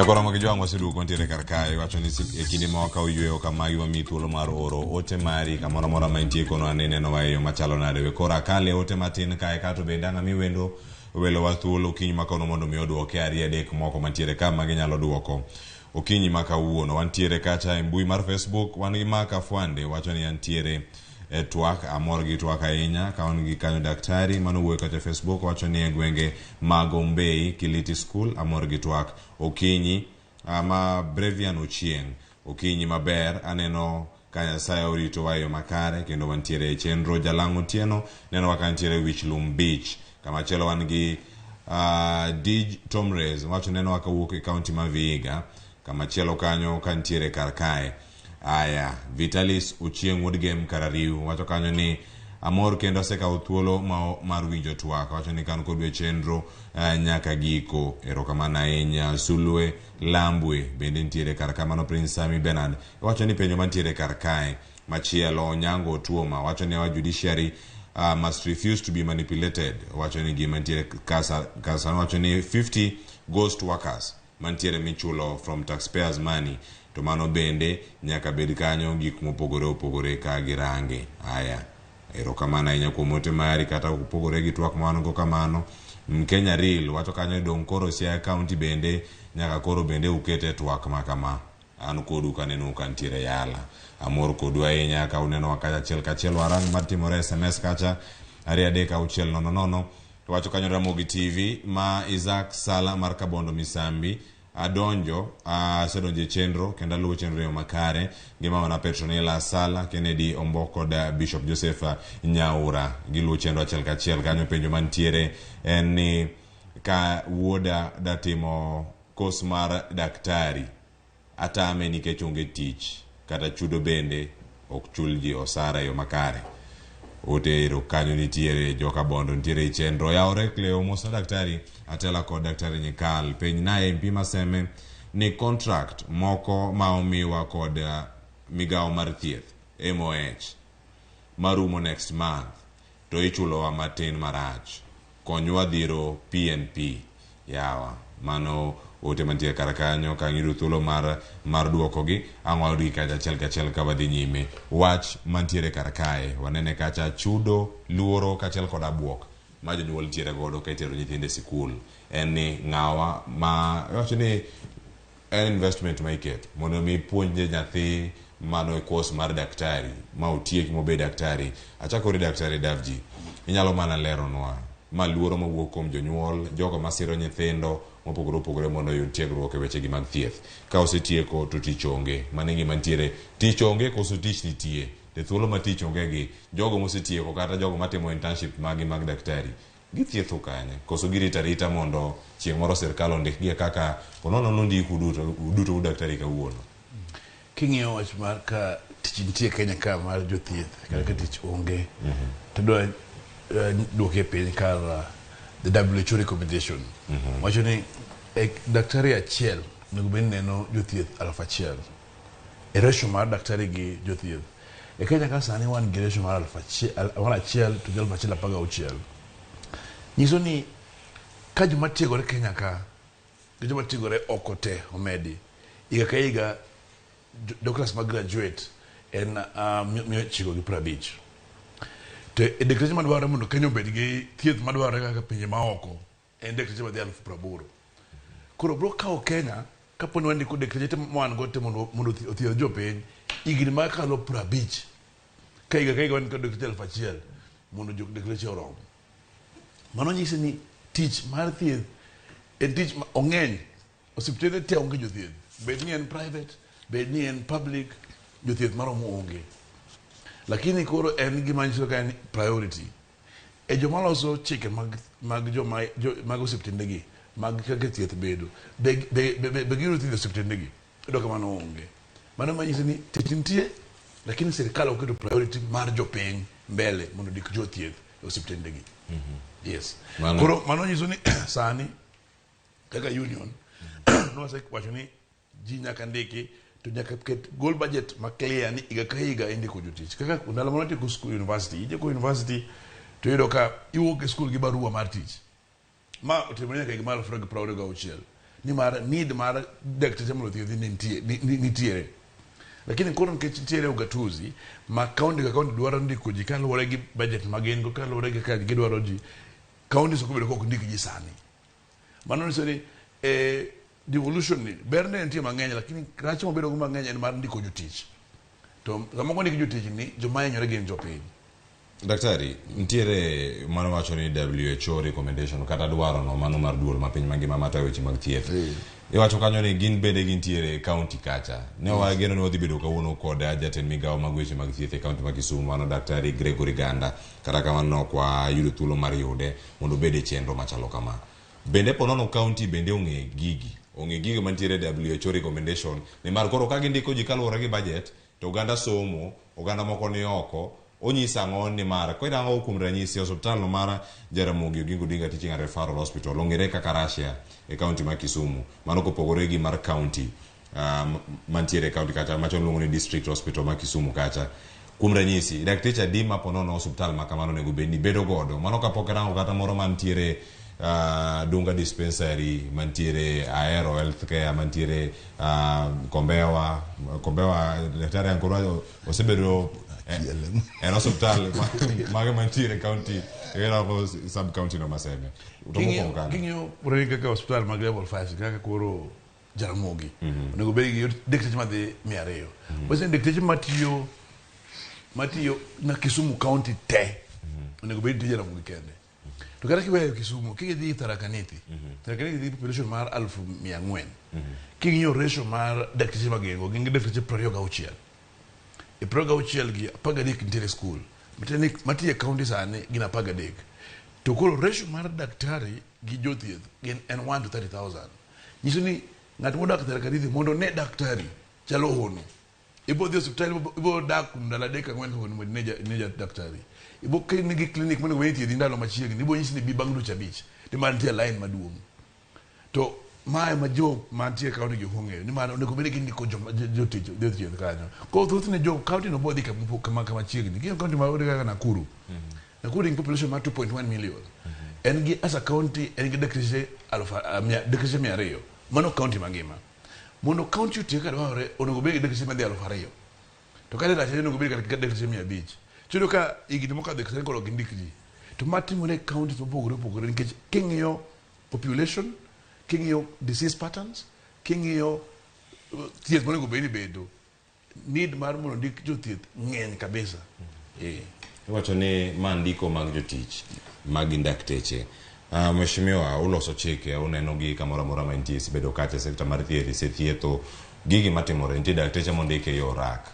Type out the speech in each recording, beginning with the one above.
Ramogi jwango sidu kontiere karkae wacho ni kinde ma wakaw yweyo kama ywa mi thuolo mar oro ote mari kamoro mora ma intie kono anene no wayo machalo nade we kora kale ote matin kae kato bende anga mi welo wa thuolo kinyi makono mondo mi oduoke ari adek moko mantiere kama ginyalo duoko okinyi makawuono wantiere kacha e mbui mar Facebook wan gi Maka Fwande wacho ni antiere twak amor gi twak ahinya ka on gi kanyo daktari mano wuoyo kata Facebook wacho ni e gwenge mag Ombei Kiliti School amor gi twak okinyi ama Brevian Ochieng okinyi maber aneno ka Nyasaye orito wayo makare kendo wantiere e chenro Jalango Tieno neno wakantiere Wichlum Beach kama chelo wan gi Dij Tomrez wacho neno wakawuok e county ma Vihiga kama chelo kanyo kantiere karkae aya Vitalis Ochieng Woodgame Karariu wacho kanyo ni amor kendo seka thuolo mar winjo twak wacho ni kan kodwe chenro nyaka giko erokamana ahinya Sulwe Lambwe bende ntiere karkamano Prince Sami Bernard wacho ni penjo mantiere karkae machielo Nyango Tuoma wacho ni wa judiciary must refuse to be manipulated wacho ni gima ntiere kasa wacho ni 50 ghost workers mantiere michulo from taxpayers money to mano bende nyaka bed kanyo gik mopogore ka girange aya erokamana ahinya kuom ote mari kata kupogore gi twak mano go kamano Kenya Real wacho kanyo dong koro Siaya County bende nyaka koro bende ukete twak makama an kodu kaneno kantiere yala amor kodu ahinya ka uneno wakacha kachiel warang matimore SMS kacha ari adek auchiel nono to wacho kanyo Ramogi TV ma Isaac Sala mar Kabondo Misambi adonjo sedonje chenro kenda luwo chenro yo makare gima wana Petronila Sala Kennedy Omboko da Bishop Joseph Nyaura giluwo chenro achiel kachiel kanyo penjo mantiere en ni ka wuoda datimo kos mar daktari atame nikech onge tich kata chudo bende ok chul ji osara yo makare otero kanyo nitiere joka bondo nitiere chenro ya orekleo mosa daktari atela kod daktari Nyikal peny naye mpima seme ni contract moko maomiwa kod migao mar thieth MOH marumo next month to ichulo wa matin marach konywa dhiro PNP yawa mano ote mantie karakanyo kangiru thuolo mar duoko gi ang'wadi kacha chel ka wadhi nyime wach mantiere karakae wanene kacha chudo luoro kachel kod abuok ma jonyuol tiere godo ka itero nyithinde sikul en ni ng'awa ma wacho ni en investment ma iket mondo mi puonje nyathi mano e course mar daktari ma otiek mobed daktari achakore daktari Davji inyalo mana leronwa ma luoro mawuok kuom jonyuol jogo masiro nyithindo mopogore mondo yud tiegruok e weche gi mag thieth ka osetieko to tich onge mane gima ntiere tich onge koso tich nitie te thuolo ma tich onge gi jogo mosetieko kata jogo matimo internship mag daktari githietho kanye koso girita mondo chieng' moro sirkal ondik gi kaka ponono nondiku duto daktari kawuono king'iyo wach mar ka tich nitie Kenya ka mar jothieth kata tich onge to do duoke piny kar the WHO recommendation wacho ni daktari achiel nego ben neno jothieth 1,000 e ratio mar daktari gi jothieth e Kenya ka sani wan gi ratio mar 1,000 to 1,016 nyiso ni ka joma tiegore Kenya ka gi joma tiegore oko te omedi iga ka iga doctors ma graduate en 950 to e dekreche madwarore mondo Kenya obed gi thieth madwarore kaka pinje maoko en dekreche madhi 80,000 koro bro kawo Kenya kaponi wandiko dekreche mwan go te mondo othiedh jopiny igni makalo 50 ka iga wan kod dekreche 1,000 mondo dekreche orom mano nyisi ni tich mar thieth en tich ong'eny osiptende te onge jothieth bed ni en private bed ni en public jothieth maromo onge lakini koro en gima nyiso ka en priority e joma loso chike mag osiptendegi mag kaka thieth bedo be giro thieth osiptendegi edo kamano onge mano manyiso ni tich nitie lakini sirkal oketo priority mar jopiny mbele mondo dik jothieth osiptendegi yes koro mano nyiso ni sani kaka union nwase wacho ni ji nyaka ndiki to nyaka ket goal budget ma clear ni iga ka iga indiko jotich kaka ndalo mano tieko school university ije ko university to yudo ka iwuok e school gi barua mar tich ma otimore nyaka gimalo frag 26 ni mar need mar dakteche mo thiedhi nitiere. Lakini koro nikech nitiere ugatuzi ma county ka county dwaro ndiko ji kaluwore gi budget magin go kaluwore gi ka gidwaro ji county sokobedo kok ndik ji sani. Mano nyiso ni devolution ni berne nitie mang'eny lakini rach mobedo go mang'eny en mar ndiko jotich. To samoko ndiko jotich ni joma hinyore gin jopiny. Daktari, ntiere mano wacho ni WHO recommendation kata dwaro no mano mar duol ma piny mangima matayo weche mag thieth. Iwacho kanyo ni gin bende gintiere county kacha. Ne wageno ni wadhi bedo kawuono kod jatend migawo mag weche mag thieth e county ma Kisumu mano Daktari Gregory Ganda kata kamano kwa yudo thuolo mar yude mondo bede chenro machalo kama. Bende ponono county bende ong'e gigi mantiere WHO recommendation ni mar koro ka gindiko ji kaluwore gi budget to oganda somo oganda moko ni oko onyisa ng'on ni mara ko irango kuom ranyisi hospital no mara Jaramogi Oginga Odinga Teaching and Referral Hospital ong'ere kaka Russia e county ma Kisumu mano kopogore gi mar county mantiere county kacha machon luongo ni district hospital ma Kisumu kacha. Kuom ranyisi dakteche adi ma ponono hospital ma kamano nego bedni bedo godo mano kapok irango kata moro mantiere Dunga dispensary mantiere Aero Healthcare mantiere Kombewa daktari ancora osebedo en hospital ma mantiere county era sub county no maseme kinyo urega ka hospital mag level 5 kaka koro Jaramogi nego begi dekteche madhi 200 bose dekteche matiyo na Kisumu county te nego bedi Jaramogi kende. To kara kiweyo Kisumu kigidhi Tharaka Nithi dhi population mar 400,000 kinyo ratio mar dakteche magengo gin dakteche 26 e 26 gi 13 nitiere school matiye county sani gin 13 to koro ratio mar daktari gi jothieth gin en 1 to 30,000 nyiso ni ng'at modak Tharaka Nithi mondo ne daktari chalo hono ibo dhi hospital ibo dak ndala deka ng'wen hono ne daktari ibo nigi clinic mondo weyti dhi ndalo machiegni ibo nyisi ni bi bang' dweche 5 ni mantie line maduong' to mae ma jo mantie county gi hong'eyo ni mano onego bed gi ndiko jotich kanyo ko thothne jo county no bodhi kama chiegni gi county ma odega Nakuru in population mar 2.1 million en gi as a county en gi dakteche 200,000 mano county mangima mondo county otie ka dwarore onego bed gi dakteche madhi 2,000 to kare rach onego bed gi dakteche 500 chudo ka igni moka dakteche koro gi ndik ji to matimore county opogore nikech king'iyo population king'iyo disease patterns king'iyo thieth monego bed ni bedo need mar mondo ndik jothieth ng'eny kabisa. Iwacho ni mandiko mag jotich mag dakteche mheshimiwa uloso chike uneno gi kamoro amora mantie sibedo kacha sekta mar thieth sethietho gigi matimore nitie dakteche mondike yo rak.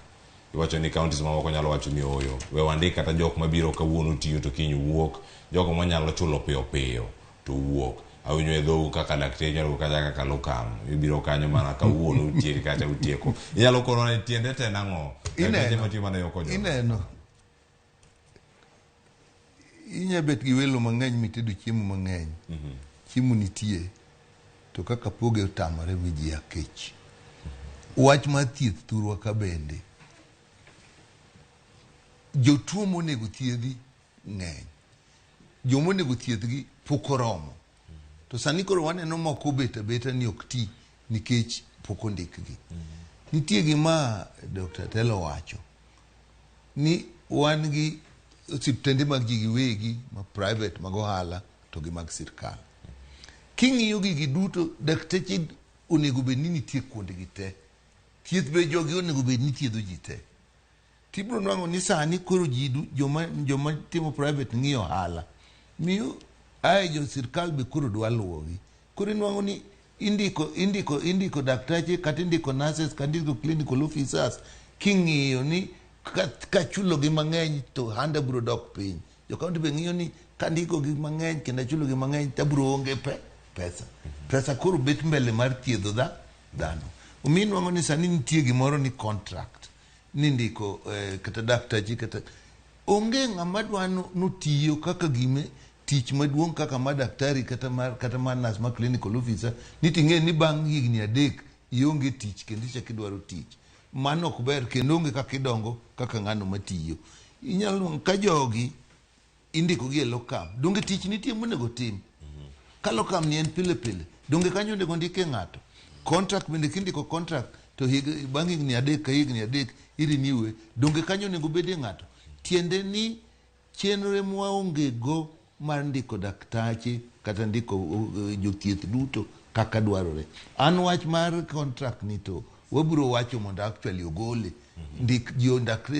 Iwacho ni counties mamoko nyalo wacho ni oyo we wandika kata jok mabiro kawuono tiyo to kiny wuok jogo manyalo chulo piyo to wuok awinyo edho kaka dakteche nyalo kaka lokam ibiro kanyo mana kawuono utieri kata utieko inyalo kono ne tiende te nang'o dakteche matiyo mana yoko jo ineno inyabet gi welo mang'eny mitedo chiemo mang'eny chiemo nitie to kaka poge otamore miji akech wach ma thieth thurwa ka bende jotuo monego thiedhi ng'eny jomonego thiedhgi pok oromo to sani koro waneno moko beta ni ok ti nikech pok ondikgi. Nitie gima Dr. Telo wacho ni wan gi osiptende mag ji giwegi ma private mag ohala to gi mag sirkal. King'iyo gigi duto dakteche onego bed ni nitie kuondegi te thieth be jogi onego bed ni thiedho ji te tibro nwang'o ni sani koro ji joma timo private ng'iyo ohala miyo ae jo sirkal be koro dwa luwogi koro nwang'o ni indiko daktache kata indiko nurses kata indiko clinical officers king'iyo ni ka chulo gi mang'eny to handa bro dok piny jo kaunti be ng'iyo ni kandiko gi mang'eny kendo chulo gi mang'eny tabro onge pesa koro bet mbele mar thiedho dhano omi nwang'o ni sani nitie gimoro ni contract nindiko kata daktache kata onge ng'ama dwano notiyo kaka gime tich maduong' kaka ma daktari kata ma nurse ma clinical officer niting'e ni bang' higni 3 ionge tich kendo idwaro tich mano ok ber kendo onge kaka idongo kaka ng'ano matiyo inyalo ka jogi indiko gi e lokam donge tich nitie monego tim ka lokam ni en pile donge kanyo ndiko ndike ng'ato contract bende kindiko contract to bang' higni adek iriniwe donge kanyo nego bedie ng'ato tiende ni chenro mwaonge go mar ndiko daktache kata ndiko jothieth duto kaka dwarore an wach mar contract ni to wabiro wacho mondo actually ogole ndik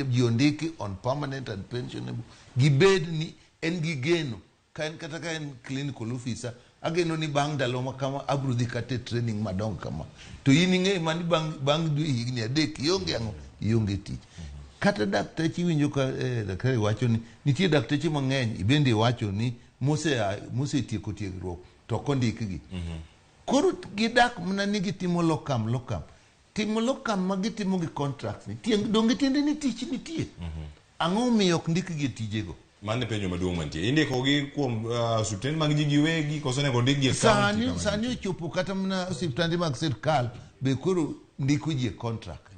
jiondiki on permanent and pensionable gibed ni en gigeno kata ka en clinical officer ageno ni bang' ndalo ma kama abro dhi kate training madong kama to in ing'e mani bang' higni adek ionge tich kata daktachi winjo ka daktari wacho ni nitie daktachi mang'eny ibende wacho ni mose tieko tiegruok to kondikgi koro gidak mana ni gitimo lokam timo lokam ma gitimo gi contracts ni donge tiende ni tich nitie ang'o miyo ok ndikgi tijego mane penjo maduong' mantie indikogi kuom osiptende mag ji giwegi koso nego ndikgi e county sani ochopo kata mana osiptande mag sirkal be koro ndiko ji e contract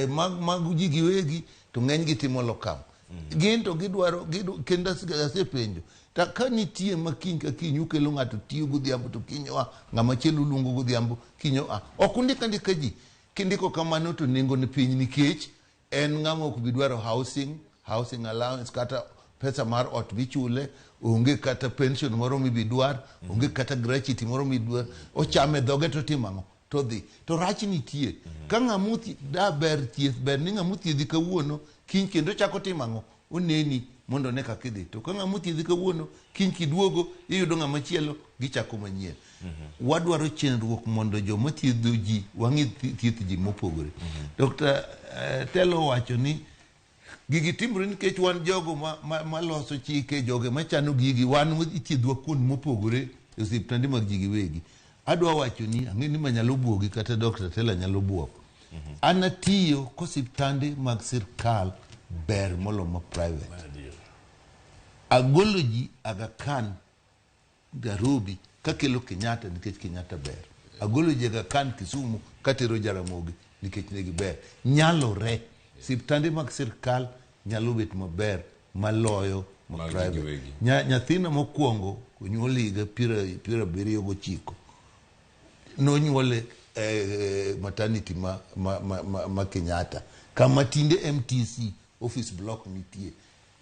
mag ji giwegi to ng'eny gitimo lokam gin to gidwaro kendo asepenjo ta ka nitie ma kiny ka kiny ukelo ng'ato tiyo godhiambo to kiny ng'ama chielo luongo godhiambo kiny ok undika ji kindiko kamano to nengo ni piny nikech en ng'ama ok bidwaro housing allowance kata pesa mar ot bichule onge kata pension moro mibidwar onge kata gratuity moro mibidwar ochame dhoge to timang'o to dhi to rach nitie ka ng'amuthi da ber thieth ber ni ng'amuthiedhi kawuono kiny kendo chako timang'o oneni mondo ne kaka idhi to ka ng'amuthiedhi kawuono kiny kiduogo iyudo ng'ama chielo gichako manyien wadwaro chenruok mondo joma thiedho ji wang'i thieth ji mopogore Dr. Telo wacho ni gigi timre nikech wan jogo maloso chike joge machano gigi wan ithiedhwa kuond mopogore e osiptande mag ji giwegi adwa wacho ni ang'e ni manyalo buogi kata Dr. Tela nyalo buok an atiyo kosiptande mag sirkal ber molo ma private agolo ji Aga Khan Nairobi kakelo Kenyatta nikech Kenyatta ber agolo ji Aga Khan Kisumu katero Jaramogi nikech negi ber nyalore siptande mag sirkal nyalo bet maber maloyo ma private nyathina mokwongo onyuol higa 79 nonyuole maternity ma Kenyatta kama tinde MTC office block nitie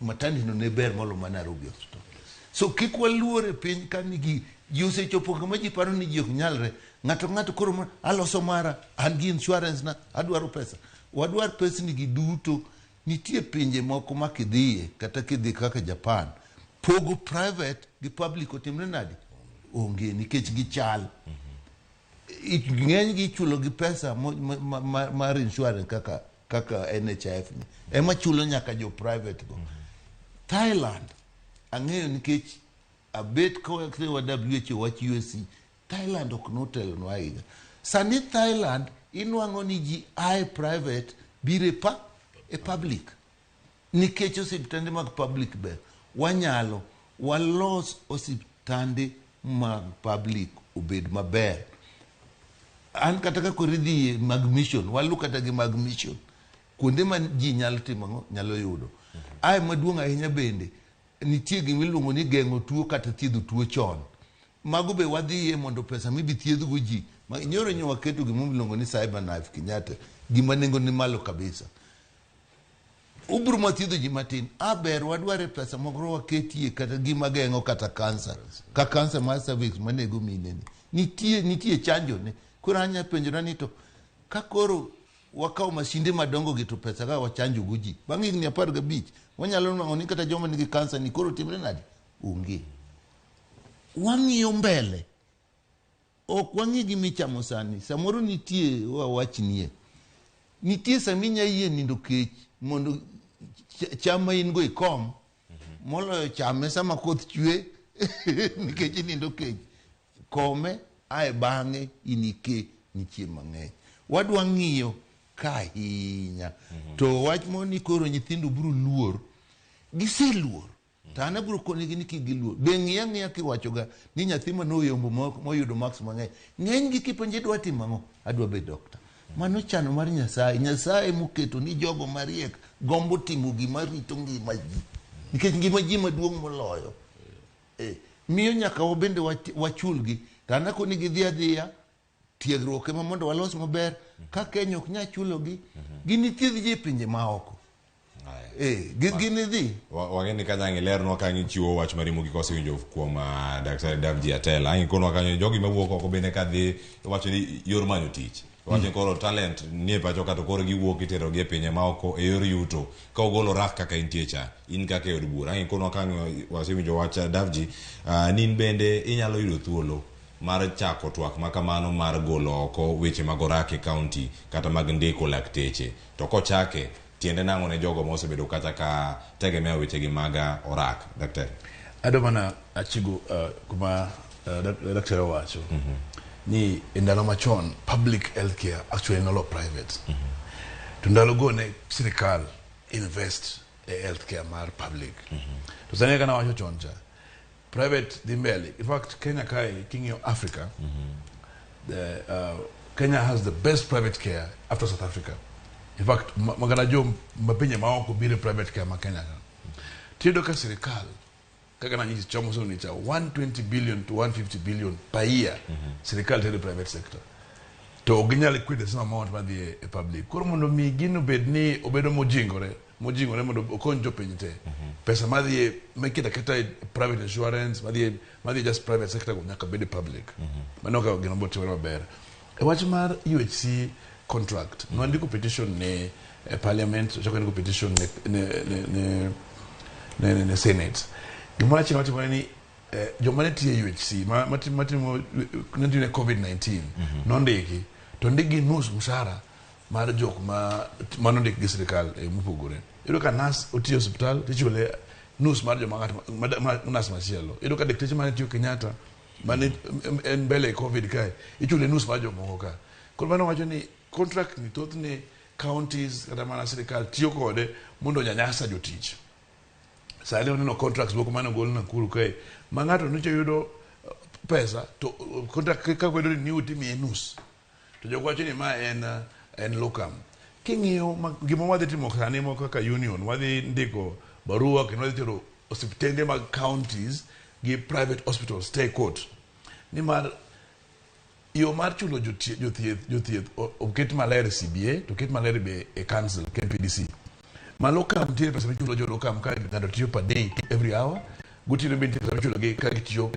maternity no ne ber molo ma Nairobi hospital so kik waluore piny ka nigi ji osechopo kama ji paro ni ji ok nyalre ng'ato koro aloso mara an gi insurance na adwaro pesa wadwar pesni gi duto nitie pinje moko ma kidhiye kata kidhi kaka Japan pogo private gi public otimre nadi onge nikech gichal ng'eny gi chulo gi pesa mar insurance kaka NHIF ni ema chulo nyaka jo private go Thailand ang'eyo nikech abet ka wa WHO wach USC Thailand ok notelo no ahinya sani Thailand inwang'o ni ji ai private bire e public nikech osiptande mag public ber wanyalo walos osiptande mag public obed maber an kata ka koridhi mag mission walu kata gi mag mission kuonde ma ji nyalo timo nyalo yudo ai maduong' ahinya bende nitie gima iluongo ni geng'o tuo kata thiedho tuo chon mago be wadhiye mondo pesa mibi thiedhgo ji nyoro nyo waketo gima iluongo ni cyber knife Kenyatta gima nengo ni malo kabisa ubro mathiedho ji matin ber wadware pesa mokro waketie kata gima geng'o kata kansa ka kansa mar cervix manego mine nitie chanjo ne koro anya penjora ni to ka koro wakawo mashinde madongo gi to pesa ka wachanjo go ji bang' higni 15 wanyalo nwang'o ni kata joma nigi kansa ni koro timre nadi onge wang'iyo mbele ok wang'i gimichamo sani samoro nitie wawachnie nitie saminya yie nindo kech mondo cham ma in go ikom moloyo chame sama koth chwe nikech nindo kech kome ae bang'e inike nitie mang'eny wadwa ng'iyo kahinya to wach moni koro nyithindo biro luor giseluor tana biro konegi ni kigiluor be ng'iya kiwachoga ni nyathi manoyombo moyudo marks mang'eny ng'eny gi kipenje dwa timo ang'o adwa bet dokta mano chano mar Nyasaye moketo ni jogo mariek gombo timo gima rito ngima ji nikech ngima ji maduong' moloyo miyo nyaka wabende wachulgi tana koni gidhi adhiya tiegruok ema mondo walos maber ka Kenya ok nya chulogi gini thiedh ji pinje maoko gini dhi wageni kanyangi ler no kanyi chiwo wach mari mugi kose winjo kuom Dr. Davji Atela angi kono kanyo jogi mawuok oko bende kadhi wacho ni yor manyo tich wacho koro talent nie pacho kato koro giwuok itero gi pinje maoko e yor yuto ka ogolo rak kaka intie cha in kaka od bura angi kono kanyo wasewinjo wach Davji nin bende inyalo yudo thuolo mar chako twak makamano mar golo oko weche mag orak e county kata mag ndiko lakteche to kochake tiende nango ne jogo mosebedo kata ka tegemea weche gi maga orak daktari adomana achigo kuma daktari wacho ni indalo machon public healthcare actually no private to ndalo go ne sirikal invest e healthcare mar public to sane kana wacho choncha private dimbele in fact Kenya kai king of Africa Kenya has the best private care after South Africa. In fact, magana jo mapenya maoko bile private care makenya. Tido ka serikal kaka na nyinyi chomo so ni cha 120 billion to 150 billion per year serikal to the private sector. To ginyal kwede some amount ma the public. Koro mondo mi gino bedni obedo mojingore mondo okonjo penyite. Pesa madhi make it a private insurance madhi just private sector go nyaka bede public. Manoka gino bote wero ber. E wach mar UHC contract no petition ne parliament so ko petition ne senate gimana chino wati ni jomane tie UHC matimo ne COVID-19 no ndiki to ndigi nus mshara mar jok ma no ndiki serikal mupogore iro ka nas oti hospital tichule nus mar joma nas machielo iro ka dakteche mane tiyo Kenyatta mane en mbele COVID kai ichule nus mar joma ka kulmano wacho ni contract ni thothne counties kata mana serikal tiyo kode mondo nyanyasa jotich sale oneno contracts boko mano gol na kuru kai mangato nicho yudo pesa to contract ka kwedo ni utimi enus to jogwacho ni ma en locum king'iyo gimo wadhi timo sani moko kaka union wadhi ndiko barua kendo wadhi tero osiptende mag counties gi private hospitals stay court ni mar yo mar chulo jothieth oket maler CBA to ket maler be e council KPDC malokam tiere pesa michulo jo lokam ka ngado tiyo per day every hour gutiro be pesa michulo ge ka tiyo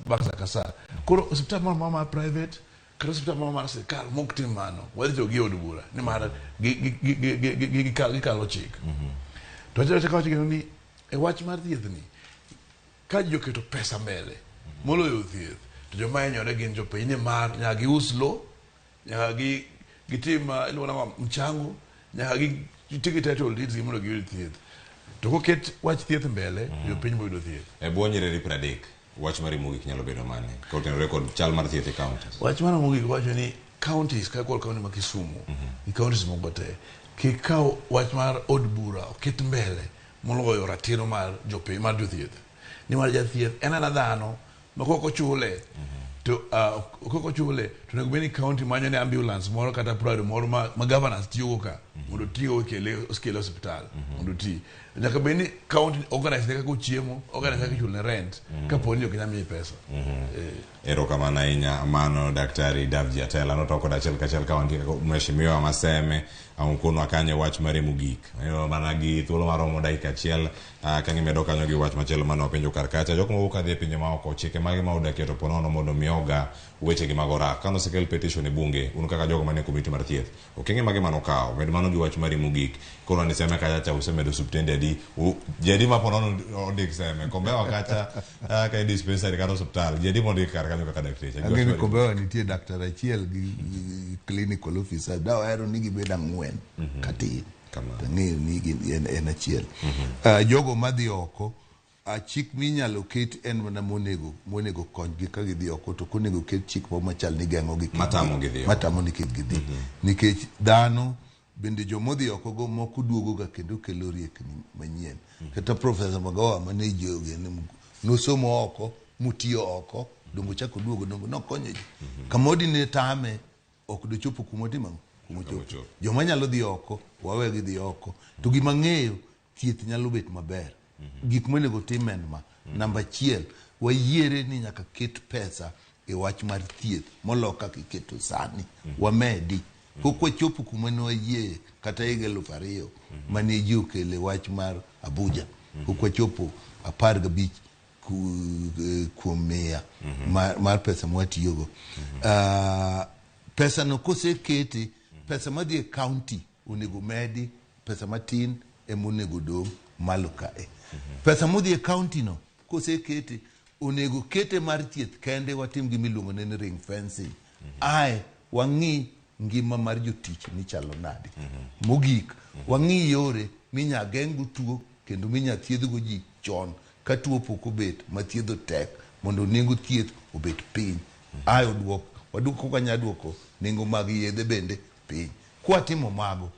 baksa kasa koro hospital mama private karo hospital mama serikal moktim mano wadhi to gi od bura ni mar gi kalo chik to jero ka chik ni e wach mar thieth ni ka joketo pesa mbele moloyo thieth joma enyore gin jopiny mar nyaka uslo nyaka gitim ilona mchango nyaka tigi title deeds mondo giyud thieth to koket wach thieth mbele jopiny boyudo thieth e bwonyere 30 wach mari mogik nyalo bedo mane kotenore kod chal mar thieth e county wach mara mogik wacho ni counties ka kol county ma Kisumu i counties moko te kikaw wach mar od bura oket mbele moloyo ratiro mar jopiny mar jothieth ni mar jathieth en ana dhano makoko chule to koko chule to nego beni county manyo ne ambulance moro kata private moro ma governors tiyo ka mondo tiyo kele hospital mondo ti nyaka beni county organize ne kako chiemo organize kako chule rent ka poni ok nyami pesa ero kama na inya mano daktari Davji Atela no toko da chel ka wanti mheshimiwa Maseme aunkono akanye wach mare mugik ayo mana gi thuolo maromo dakika achiel kangi medo kanyo gi wach machielo mano penjo karkacha jok mowuok adhi pinje maoko chike magi ma odakie to ponono mondo mioga weche gi magora kano sekel petition e bunge un kaka jogo mane komiti mar thieth okenge magi mano kao med mano gi wach mare mugik kono ni seme kacha usemedo subtende di jadi ma ponono odik seme kombe wakacha ka dispensary kata hospital jadi mondo kar kanyo kaka daktari ngeni kombe nitie daktari achiel gi clinical officer dawa ero nigi beda ngwen kati ng'eyo ni en achiel jogo madhi oko chik minyalo ket en mana monego konygi ka gidhi oko to konego ket chik machal ni geng'o gi matamo ni kik gidhi nikech dhano bende jomodhi oko go moko duogo ga kendo kelo riekni manyien kata professor Magawa mane joge nosomo oko mutiyo oko dongo chako duogo dongo nokonyo ji kamodi ne tame ok dochopo kumotimo kumochopo joma nyalo dhi oko wawe gidhi oko to gima ng'eyo thieth nyalo bet maber gik monego tim en ma namba 1 wayiere ni nyaka ket pesa e wach mar thieth moloka kiketo sani wamedi pok wachopo kuma ne wayie kata higa 2000 mane ji okele wach mar Abuja pok wachopo 15 kuom mia mar pesa mwatiyogo pesa no koseketi pesa madhi e county onego medi pesa matin emonego dong malo kae pesa modhi e county no koseketi onego kete mar thieth kende watim gimiluongo ni ring fencing ai wang'i ngima mar jotich ni chalo nade mogik wang'i yore minya geng'go tuo kendo minya thiedhgo ji chon ka tuo pok obet ma thiedho tek mondo nengo thieth obet piny ai waduoko kanya duoko nengo mag yedhe bende piny kwatimo mago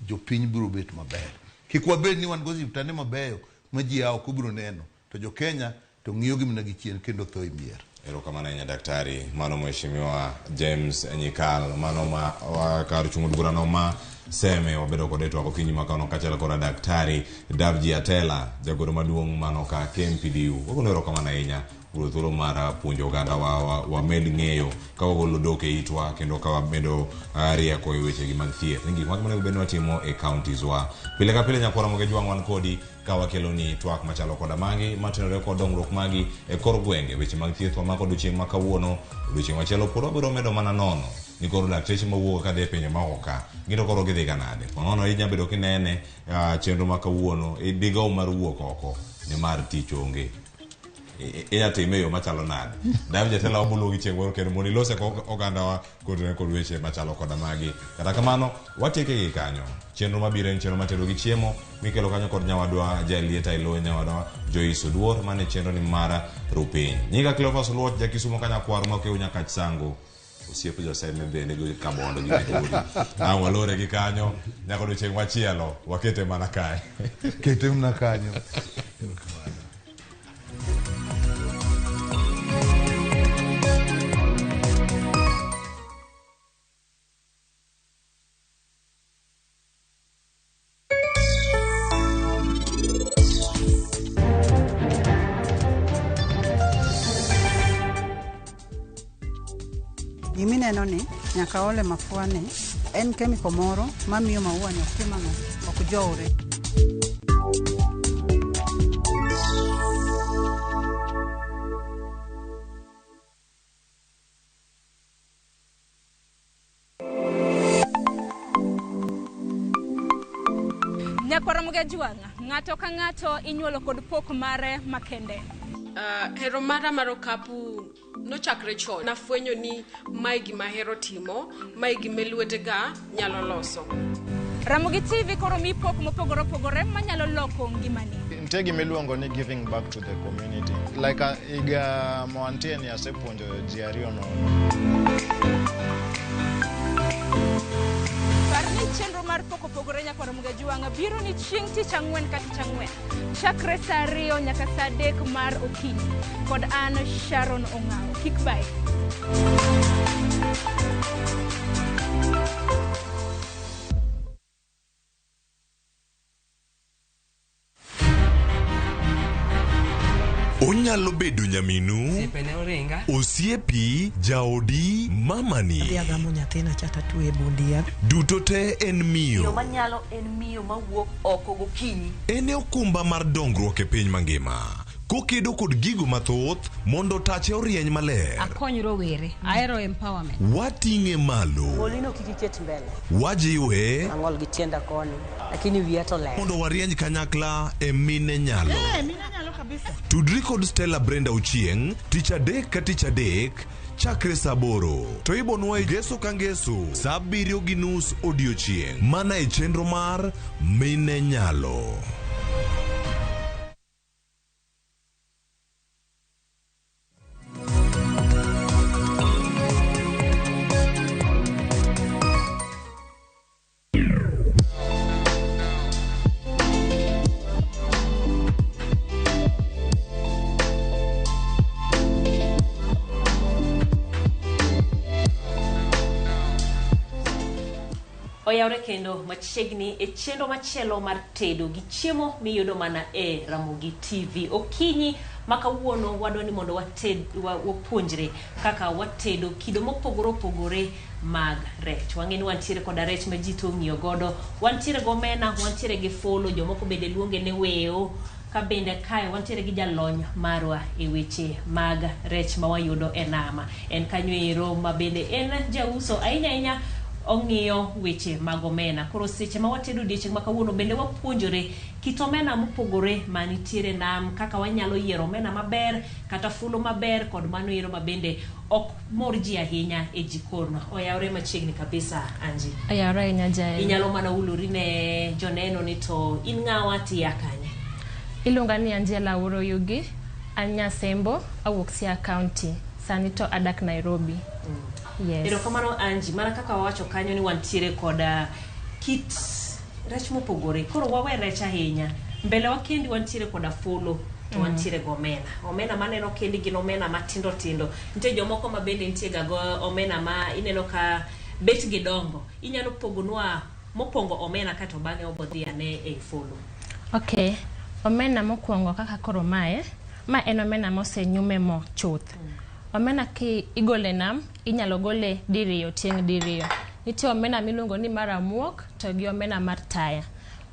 jopiny biro bet maber kik wabed ni wan go osiptande mabeyo ma ji oko biro neno to jo Kenya to ng'iyogi mana gichien kendo tho imier. Erokamano ahinya daktari, mano mheshimiwa James Nyikal, mano ma kar chung' od burano ma Seme wabedo kode twako kinyi makano kachel koda daktari Davji Atela, jagoro maduong' mano ka KMPDU. Wagono erokamano ahinya biro thuolo mar puonjo oganda wamed ng'eyo ka wagolo dok e itwa kendo ka wamedo rieko e wechegi mag thieth. Gik mag monego bed ni watimo e counties wa. Pile ka pile nyakwara moge jwang' wan kodi ka wakelo ni twak machalo koda magi matenore kod dongruok magi e kor gwenge weche mag thieth wa mako odiochieng' ma kawuono odiochieng' machielo pod wabiro medo mana nono ni koro lakteche mawuok kadhi e pinje maoka gino koro gidhi ga nade nono inya bedo kinene chenro ma kawuono digaw mar wuok oko ni mar tich onge time yo machalo nade Davji Atela wabulo gi chieng' moro kendo mondo ilose oganda wa kod weche machalo koda magi kata kamano watieke gi kanyo chenro mabiro en chenro matero gi chiemo mikelo kanyo kod nyawadwa Jalieta Ilo nyawadwa Joyce Oduor mane chenro ni mara rupiny nyinga Cleophas Luoch jakisumo kanya kwar ma keu nyaka Chisango osiepe Joseme bende go kabondo gi mituri walore gi kanyo nyaka odiochieng' machielo wakete mana kae kete mana kanyo. Gimineno ni nyaka ole mafua ni en kemiko moro mamiyo maua ni okimano ok jowre. Nyakwara moge jwang' ng'ato ka ng'ato inyuolo kod pok mare makende. Hero mara mar okapu nochakre chon. Nafwenyo ni mae gima hero timo, mae gima lwetega nyalo loso. Ramogi TV koro mi pok mopogore opogore manyalo loko ngimani. Nitie gima iluongo ni giving back to the community. Like iga moantie ni asepuonjo ji ariyo nono. Parni chenro mar pok opogore Nyakwara moge jwang' biro ni chieng' tich ang'wen ka tich ang'wen chakre saa 2 nyaka saa 3 mar okinyi kod an Sharon Ong'ao. Kik bai. Onyalo bedo nyaminu, osiepi, jaodi, mamani. Agamo nyathina chata tuwe bundia. Duto te en miyo. Yo manyalo en miyo mawuok oko gokinyi. En okumba mar dongruok e piny mangima. Kokedo kod gigo mathoth mondo tache orieny maler. Akony rowere. Aero empowerment. Wating'e malo. Molino kikiket mbele. Wajiwe. Ang'ol gi tienda koni. Lakini wiya to ler. Mondo warieny kanyakla e mine nyalo. Mine nyalo kabisa. Tudri kod Stella Brenda Ochieng, tich adek ka tich adek, chakre saa 8. To ibonwa e ngeso ka ngeso, saa 7:30 odiochieng'. Mana e chenro mar Mine Nyalo. Oyawre kendo machiegni e chenro machielo mar tedo gi chiemo miyudo mana e Ramogi TV. Okinyi makawuono wadwani mondo wapuonjre kaka watedo kido mopogore opogore mag rech. Wang'eni wantiere koda rech ma ji tong'iyo godo, wantiere gomena, wantiere gi fulu, jomoko bende luonge ne weo, ka bende kae wantiere gi jalony marwa e weche mag rech ma wayudo e nama. En kanyo ero ma bende en jauso ahinya ong'iyo weche mag omena. Koro seche ma watedo odiochieng' ma kawuono bende wapuonjore kit omena mopogore manitiere nam, kaka wanyalo yiero omena maber kata fulu maber kod mano ero ma bende ok mor ji ahinya e jikon. Oyawre machiegni kabisa Anji. Oyawre ahinya Jael. Inyalo mana ulori ne joneno ni to in ng'awa tiya kanye? Iluonga ni Angela Uro Yugi, Anya Sembo, awuok Siaya County. Sani to adak Nairobi. Yes. Erokamano Anji, mana kaka wawacho kanyo ni wantiere koda kit rech mopogore. Koro wawe rech ahinya. Mbele wa kendi wantiere koda fulu, to wantiere gomena. Omena maneno kendi gin omena matindo tindo. Nitie jomoko ma bende nitie ga go omena ma ineno ka bet gidongo. Inyalo pogonwa mopongo omena kato bang'e obodhi ane e fulu. Okay. Omena mokwongo kaka koro mae, ma en omena mosenyume mo chuth. Omena ki igole nam, inyalo gole diriyo, tieng' diriyo. Nitie omena miluongo ni maramuok to gi omena mar taya.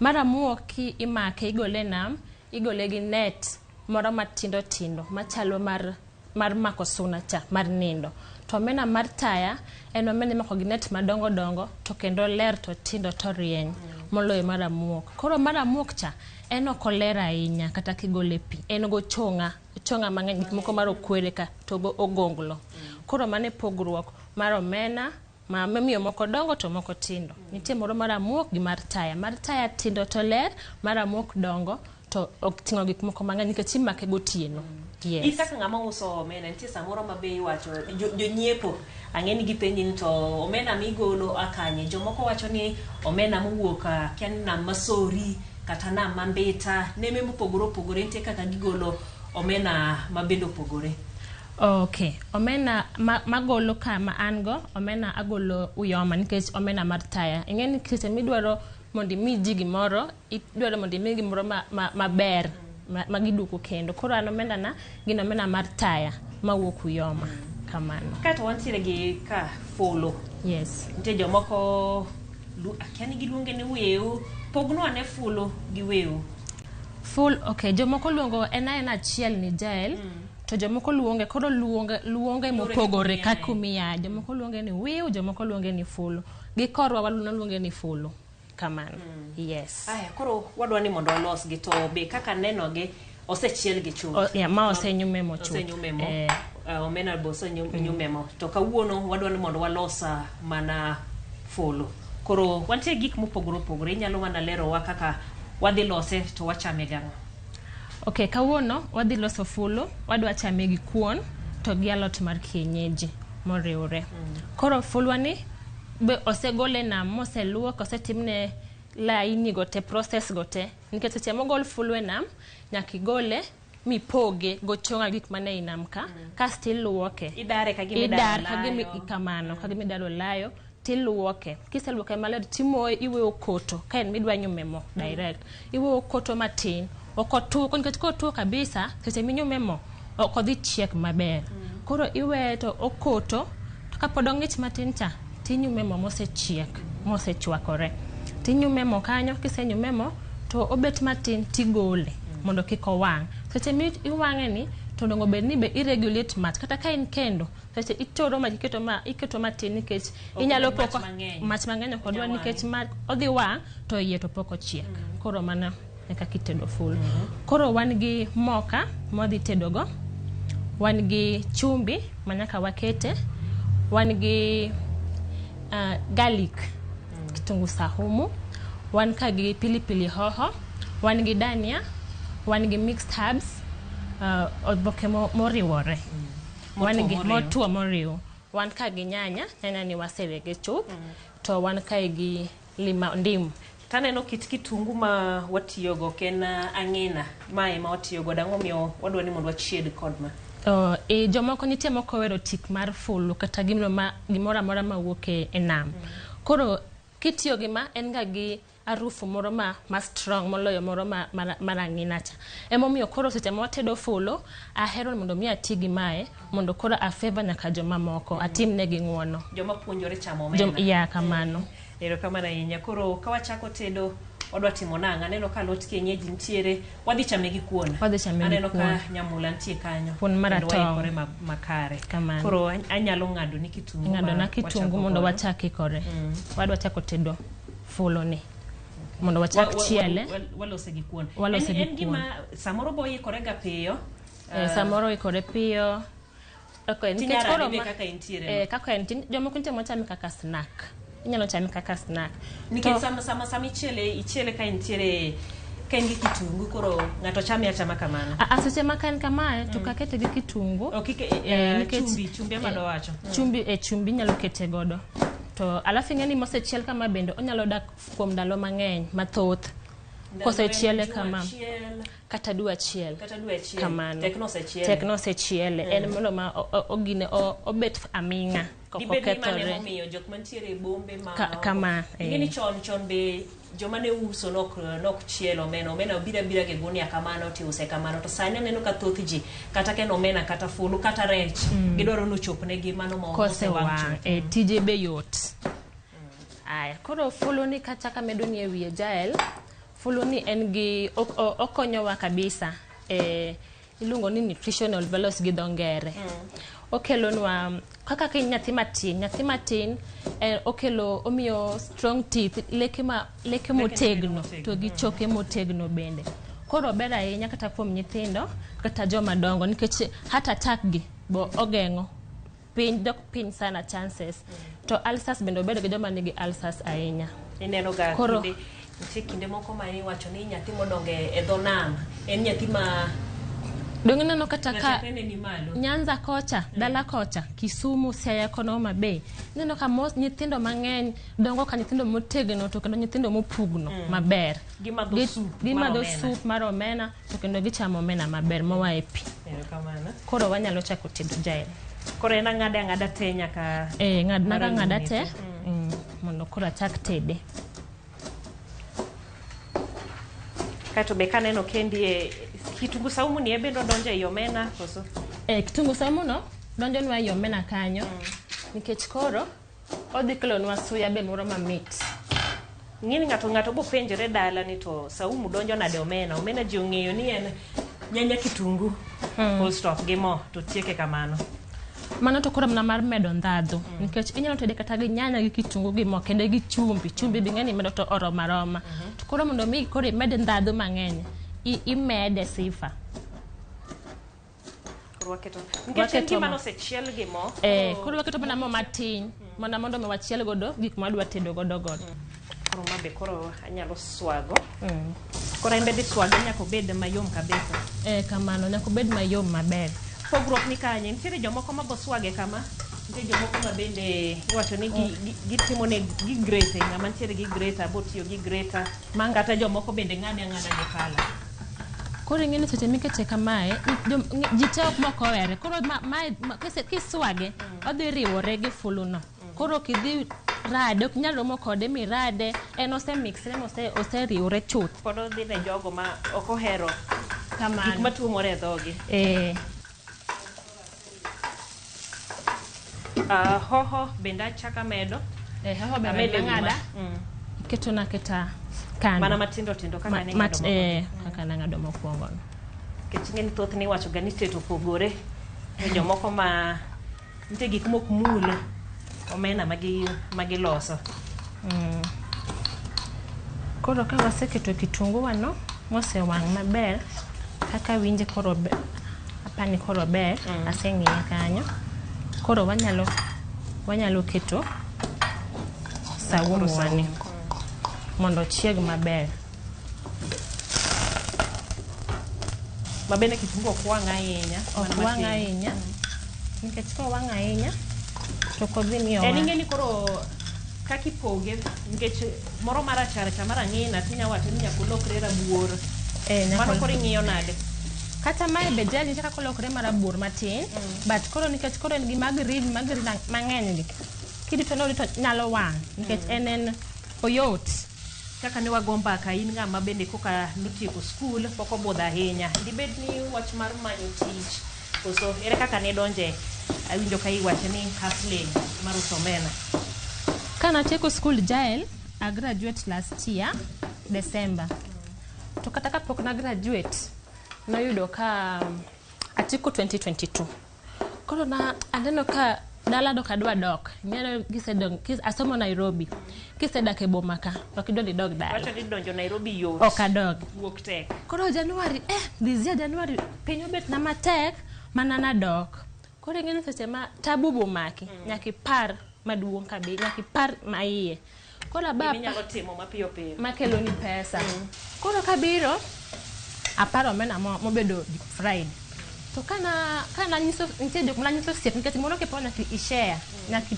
Maramuok ki imake igole nam, igole gi net moro matindo tindo, machalo mar mako suna cha, mar nindo. To omena mar taya en omena imako gi net madongo dongo, to kendo ler to tindo to rieny, moloyo maramuok. Koro maramuok cha en okolera ahinya kata kigole pi, en go chonga mang'eny, gik moko mar okwere ka to go ogonglo. Koro mane pogruok mar omena ma miyo moko dongo to moko tindo. Nitie moro maramuok gi mar taya. Mar taya tindo to ler, maramuok dongo to ting'o gik moko mang'eny nikech imake gotieno. Yes. Kaka ng'ama uso omena, nitie samoro ma be iwacho jonyiepo ang'eni gipenji ni to omena migolo akanye. Jomoko wacho ni omena mowuok kia nam Masori kata nam Mambita, neme mopogore opogore, nitie kaka gigolo omena mabende opogore. Okay, omena magolo ka ma ango, omena agolo uyoma nikech omena mar taya. Ing'eni kise midwaro mondo imi ji gimoro, idwaro mondo imi gimoro maber, magiduoko kendo. Koro an omena na gin omena mar taya mawuok uyoma. Kamano. Kato wantiere gi ka fulu. Yes. Nitie jomoko akiani giluonge ni weu, pognwa ne fulu gi weu. Okay, jomoko luongo en achiel ni Jael, to jomoko luonge, koro luonge mopogore kakumiya. Jomoko luonge ni weu, jomoko luonge ni fulu. Gi korwa waluno luonge ni fulu. Kamano. Yes. Aya, koro wadwa ni mondo walos gi to be kaka neno gi osechiel gi chuth. Ma osenyume mo chuth. Osenyume mo. Omena bo osenyume mo. To kawuono wadwa ni mondo walosa mana fulu. Koro wantie gik mopogore opogore, inyalo mana lerowa kaka wadhi lose to wachame gang'o. Okay, kawuono wadhi loso fulu, wadwa chame gi kuon to gi alot mar kienyeji moriwre. Koro fulwani be osegole nam, moseluok, osetimne laini gote, process gote. Nikech seche mogol fulu e nam, nyaka igole mipoge gochonga gik mane inam ka, kasto iluoke. Idare kagimi kamano, kagimi dalo layo. Tiluoke. Kiseluoke maler timoye iwe okoto. Ka en midwa nyume mo direct. Iwe okoto matin. Okotuko nikech kotuo kabisa, seche minyume mo okodhi chiek maber. Koro iwe to okoto, to kapod ong'ich matin cha, tinyume mo mosechiek, mosechwakore. Tinyume mo kanyo, kisenyume mo to obet matin tigole mondo kik owang'. Seche iwang'e ni to dongo bed ni be irregulate mach kata ka in kendo seche itoro mach iketo matin nikech inyalo poko mach mang'eny kodwa nikech odhi wang' to iye to poko chiek. Koro mana eka kitedo full. Koro wan gi moka modhi tedo go, wan gi chumbi manyaka wakete, wan gi garlic, kitungu saumu, wan ka gi pilipili hoho, wan gi dania, wan gi mixed herbs, oboke moriwore. Wan gi motuo moriw. Wan ka gi nyanya ni waserege chuth, to wan ka gi ndim. Taneno kit kitungu ma watiyogo ken ang'ina mae ma watiyogo dang'o miyo wadwa ni mondo wachied kod ma. Jomoko nitie moko wero tik mar fulu kata gimoro amora mawuok e nam. Koro kitiyo gi ma en ga gi arufu moro ma strong moloyo moro marang'inacha. Emomiyo koro seche ma watedo fulu, ahero mondo mi ati gi mae mondo koro a favor nyaka joma moko, atimne gi ng'uono. Joma puonjore chamo omena. Ya kamano. Erokamano ahinya. Koro ka wachako tedo odwa timo nang'o? Aneno ka lot kienyeji nitiere, wadhi chame gi kuon. Aneno ka nyamula nitie kanyo. Kuon maratong. Waikore makare. Kamano. Koro anyalo ng'ado ni kitungu. Ng'ado na kitungu mondo wachak ikore. Wadwa chako tedo fulu ni. Mondo wachak chiele. Walose gi kuon. En gima samoro bo ikore ga piyo. Samoro ikore piyo. Okay, nikech koro kaka intiere. Kaka intiere. Jomoko nitie mochame kaka snack. Inyalo chame kaka snack. Nikech sama ichiele ka intiere ka in gi kitungu koro ng'ato chame achama kamano. Seche ma kan kamae to kakete gi kitungu. Chumbi amado wacho. Chumbi nyalo kete godo. To alafu ng'eni mosechiel kama bende onyalo dak kuom ndalo mang'eny mathoth. Kosechiele kama kata dua chiel. Kamano. Tekno sechiele. En molo ma ogine obet aming'a. Koketore. Omiyo jok mantiere bombe ma kama. Ng'eni chon be joma ne uso nok chielo omena bira ge gunia kamano ti use kamano to sani neno ka thoth ji kata ken omena kata fulu kata rech gidwaro no chopne gi mano ma osewang tije be yot. Aya koro fulu ni kata ka medo ni e wiye Jael, fulu ni en gi okonyowa kabisa iluongo ni nutritional values gi dongere. Okelonwa kaka ka nyathi matin okelo omiyo strong teeth leke motegno to gi choke motegno bende. Koro ber ahinya kata kuom nyithindo kata joma dongo nikech heart attack gi bo ogeng'o dok piny sana chances. To ulcers bende obedo gi joma nigi ulcers ahinya. Ineno ga kinde moko ma iwacho ni nyathi modonge e dho nam en nyathi ma Donge neno kata ka Nyanza kocha, dala kocha, Kisumu, Siaya kono Homa Bay. Neno ka nyithindo mang'eny dongo ka nyithindo motegno to kendo nyithindo mopugno maber. Gimadho soup mar omena to kendo gichamo omena maber mowa e pi. Koro wanyalo chako tedo Jael. Koro en ang'ada te nyaka ng'ada te mondo koro achak tede. Kato be kaneno kendi kitungu saumu ni ebe donjo e omena koso? Kitungu saumu no donjo nwa e omena kanyo. Nikech koro odhi kelo nwa suya be moro mamit. Ng'ini ng'ato bo penjore dala ni to saumu donjo nade omena? Omena ji ong'eyo ni en nyanya kitungu full stop gi mo to tieke kamano. Mano to koro mana mar medo ndhadhu. Nikech inyalo tede kata gi nyanya gi kitungu gi mo kendo gi chumbi bi ng'eni medo to oroma. To koro mondo mi koro imed ndhadhu mang'eny imede sifa. Nikech en gima nosechiel gi mo. Koro waketo mana mo matin mana mondo wachiel godo gik madwa tedo godo. Koro mabe koro anyalo swago. Koro en bede swage nyaka obed mayom kabisa. Kamano nyaka obed mayom maber. Pogruok ni kanye nitiere jomoko ma bo swage kama, nitiere jomoko ma bende iwacho ni gitimo ne gi grate, ng'ama nitiere gi grate bo tiyo gi grate kata jomoko bende ng'ade gi pala. Koro ng'eni seche mikete kamae ji te ok moko were. Koro kiswage odhi riwore gi fulu no. Koro kidhi rade ok nyal romo kode mirade en osemixre ose riwore chuth. Pod odhi ne jogo ma ok ohero kamano gik matuomore e dhogi. Hoho bende achaka medo. Hoho bende ng'ada. Keto kando. Mana matindo kaka ne ng'ado kaka nang'ado mokwongo. Kech ng'eni thoth ni wacho ga ni teto pogore. Jomoko ma nitie gik mok mule omena magiloso. Koro ka waseketo kitungu wano mosewang' maber kaka winje koro apani koro ber aseng'iye kanyo. Koro wanyalo keto saumu wani mondo chieg maber. Mabene kitungu ok wang' ahinya. Ok wang' ahinya. Nikech ko wang' ahinya to kodhi miyo en ing'eni koro kakipoge nikech moro marachar cha marang'ina tinya wacho ni nyaka olokre rabuor. Mano koro ing'iyo nade? Kata mae be jali kaka kolokre marabuor matin, but koro nikech koro en gi magrid mang'eny gi. Kidito no nyalo wang' nikech en oyot kaka ne wagomba ka in ng'ama bende koka notieko skul pok obudho ahinya dibed ni wach mar manyo tich koso ere kaka ne donje awinjo ka iwacho ni hustling mar uso omena. Kana tieko skul Jael, I graduate last year December. To kata kapok na graduate noyudo ka atieko 2022. Koro na aneno ka dala dok adwa dok. Nyalo gisedong asomo Nairobi. Kisedak e boma ka, ok idwa ni dog dala. Wacho ni donjo Nairobi yot. Ok adog. Wuok tek. Koro January this year January piny obet na matek mana na dok. Koro ngene seche ma tabu bomaki nyaki par maduong kabi nyaki par maiye. Koro ba nyalo timo mapiyo piyo makelo ni pesa. Koro kabiro aparo mena mobedo Friday. To kana nyiso ntie jok mla nyiso siep nikech mono ke pona ki ishare na ki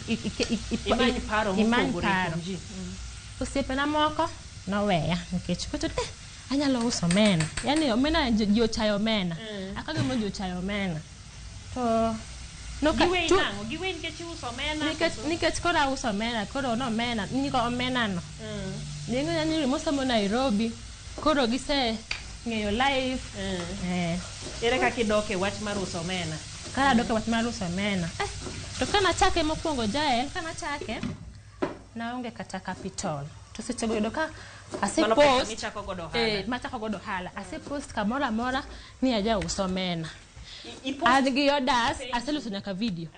imani paro mopogore ji. Osiepe na moko no weya nikech koto anyalo uso omena. Yani omena jo chayo omena. Akage mo jo chayo omena. To no ka giwe nikech uso omena nikech kora uso omena koro no omena niko omena no. Nengo yani mosomo Nairobi koro gise ng'eyo life. Ere kaka idoke wach mar uso omena. Kana doke wach mar uso omena. To kana chake mokwongo Jael, kana chake naonge kata capital. To seche go doka ase post machako godo hala. Ase post kamora mora ni aja uso omena. Adgi odas aseloso nyaka video.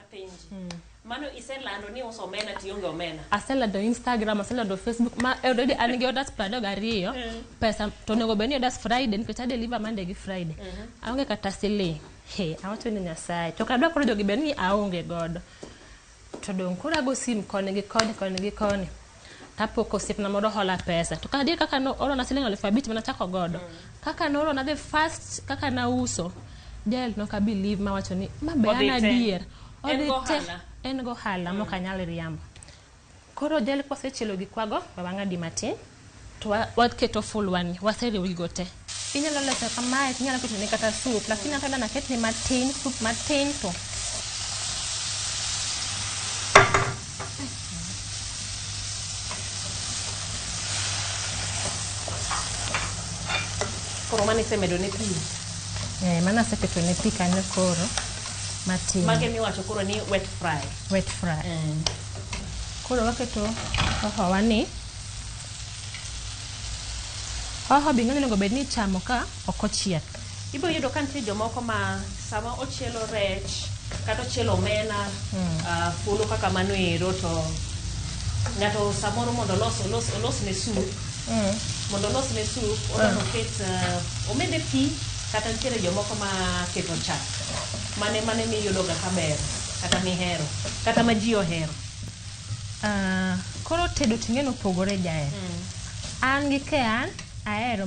Mano iselando ni uso omena tionge omena. Aselando Instagram, aselando Facebook, ma already anige odas prado gario. Pesa to nego beni odas Friday nikech I deliver Monday gi Friday. Aonge kata siling. Awacho ni Nyasaye. To kadwa koro jogi beni aonge godo. To dong kura go sim koni gi koni. Tapoko sip na moro hola pesa. To kadi kaka no oro na siling 5,000 mana chako godo. Kaka no oro na the first kaka na uso. Jael no ka believe ma wacho ni mabe ana dier. En go hala mo kanyal riambo. Koro Jael kwasechelo gi kwago babanga di matin to waketo full one wasere wigote. Inyalo loso kamae inyalo keto ne kata soup lakini hata na ketni matin soup matin to. Koro mani semedo ne pi. Mana seketo ne pi kanyo koro matin. Mage mi wacho koro ni wet fry. Koro waketo hoho wani. Hoho bingani nego bedni chamo ka okochiek. Ibo yudo kan tie jomoko ma sama ochielo rech kata ochielo omena fulo kaka mano ero to ngato samoro mondo los ne soup. Mondo los ne soup ono ket omende pi kata ntiere jomoko ma keto chak. Mane mi yudo ga kaber kata mi hero kata ma ji ohero. Koro tedo tingeno pogore Jael. An gi kean aero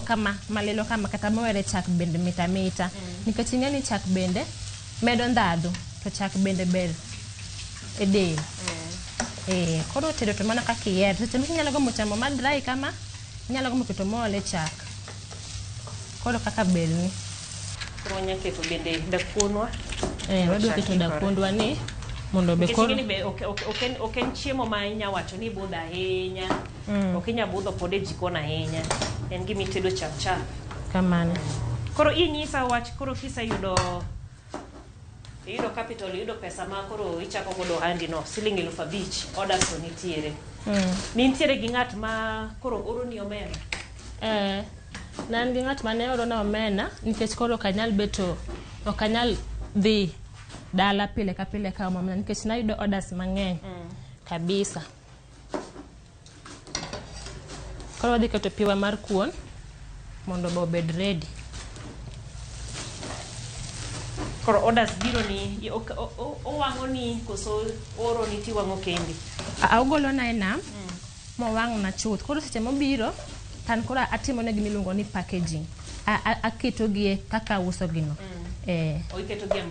kama malelo kama kata moere chak bende mita nikech ing'eni chak bende medo ndhadhu to chak bende ber e del. Koro tedo to mana kaka iyer seche moko inyalo gombo chamo ma dry kama inyalo gombo keto mole chak koro kaka berni. Koro nyalo keto bende dakunwa. Wadwa keto dakundwa ni mondo be koro oken chiemo ma inya wacho ni budho ahinya. Ok inya budho pod e jikon ahinya. En gima itedo chap kamano. Koro inyisa wach koro kiseyudo capital, yudo pesa ma koro ichako godo handi no siling 5,000 orders to nitiere. Nitiere gi ng'at ma koro oro ni omena. Nan gi ng'at mane oro na omena nikech koro kanyal beto okanyal dhi dala pile ka pile ka omena nikech nayudo orders mang'eny kabisa. Koro wadhi keto piwa mar kuon mondo bo bed ready. Koro orders biro ni owango ni koso oro ni tiwango kendi. Augolo na enam mo wang na chuth. Koro seche mobiro tan koro atimo ne gimiluongo ni packaging. Aketo gi kaka uso gino. Iketo gi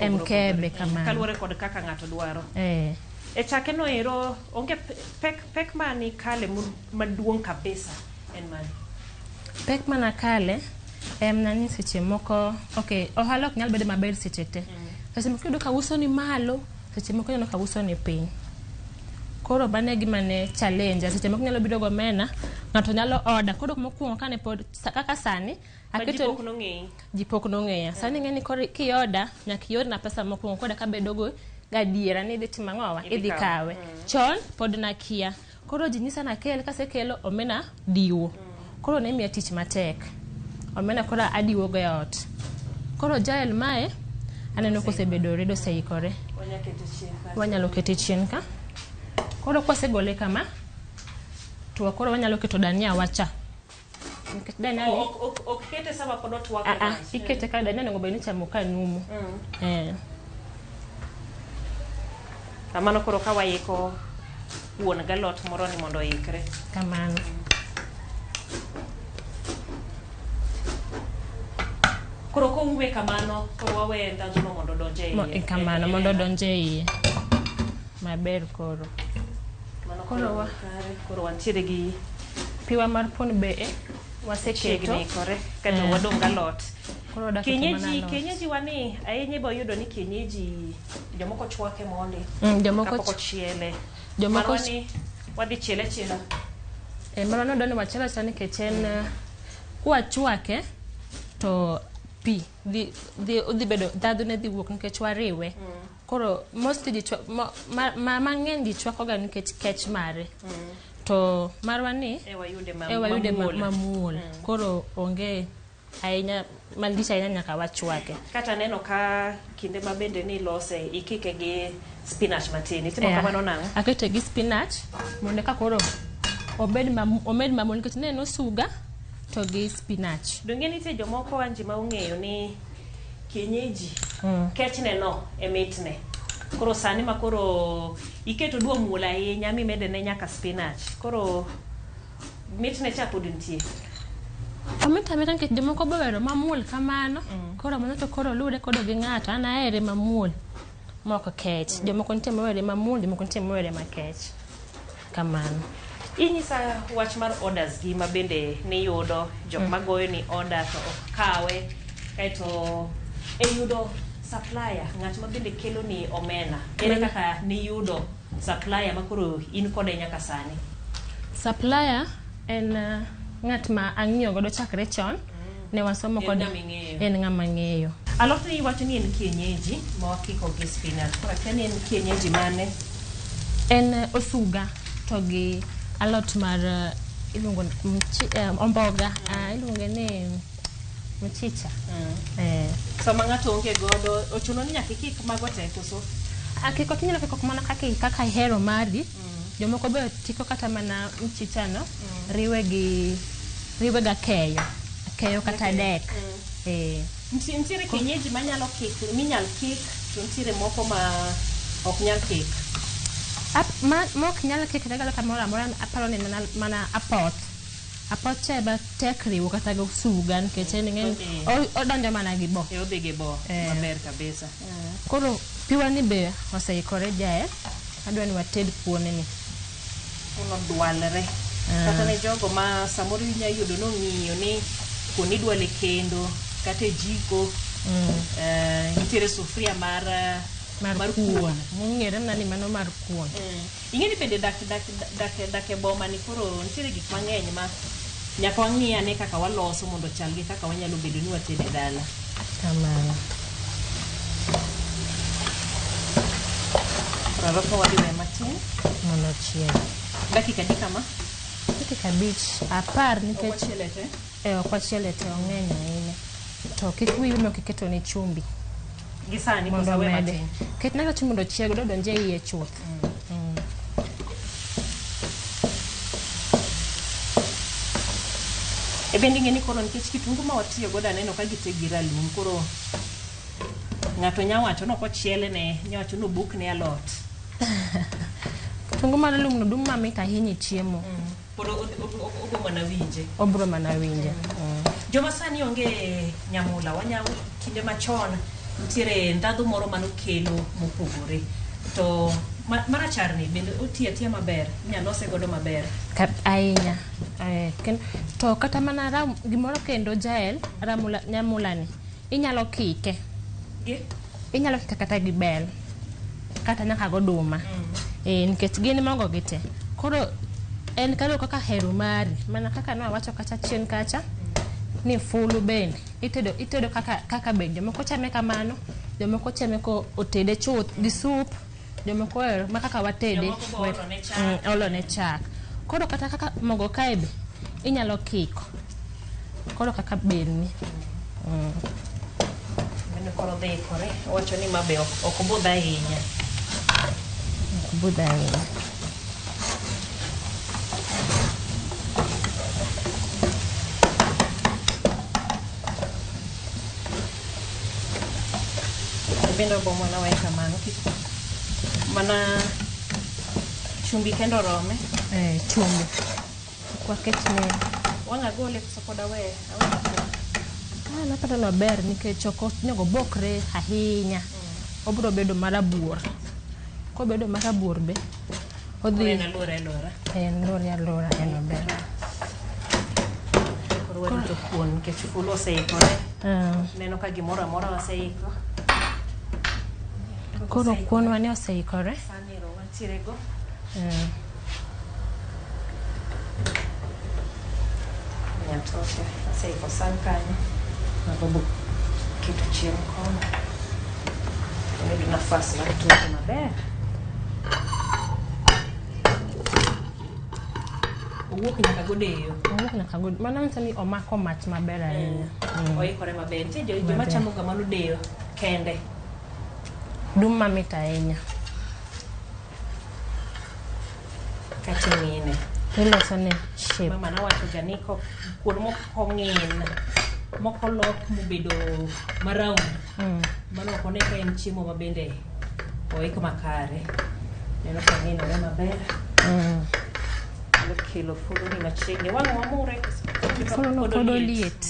mkebe kamano. Kaluwore kod kaka ng'ato dwaro. E chake no ero onge pek mani kale maduong' kabisa en mani. Pek mana kale nani seche moko ohala ok nyal bedo maber seche te. Seche moko yudo ka uso ni malo seche moko nyalo ka uso ni piny. koro bane gima ne challenge seche moko nyalo bido go omena ng'ato nyalo order koro mokuongo kane pod kaka sani aketo ji pok nong'eya sani ng'eni ki order nyaka ior na pesa mokuongo koda ka bedo go gadiera ni idhi timo ang'owa idhi kawe chon pod nakia koro ji nyisa na kel kasekelo omena diwo koro ne miya tich matek omena koro adiwo go e ot koro Jael mae aneno kosebedo redo seikore wanyalo kete chien ka koro kwasegole kama to koro wanyalo keto dania wacha nikech dania ni ok kete sama pod otwako ikete ka dania ngo beni chamo ka numu kamano koro ka waiko wuon galot moro ni mondo ikre kamano koro ko uwe kamano koro wawe ndalo mondo donje iye kamano mondo donje iye maber koro koro wantiere gi piwa mar pon be waseketo kore kato wadong galot kienyeji wani ayenye bo yudo ni kienyeji jomoko chwake mondi jomoko chiele jomoko ni wadhi chiele mara no doni wachela sani kechen kwa chwake to pi dhi bedo dadhu ne dhi wuok nikech wariwe koro most ji mang'eny ji chwako ga nikech kech mare to marwa ni wayude mamuol koro onge ahinya malich ahinya nyaka wachwake kata neno ka kinde mabende ni lose ikike gi spinach matin itimo kamano nang'o akete gi spinach mondo ka koro omed mamuol nikech neno suga to gi spinach donge nitie jomoko anji ma ong'eyo ni kienyeji kechne no emitne koro sani ma koro iketo dwa muol ahinya mimede ne nyaka spinach koro mitne cha pod nitie ameta nikech jomoko bowero mamuol kamano koro mano to koro lude kodo gi ng'ato an ahere mamuol moko kech jomoko nitie mawere mamuol jomoko nitie mawere makech kamano inyisa wach mar orders gi mabende ni yudo jok magoyo ni order to kawe kaito yudo supplier ng'at mabende kelo ni omena ere kaka ni yudo supplier makoro in kode nyaka sani supplier en ng'at ma ang'iyo godo chakre chon ne wasomo kod en ng'ama ng'eyo alot ni wacho ni en kienyeji ma wakiko gi spinach kora kani en kienyeji mane en osuga to gi alot mar ilungo omboga ilungo ni mchicha sama ng'ato onge godo ochuno ni nyaka kik mago te koso akiko kinyalo kiko mana kaka hero mari jomoko be tiko kata mana mchicha no riwe ga keyo kata dek ntiere kienyeji manyalo kik minyal kik to ntiere moko ma ok nyal kik mok nyalo kik daga kamora mora aparo ni mana apot cheba tek riwo kata go suga nikech en ng'eny odonjo mana gi bo odhi bo maber kabisa koro piwa ni be oseikore Jael adwa ni wated kuone ni uno dwalre kata ne jogo ma samoro inya yudo no ng'iyo ni koni dwale kendo kata jiko nitiere sufria mar kuon mung'ere na ni mano mar kuon ing'eni bende dak boma ni koro nitiere gik mang'eny ma nyaka wang'iyane kaka waloso mondo chal gi kaka wanyalo bedo ni watede dala kamano raroko wadiwe matin mono chiel dakika di kama dakika 5 apar nikech okwachielete ong'eny ahinya to kik wiyi mo kiketo ni chumbi gisani kosa we matin ket na chumbi mondo chieg do donje iye chuth bende ng'eni koro nikech kitungu ma watiyo godo aneno ka gitegi ralum koro ng'ato nyawacho no kochiele ne nyawacho no buk ne alot kitungu mar ralum no dum mamit ahinya chiemo koro obro mana winje joma sani onge nyamula wanyawo kinde machon ntiere ndadhu moro manokelo mopogore to marachar ni bende otiya maber nyalose godo maber ahinya to kata mana gimoro kendo Jael nyamula ni inyalo kike inyalo kike kata gi bel kata nyaka goduma nikech gin mogo gite. Koro en kalo kaka hero mari. Mana kaka no wacho kacha chien kacha ni fulu bende. Itedo kaka bende. Jomoko chame kamano, jomoko chame ko otede chuth gi soup, jomoko ma kaka watede olo ne chak. Koro kata kaka mogo kae be inyalo kiko. Koro kaka berni. Bende koro dhi kore. Wacho ni mabe ok budh ahinya. Ok budh ahinya. Bende bomo na wae kamano. Mana chumbi kendo rome. Chumbi. Kwa ketne wanga gole kusokoda we. Napata maber nikech ok nego bokre ahinya. Obiro bedo marabuor. Ko bedo marabuor be odhi na lora. Lora en maber. Koro waduto kuon ke fulo seikore. Neno ka gimoro amora waseiko. Koro kuon wane oseikore. Saniro wantiere go. Nyatoke aseiko san kanyo. Mabobo kitu chien kono. Ndio nafasi na tuweke maber. Owuok nyaka godeyo. Mana ntani omako mach maber ahinya. Oikore maber. Tie joma chamo kamano deyo kende. Dum mamit ahinya. Kati mine. Iloso ne shape. Mama na wacho janiko kuon moko ng'in. Moko lok mobedo maround. Mano kone ka en chiemo mabende oik makare. Neno ka ng'ino we maber. Kilo fulo ni machiegni. Wang' wamure. Fulo no kodo liet.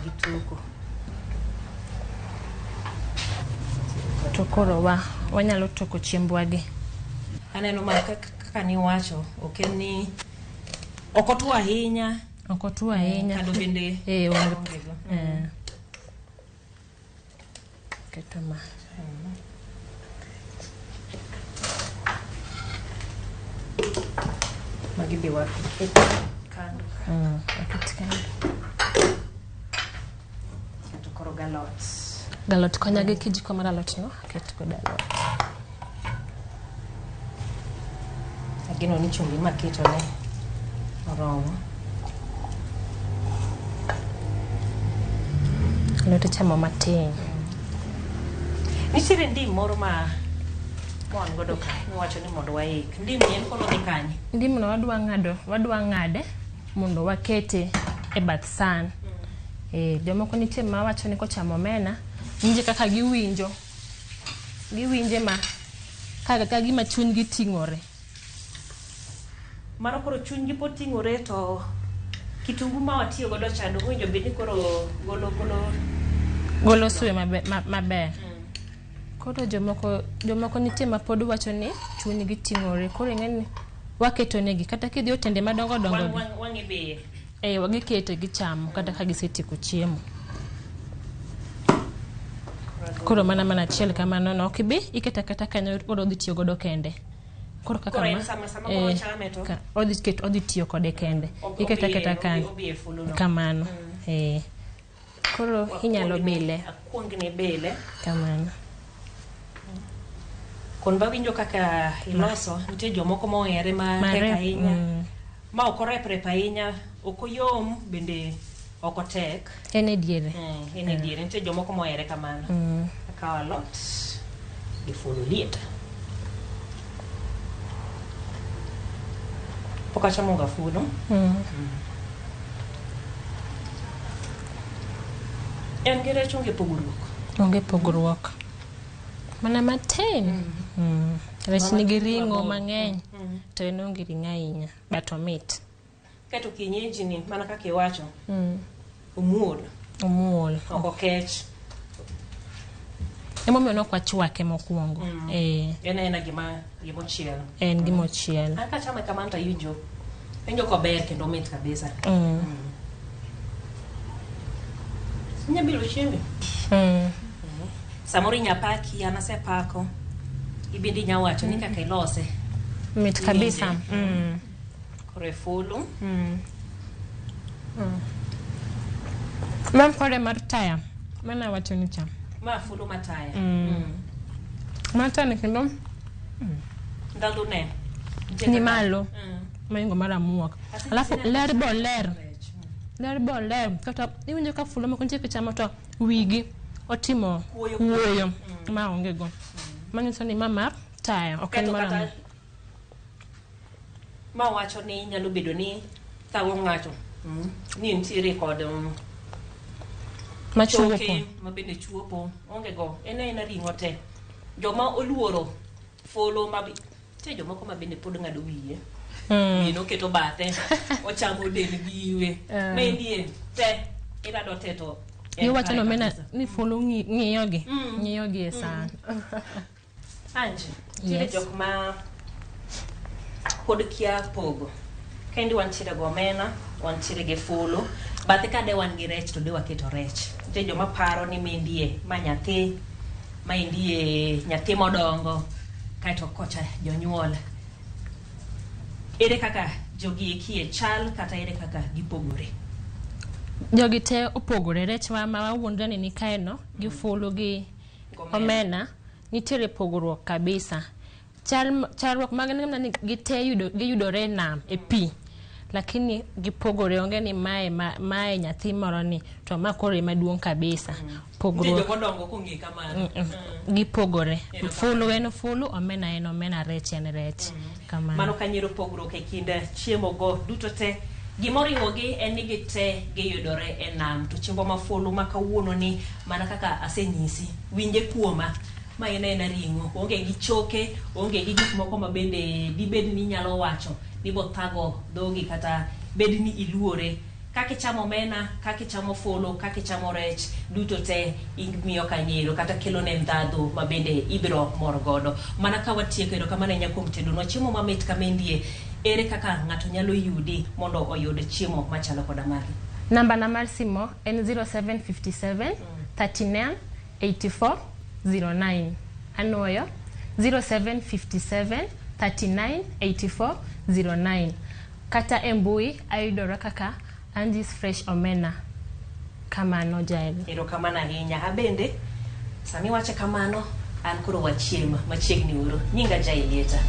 Gituko. To koro wanyalo toko chiembwagi. Aneno ma kaka ni wacho ok en ni ok otwo ahinya. Ok otwo ahinya. Kado bende ongego. Keto ma. Magi be wa kando. Kando. To koro galot. Galot konya gi kijiko mar alot no. Ket ko galot. Agino ni chumbi maketo ne oromo. Alot chamo matin. Nitiere ndim moro ma mon godo ka wacho ni mondo waik. Ndim en koro dhi kanye. Ndim no wadwa ng'ade mondo wakete e bath san. Jomoko nitie ma wacho ni kochamo omena nje kaka giwinje ma kaka gima chuny gi ting'ore. Mano koro chuny gi poting'ore to kitungu ma watiyo godo chando winjo bed ni koro golo suya maber. Koro jomoko nitie ma pod wacho ni chuny gi ting'ore. Koro ng'eni waketo negi kata kidhi otende madongo wang'e be wagikete gichamo kata ka gisetieko chiemo. Koro mana achiel kamano no kibi iketa kata kanyo koro odhi tiyo godo kende. Koro kaka odhi tiyo kode kende. Iketa keta kanyo kamano. Koro inyalo bile. Kuongne bele kamano. Kon ba winjo kaka iloso nitie jomoko mohere ma tek ahinya. Ma ok orepre ahinya, ok oyom bende ok otek. En e diere. Nitie jomoko mohere kamano. Akaw alot gi fulu liet. Pok achamo ga fulu. En gi rech onge pogruok. Mana matin. Rech nigi ringo mang'eny. To en onge ringo ahinya. But omit. Keto kienyeji ni mana kaka iwacho. Omuol. Ok kech. Emomiyo nok wachwake mokwongo. En gimochiel. En gimochiel. Aka chame kamano to yujo. Enjo kober kendo omit kabisa. Nyabilo chiembe. Samori nyapaki anasepako. ibindi nyawacho ni kaka ilose mit kabisa kore fulu mam kore martaya mana wacho ni cha ma fulu mataya mata ni kendo ndalo ne ni malo maingo mara muok alafu ler bol kata iwinjo ka fulu moko nitie chama to wigi otimo wuoyo ma onge go manyiso ni mama taya ok ni mara ma wacho ni nyalo bedo ni thago ng'ato ni nitiere kod machuopo ma bende chuopo onge go ena ringo te joma oluoro folo ma te jomoko ma bende pod ng'ado wiye mino keto bathe ochamo del giwe mendie te irado teto yo wacho no mena ni folo ng'iyo gi sana anje tire jok ma pod kia pogo kendi wantiere go omena wantiere ge folo bathe ka de wan gi rech to de waketo rech te joma paro ni mendie ma nyathi modongo kaito kocha jonyuol ere kaka jogi kie chal kata ere kaka gipogore jogi te opogore rech ma wawuondre ni kaeno gi folo gi omena nitiere pogruok kabisa chalruok mag ni giyudore nam e pi lakini gipogore onge ni mae nyathi moro ni to ma kore maduong' kabisa pogruok gipogore fulu en fulu omena en omena rech en rech kamano mano kanyero pogruok e kind chiemo go duto te gimoriwo gi en ni gite giyudore e nam to chiembo ma fulu ma kawuono ni mana kaka asenyisi winje kuoma ma ena ringo onge gi choke onge gi gik moko ma bende dibed ni nyalo wacho ni bothago dhogi kata bed ni iluore kake chamo omena kake chamo fulu kake chamo rech duto te imiyo kanyero kata kelo ne ndhadhu ma bende ibiro mor godo mana ka watieko ero kamane nyakom tedo no chiemo mamit kamendie ere kaka ng'ato nyalo yudi mondo oyud chiemo machalo koda magi namba na mar simo en 0757 39 84 09 anoyo 0757 39 84 09 kata embui ayudora kaka Angie's Fresh Omena kamano jael ero kamana hinya abende sami wache kamano an koro wachiema machiegni uro nyinga jaelieta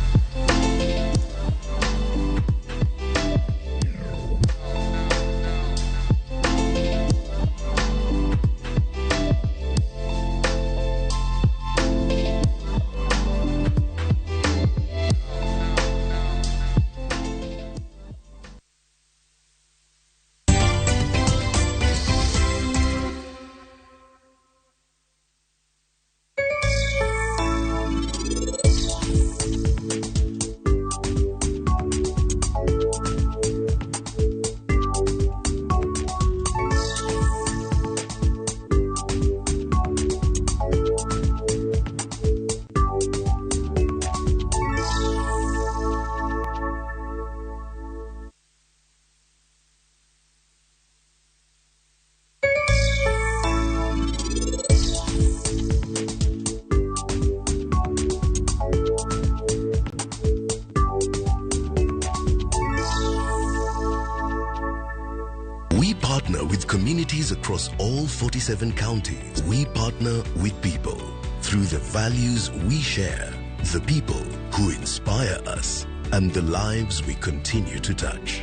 We partner with communities across all 47 counties. We partner with people through the values we share, the people who inspire us, and the lives we continue to touch.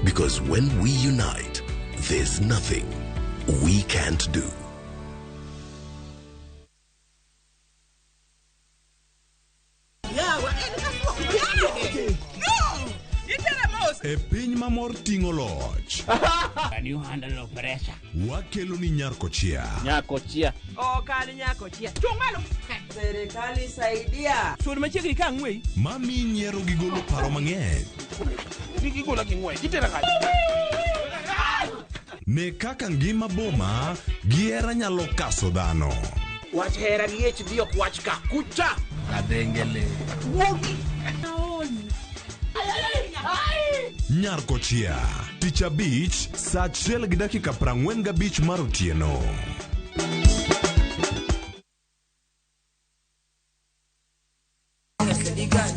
Because when we unite, there's nothing we can't do. E piny mamor ting'o loch. Can you handle pressure? Wakelo ni Nyarkochia. Nyarkochia. Kali Nyarkochia. Chungalo. Serikali saidia. Suri machiegni ka ng'wei. Mami nyiero gi golo paro mang'eny. Gigolo gi ng'wei. Gitera kaji. Ne kaka ngima boma gi hera nyalo kaso dhano. Wach hera gi ech dhiok wach ka kucha. Kadengele. Wogi. Nyarkochia, tich abich, saa 1:45 mar otieno.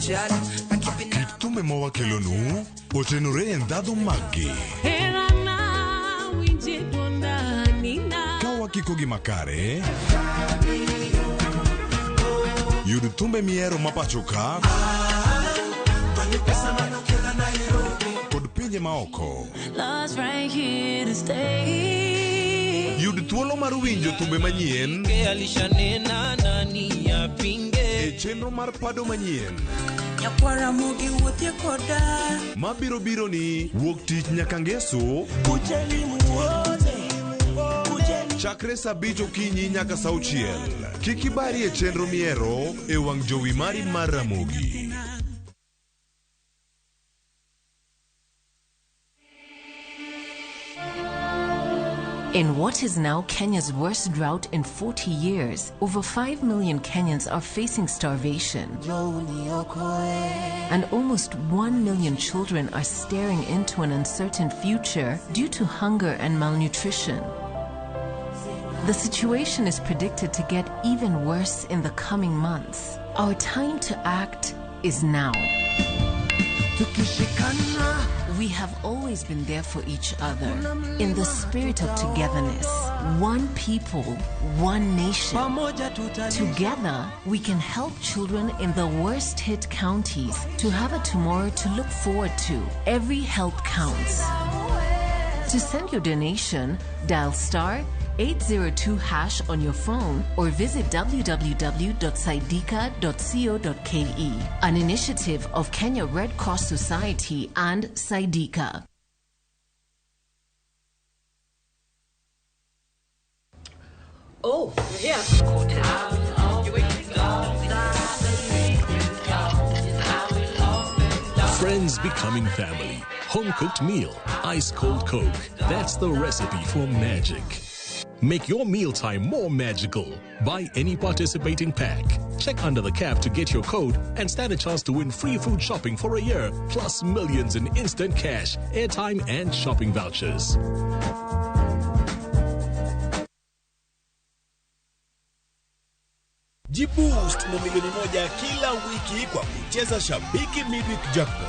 Kit thumbe mawakelonu otenore en dhadho maggi. Ka wakiko gi makare, yud thumbe miero mapacho ka kod pinje maoko. Yud thuolo mar winjo thumbe manyien e chenro mar pado manyien Ramogi wuothie koda mabiro biro ni wuok tich nyaka ngeso chakre saa 5 okinyi nyaka saa 6. Kik ibari e chenro miero e wang' jowi mari mar Ramogi. In what is now Kenya's worst drought in 40 years, over 5 million Kenyans are facing starvation. And almost 1 million children are staring into an uncertain future due to hunger and malnutrition. The situation is predicted to get even worse in the coming months. Our time to act is now. We have always been there for each other in the spirit of togetherness. One people, one nation. Together, we can help children in the worst hit counties to have a tomorrow to look forward to. Every help counts. To send your donation, dial *802# on your phone or visit www.saidika.co.ke, an initiative of Kenya Red Cross Society and Saidika. Oh, yeah. Friends becoming family. Home-cooked meal. Ice-cold Coke. That's the recipe for magic. Make your mealtime more magical. Buy any participating pack. Check under the cap to get your code and stand a chance to win free food shopping for a year, plus millions in instant cash, airtime, and shopping vouchers. Jiboost na milioni 1 kila wiki kwa kucheza Shabiki Midweek Jackpot.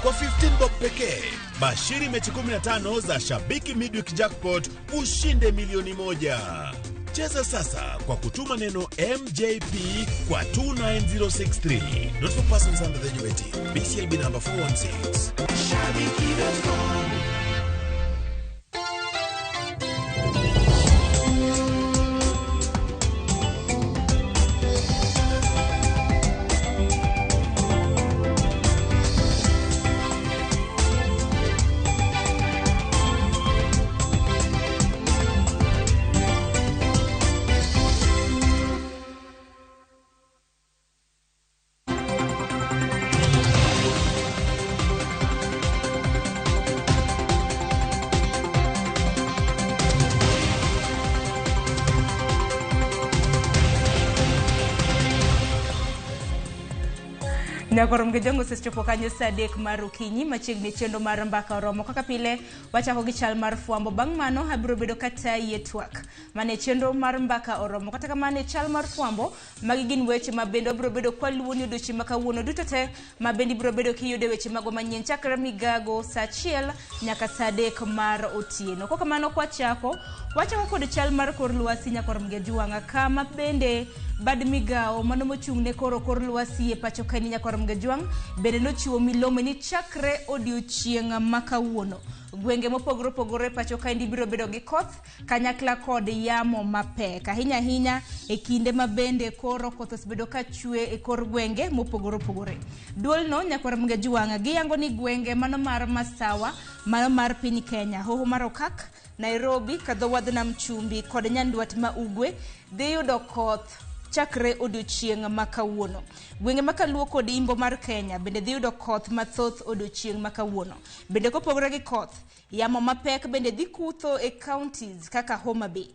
Kwa 15 bob pekee, bashiri mechi 15 za Shabiki Midweek Jackpot ushinde milioni 1. Cheza sasa kwa kutuma neno MJP kwa 29063. Not for persons under the age of 18. BCLB number 416. Shabiki.com. Nyakorom gejongo sechopo kanyo saa 3 mar okinyi machiegni chendo mar mbaka oromo kaka pile wachako gi chal mar fuambo bang' mano abiro bedo kata yie twak mane chendo mar mbaka oromo kata kamane chal mar fuambo magi gin weche mabende biro bedo kwa luoni odochi makawuono duto te mabende biro bedo kiyude weche mago manyien chakre migago saa 1 nyaka saa 3 mar otieno. Kaka mano wachako kod chal mar kor lwasi Nyakorom gejuanga kama bende bad migao mano mochung'ne kor lwasi e pacho kae Nyakorom gejuang bende nochiwo milome ni chakre odiochieng' makawuono gwenge mopogore pacho kae biro bedo gi koth kanyakla kod yamo mapek ahinya e kinde mabende koro koth osbedo ka chue e kor gwenge mopogore. Duol no Nyakorom gejuang giyango ni gwenge mano mar Masawa, mano mar piny Kenya, Hoho mar Okak, Nairobi, Kadhowadh Nam Chumbi kod Nyanduat ma Ugwe dhi yudo koth chakre odiochieng' makawuono. Gwenge makaluo kod Imbo mar Kenya bende dhi yudo koth mathoth odiochieng' makawuono. Bende kopogore gi koth, yamo mapek bende dhi kutho e counties kaka Homa Bay,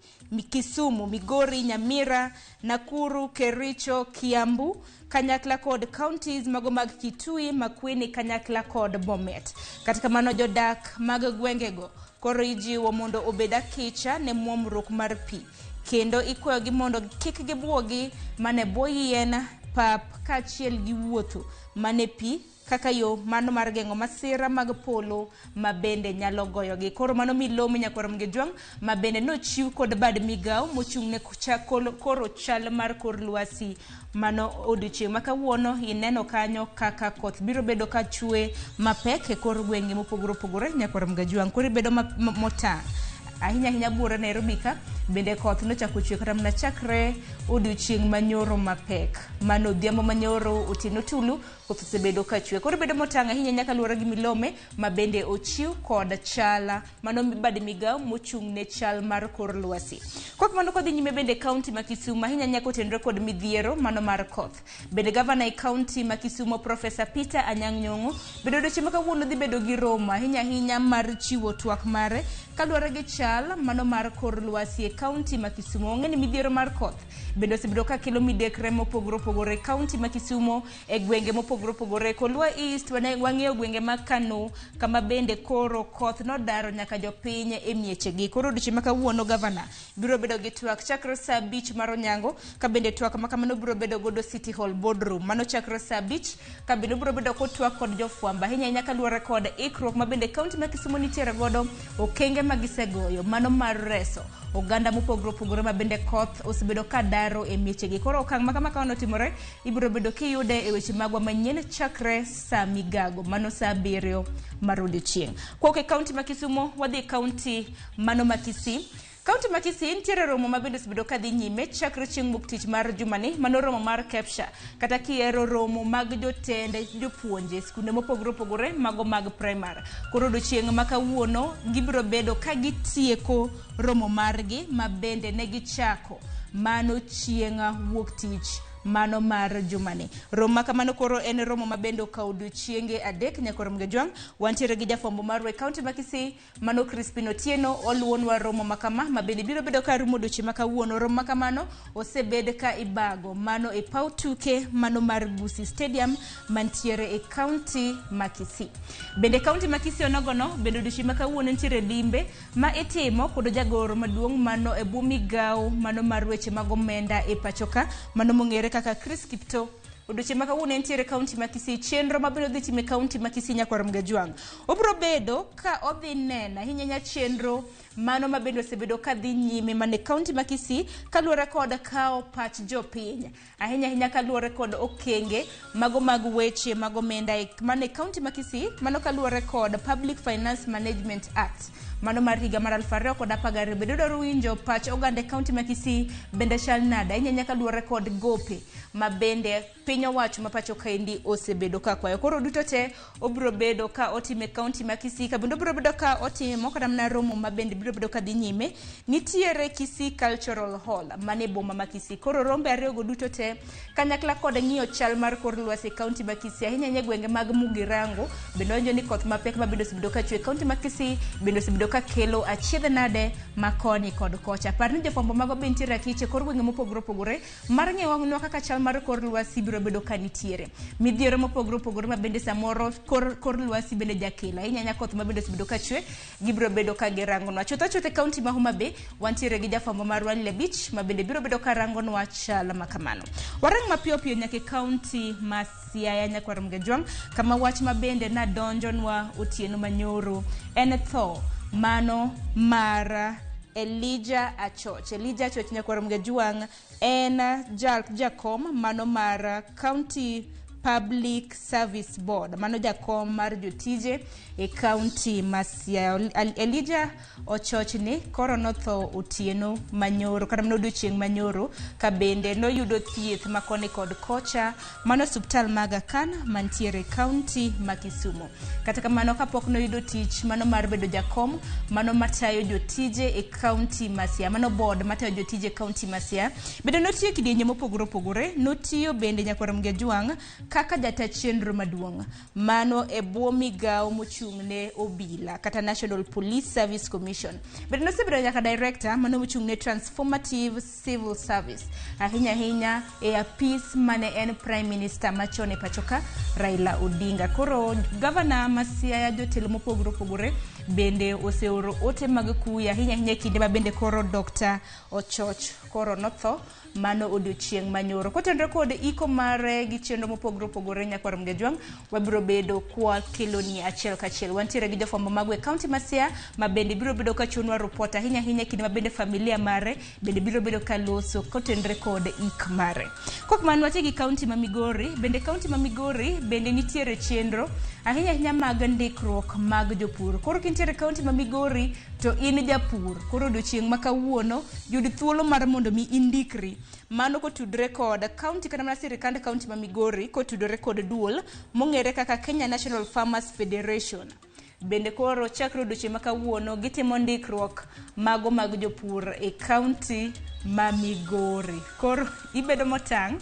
Kisumu, Migori, Nyamira, Nakuru, Kericho, Kiambu, kanyakla kod counties mago mag Kitui, Makueni, kanyakla kod Bomet. Katika mano jodak mag gwengego koro ijiwo mondo obeda kicha ne muomruok mar pi. Kendo ikwayo gi mondo kik gibuogi mane bwo yien pap kaachiel gi wuotho mane pi kaka yo mano mar geng'o masira mag polo ma bende nyalo goyogi. Koro mano milome Nyakwarom Gejwang' ma bende nochiw kod bad migao mochung' ne koro chal mar kor lwasi mano odiochieng' ma kawuono ineno kanyo kaka koth biro bedo ka chwe mapek e kor gwenge mopogore opogore Nyakwarom Gejwang'. Koro bedo motang' ahinya buora Nairobi ka bende koth nochako chwe kata mana chakre odiochieng' manyoro mapek mano odhiambo manyoro otieno tulu koth osebedo ka chwe. Koro bedo motang' ahinya nyaka luwore gi milome ma bende ochiw kod chala mano bad migao mochung' ne chal mar kor lwasi. Kok mano kodhi nyime bende kaunti ma Kisumu ahinya nyaka otenore kod midhiero mano mar koth. Bende gavana e kaunti ma Kisumu Profesa Peter Anyang' Nyong'o bende odiochieng' ma kawuono dhi bedo gi romo ahinya mar chiwo twak mare kaluwore gi chal mano mar kor lwasi e kaunti ma Kisumu. Ong'e ni midhiero mar koth bende osebedo ka kelo midekre mopogore opogore kaunti ma Kisumu e gwenge mopogore opogore. Kolwa East wang'eyo gwenge ma Kano kama bende koro koth nodaro nyaka jopiny e miechegi. Koro odiochieng' ma kawuono gavana biro bedo gi twak chakre saa 5 mar onyango ka bende twak ma kamano biro bedo godo City Hall boardroom mano chakre saa 5 ka bende biro bedo kotwak kod jofwamba ahinya kaluwore kod ikruok ma bende kaunti ma Kisumu nitiere godo okenge magisegoyo mano mar reso oganda mopogore opogore ma bende koth osebedo ka daro e miechegi. Koro okang' ma kama kawano timore ibiro bedo kiyude e weche magwa manyien chakre saa migago mano saa 7 mar odiochieng'. Kwok e kaunti ma Kisumu wadhi kaunti mano ma Kisii. Kaunti ma Kisii nitiere romo ma bende osebedo ka dhi nyime chakre chieng' wuok tich mar jumani mano romo mar KEPSHA kata kiero romo mag jotende jopuonje skunde mopogore opogore mago mag primary. Koro odiochieng' ma kawuono gibiro bedo ka gitieko romo margi ma bende ne gichako mano chieng' wuok tich mano mar jumani. Romo kamano koro en romo ma bende okawo odiochienge 3 Nyakwarom Gejwang'. Wantiere gi jafwambo marwa e kaunti ma Kisii mano Crispin Otieno oluonwa romo makama ma bende biro bedo ka rumo odiochieng' ma kawuono. Romo makamano osebed ka ibago mano e paw tuke mano mar Gusii Stadium mantiere e kaunti ma Kisii. Bende kaunti ma Kisii onogono bende odiochieng' ma kawuono nitiere limbe ma itimo kod jagoro maduong' mano e bwo migao mano mar weche mag omenda e pachoka mano mong'ere kaka Chris Kipto. Odiochieng' ma kawuono nitiere kaunti ma Kisii chenro ma biro dhi time kaunti ma Kisii Nyakwarom Gejwang'. Obiro bedo ka odhi nena ahinya chenro mano ma bende osebedo ka dhi nyime mane kaunti ma Kisii kaluwore kod kao pach jopiny ahinya kaluwore kod okenge mago mag weche mag omenda mane kaunti ma Kisii mano kaluwore kod Public Finance Management Act mano mar higa mar 2012 bedo dwaro winjo pach oganda kaunti ma Kisii bende chal nada ahinya kaluwore kod gope ma bende piny owacho ma pacho kaendi osebedo ka kwayo. Koro duto te obiro bedo ka otime kaunti ma Kisii ka bende obiro bedo ka otimo kata mana romo ma bende biro bedo ka dhi nyime nitiere Kisii Cultural Hall mane boma ma Kisii. Koro rombe ariyo go duto te kanyakla kod ng'iyo chal mar kor lwasi kaunti ma Kisii ahinya gwenge mag Mugirango bende onjo ni koth mapek ma bende osebedo ka chwe kaunti ma Kisii bende osebedo ka kelo achiedh nade makoni kod kocha. Par ni jofwambo mago bende nitiere akiche kor gwenge mopogore opogore mar ng'eyo kaka chal mar kor lwasi biro bedo ka nitiere midhiero mopogore opogore ma bende samoro kor lwasi bende jakelo ahinya koth ma bende osebedo ka chwe gibiro bedo ka girangonwa chothe kaunti ma Homa Bay. Wantiere gi jafwambo marwa Lebich ma bende biro bedo ka rangonwa chal makamano. Warang mapiyo nyaka kaunti ma Siaya Nyakwarom Gejwang' kama wach ma bende na donjonwa otieno manyoro en tho mano mar Elijah Achoch Nyakwarom Gejwang' en jakom mano mar County Public Service Board mano jakom mar jotije e kaunti ma Siaya. Elijah Achoch ni koro notho otieno manyoro kata mano odiochieng' manyoro ka bende noyudo thieth makoni kod kocha mano osuptal mag Akan mantiere kaunti ma Kisumu. Kata kamano kapok noyudo tich mano mar bedo jakom mano matayo jotije e kaunti ma Siaya mano board matayo jotije kaunti ma Siaya bende notiyo kidienje mopogore opogore. Notiyo bende Nyakwarom Gejwang' kaka jata chenro maduong' mano e bwo migawo mochung'ne obila kata National Police Service Commission. Bende nosebedo nyaka director mano mochung'ne Transformative Civil Service ahinya e apis mane en Prime Minister machon e pachoka Raila Odinga. Koro Governor Masiaya jotelo mopogore bende oseoro ote mag kuya ahinya kinde ma bende koro Dr. Ochoch koro notho mano odiochieng' manyoro. Kotenre kod iko mare gi chenro mopogore nyakwar Mgejwang, wabiro bedo kwa keloni achiel kachiel. Wantiere gi jofwambo magwe county Masia ma bende biro bedo ka chunwa report ahinya kinde ma bende familia mare bende biro bedo ka loso kotenre kod ik mare. Kok man wati gi county ma Migori, bende county ma Migori bende nitiere chenro ahinya mag ndikruok mag jopur. Koro kintiere county ma Migori to in japur, koro odiochieng' ma kawuono yud thuolo mar mondo mi indikri. Mano kotudre kod county kana mana sirikand county ma Migori kotudre kod duol mong'ere kaka Kenya National Farmers Federation. Bende koro chakre odiochieng' ma kawuono gitimo ndikruok mago mag jopur e county ma Migori. Koro ibedo motang'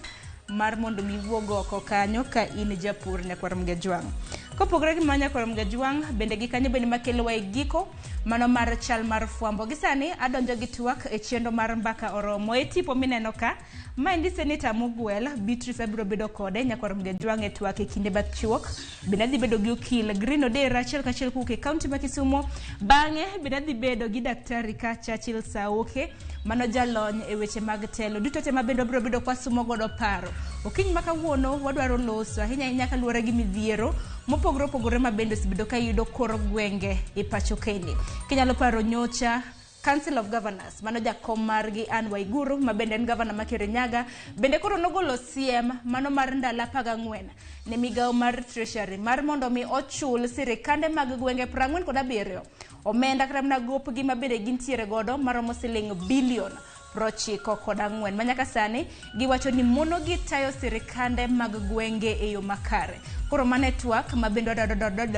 mar mondo mi wuog oko kanyo ka in japur nyakwar Mgejwang'. Kopogore gi nyakwar Mgejwang', bende gi kanyo bende makelo wa giko mano mar chal mar fwambo. Gisani adonjo gi twak e chenro mar mbaka oromo e tipo mineno ka. Ma indi Senator Mugwel Beatrice abiro bedo kode nyakwar Mgejwang' e twak e kinde bath chuok. Bende adhi bedo gi okil Green Odera achiel kachiel kuok e county ma Kisumu. Bang'e bende adhi bedo gi daktari ka Churchill Saoke mano jalony e weche mag telo. Duto te ma bende biro bedo kwa sumo godo paro. Okiny maka wuono wadwaro loso ahinya kaluwore gi midhiero mopogore ma bende sibedo ka yudo kor gwenge e pacho Kenya. Kinyalo paro nyocha Council of Governors mano jakom margi Anne Waiguru ma bende en governor ma Kirinyaga bende koro nogolo siem mano mar ndala 14 ne migawo mar treasury mar mondo mi ochul sirikande mag gwenge 47 omenda kata na gopgi ma bende gintiere godo maromo siling bilion 94 manyaka sani giwacho ni mono gi tayo sirikande mag gwenge e yo makare. Koro mane twak ma bende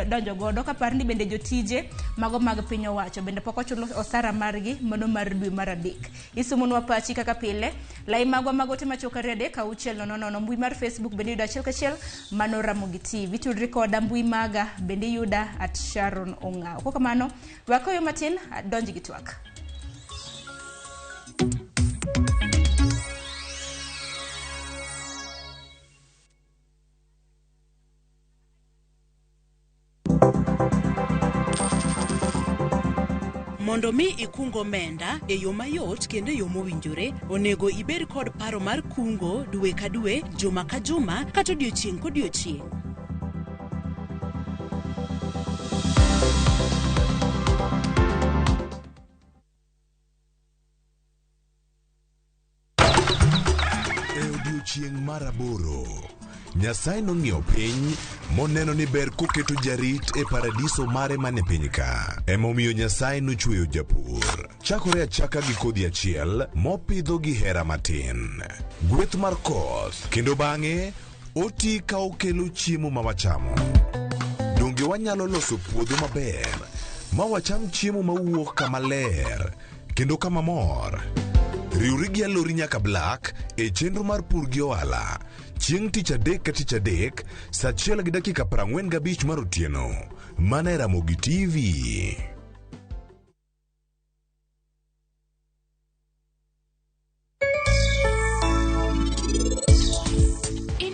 donjo godo ka par ni bende jotije mago mag piny owacho bende pok ochulo osara margi mano mar dwe mar adek. Isumunwa pachi kaka pile lai magwa magote machoka rede ka uchiel nono mbui mar Facebook bende yuda achiel kachiel mano Ramogi TV. Tudri koda mbui maga bende yuda @Sharon Ongao. Koko mano wakoyo matin donji gi twak. Mondo mi ikungo omenda e yo mayot kendo e yo mowinjore, onego ibed kod paro mar kungo dwe ka dwe, juma ka juma, kata odiochieng' kodiochieng'. E odiochieng' mar 8 Nyasaye nong'iyo piny moneno ni ber koketo jarit e paradiso mare mane piny ka. Emomiyo Nyasaye nochweyo japur. Chakore achaka gi kodhi achiel mopidho gi hera matin. Gweth mar koth kendo bang'e oti ka okelo chiemo ma wachamo. Donge wanyalo loso puodho maber ma wacham chiemo mawuok kama ler kendo kama mor. Riwri gi alori nyaka Black e chenro mar pur gi ohala. Chieng' tich adek ka tich adek, saa 1:45 mar otieno. Mana e Ramogi TV. In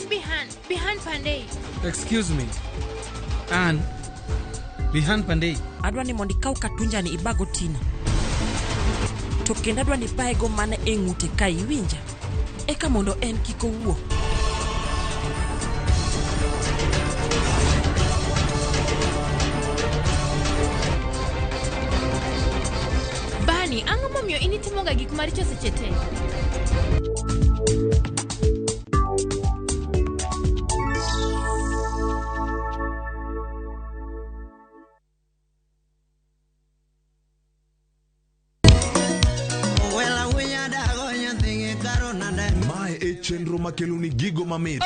behind Pandey. Excuse me. Ann, behind Pandey. Adwa ni mondi kau katunja ni ibago tina. To kenda adwa ni paego mana e ng'ute ka iwinja. Eka mondo en kiko wuo. Bani, ang'o momiyo initimoga gik maricho seche te? Mae e chenro makelo ni gigo mamit.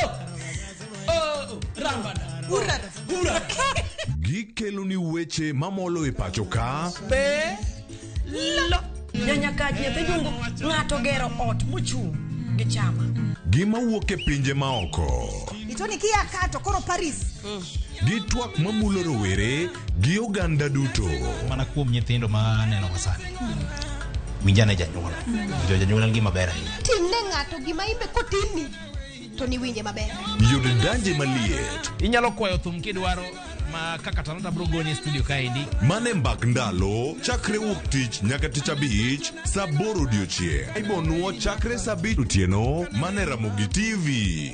Gikelo ni weche mamolo e pacho ka. Nyanyaka nyathi dungo ng'ato gero ot mochung' gi chama. Gima wuok e pinje maoko. Itoni kia kato koro Paris. Gi twak mamulo rowere gi oganda duto. Mana kuom nyithindo ma neno wasani. Winjane janyuol. Janyuol gima ber ahinya. Timne ng'ato gima imbe kotini. To ni winje maber. Yudo danje maliet. Inyalo kwayo thum kidwaro ma kaka talanta bro goni studio kaendi. Mane mbak ndalo chakre wuok tich nyaka tich abich saa 8 odiochieng'. Ibonuo chakre saa 7 otieno mane Ramogi TV.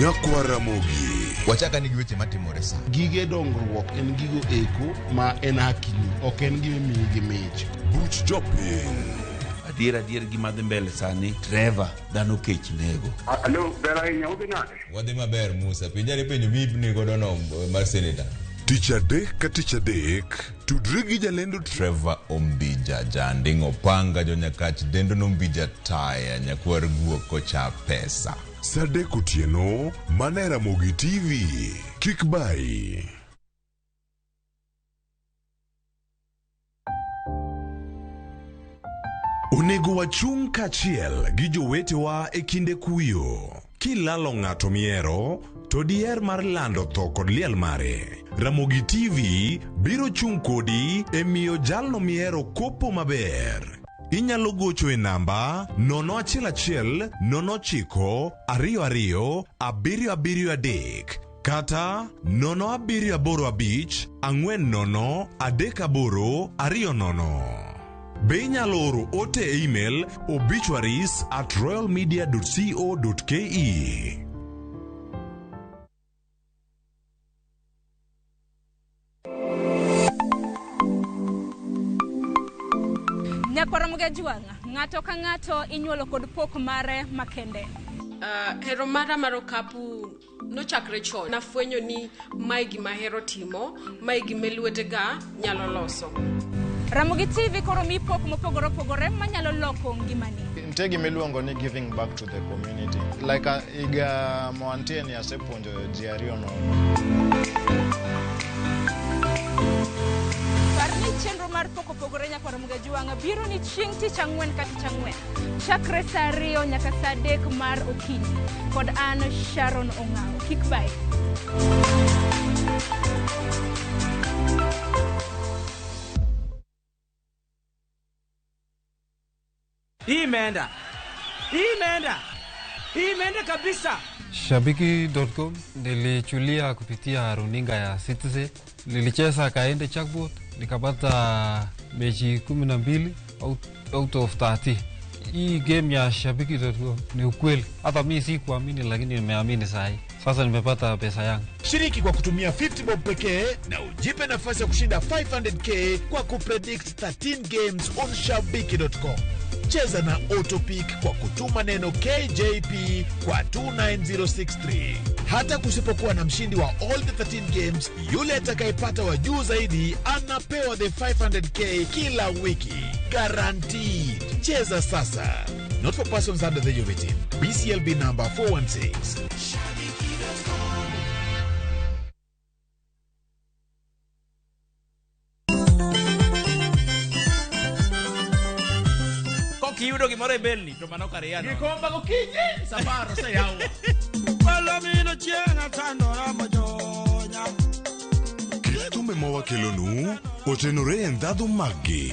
Nyakwa Ramogi. Wachaka nigi weche matimore sa. Gige dongruok en gigo eko ma en hakini, ok en gime miyi gi mich. Buch jopiny. Adier gima dhi mbele sani, Trevor dhano kech nego. Alo, ber ahinya udhi nade? Wadhi maber Musa, pinjare penjo mibni godo no mar senator. Tich adek ka tich adek, tudri gi jalendo Trevor Ombija jandingo panga jo nyakach dendo nombija taya nyakwar guok kocha pesa. Sadek otieno, mane Ramogi TV. Kik bai. Onego wachung' kachiel gi jowetewa e kinde kuyo. Kilalo ng'ato miero, to diher mar lando tho kod liel mare. Ramogi TV biro chung' kodi e miyo jalno miero kopo maber. Inyalo gocho e namba 011 09 22 773 kata 0785 40 38 20. Be inyalo oro ote e email obituaries@royalmedia.co.ke. Nyakwa juanga, ng'ato ka ng'ato inyuolo kod pok mare makende. Hero mara mar okapu nochakre chon. Nafwenyo ni mae gima hero timo, mae gima lwetega nyalo loso. Ramogi TV koro mi pok mopogore opogore manyalo loko ngimani. Nitie gima iluongo ni giving back to the community. Like iga moanteni asepuonjo ji ariyo no. Parni chenro mar pok opogore nyakwa Ramogi juanga biro ni chieng' tich ang'wen ka tich ang'wen. Chakre saa 2 nyaka saa 3 mar okinyi. Kod an Sharon Ong'ao. Kik bai. Imeenda kabisa. Shabiki.com nilichulia kupitia runinga ya Citizen. Nilicheza kaende jackpot nikapata mechi 12 out of 30. Hii game ya Shabiki.com ni ukweli. Hata mimi sikuamini lakini nimeamini sahi. Sasa nimepata pesa yangu. Shiriki kwa kutumia 50 bob pekee na ujipe nafasi ya kushinda 500k kwa kupredict 13 games on Shabiki.com. Cheza na Autopic kwa kutuma neno KJP kwa 29063. Hata kusipokuwa na mshindi wa all the 13 games, yule atakayepata wa juu zaidi anapewa the 500k kila wiki. Guaranteed. Cheza sasa. Not for persons under the age of 18. BCLB number 416. Kiyudo gimore belni to mano kariano. Gikomba gokinyi samaro sa yawa. Palamino chienga tandora mojonya. Kitumbe mowa kelonu otenore en dhadho maggi.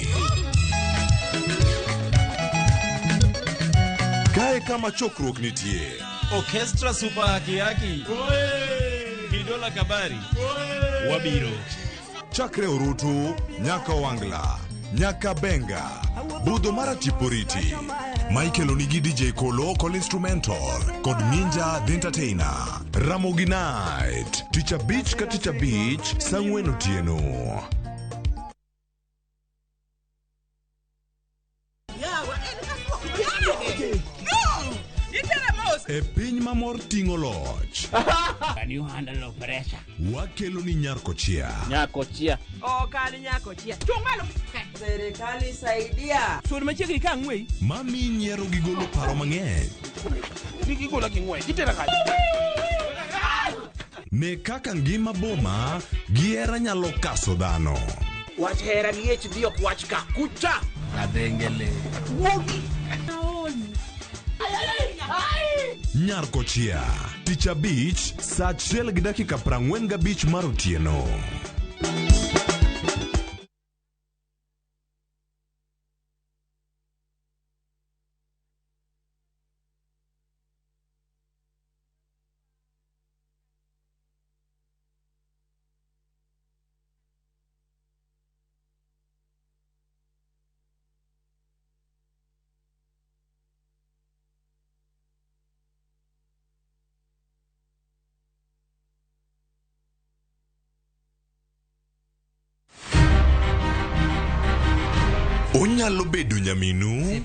Kae kama chokruok nitie. Orchestra super haki. Kidola kabari. Wabiro. Chakre Orutu, nyaka Wangla, nyaka Benga, Budho mara Tiporiti, Michael Onigi DJ Kolo Call Instrumental, kod Ninja The Entertainer, Ramogi Night, Teacher Beach ka Teacher Beach, Sang'wen otieno. E piny mamor ting'o loch. Can you handle the pressure? Wakelo ni Nyarkochia. Nyarkochia. Kali Nyarkochia. Chungalo. Serikali saidia. Suon machiegni ka ng'wei. Mami nyiero gi golo paro mang'eny. Gigola gi ng'wei. Gitera kaji. Ne kaka ngima boma gi hera nyalo kaso dhano. Wach hera gi ech diok wach ka kucha. Adengele. Wogi. nyar kochia. Tich abich saa 1:45 mar otieno. Onyalo bedo nyaminu,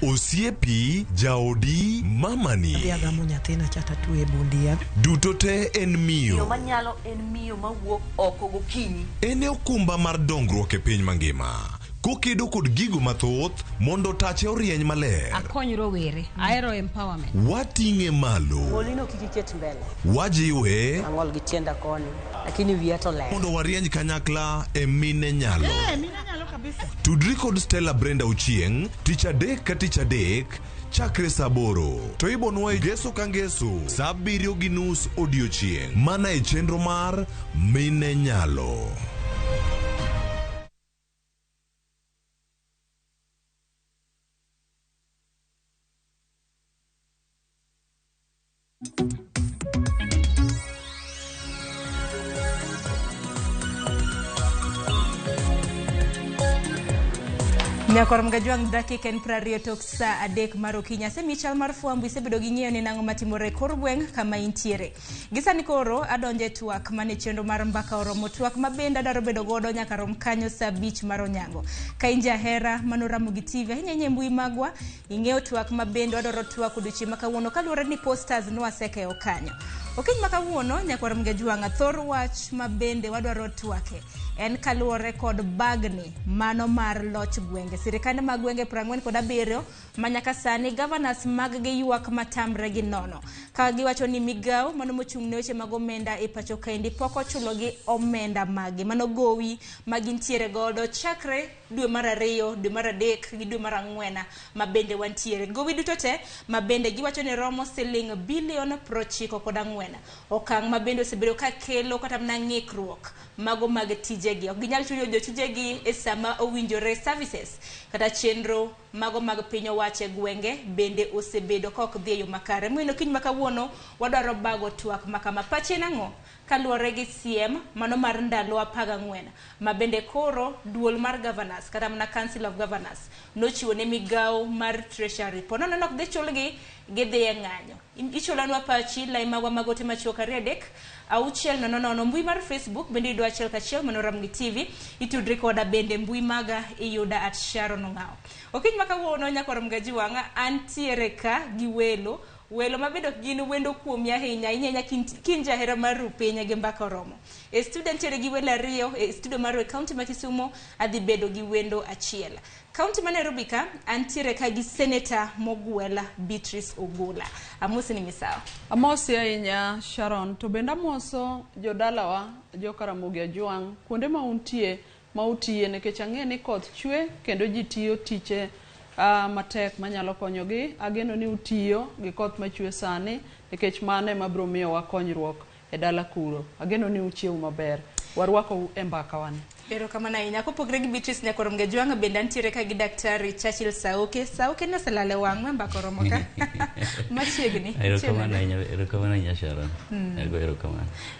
osiepi, jaodi, mamani. Agamo nyathina chata tuwe bundia. Duto te en miyo. Yo manyalo en miyo mawuok oko gokinyi. En okumba mar dongruok e piny mangima. Kokedo kod gigo mathoth mondo tache orieny maler. Akony rowere. Aero empowerment. Wating'e malo. Molino kikiket mbele. Wajiwe. Ang'ol gi tienda koni. Lakini wiya to ler. Mondo warieny kanyakla e mine nyalo. Mine nyalo kabisa. Tudri kod Stella Brenda Ochieng, tich adek ka tich adek, chakre saa 8. To ibonwa Ngeso ka Ngeso, saa 7:30 odiochieng'. Mana e chenro mar Mine Nyalo. Nyakorom gajwang dakika en 20 tok saa 3 mar okinyi. Asemi chal mar fwambo isebedo gi ng'eyo ni nang'o matimore kor gweng' kama intiere. Gisani koro adonje twak mane chenro mar mbaka oromo, twak mabende adaro bedo godo nyaka rom kanyo saa 5 mar onyango. Ka inja hera mano Ramogi TV ahinya mbui magwa ing'eyo twak mabende adaro twak odiochieng' makawuono kaluwore ni posters nwasekeo kanyo. Okiny makawuono nyakorom gajwang thor wach mabende wadwaro twake en kaluwore kod bagni mano mar loch gwenge. Sirikande mag gwenge 47 manyaka sani governors mag gi ywak matamre gi nono. Ka giwacho ni migao mano mochung' ne weche mag omenda e pacho kaendi pok ochulo gi omenda magi mano gowi magintiere godo chakre dwe mar 2, dwe mar 3 gi dwe mar 4 mabende wantiere. Gowi duto te mabende giwacho ni romo siling bilion 94. Okang' mabende osebedo ka kelo kata mna ng'ikruok mago mag tijegi. Ok ginyal chulo jotijegi e sama owinjore. Services kata chenro mago mag piny owacho gwenge bende osebedo ka ok dhi e yo makare. Mwino kiny makawuono wadwaro bago twak makama pache nang'o kaluwore gi siem mano mar ndalo 14 mabende koro duol mar governors kata mna council of governors nochiwo ne migao mar treasury pono no ok dhi chulgi gidhi e ng'anyo. Ichulanwa pachi lai magwa magote machuo kariadek auchiel nono mbui mar Facebook bende idwa achiel kachiel mano Ramogi TV itudri koda bende mbui maga iyuda @Sharon Ong'ao. Okiny makawuono nyakorom gajwanga antiere ka gi welo mabedo gin wendo kuom ahinya inyanya kinja hera mar rupenya gi mbaka oromo. E student tiere gi welo 2 e studio mar county ma Kisumu adhi bedo gi wendo achiel. County ma Nairobi ka antiere ka gi senator mogwela Beatrice Ogola. Amosi ni misawa. Amosi ahinya Sharon, to benda moso jodalawa Ramogi ajwang kuonde ma untie ma utiye nikech ang'e ni koth chwe kendo ji tiyo tiche matek manyalo konyogi. Ageno ni utiyo gi koth machwe sani nikech mane mabro miyo wakonyruok e dala kuro. Ageno ni uchiew maber. Warwako e mbaka wane. Pero kama na inya kopogre gi Beatrice nyakorom gajwanga bende antiere ka gi daktari Churchill Sauke ne salale wang mbaka oromo ka. Machiegni. Ero kama na inya Sharon.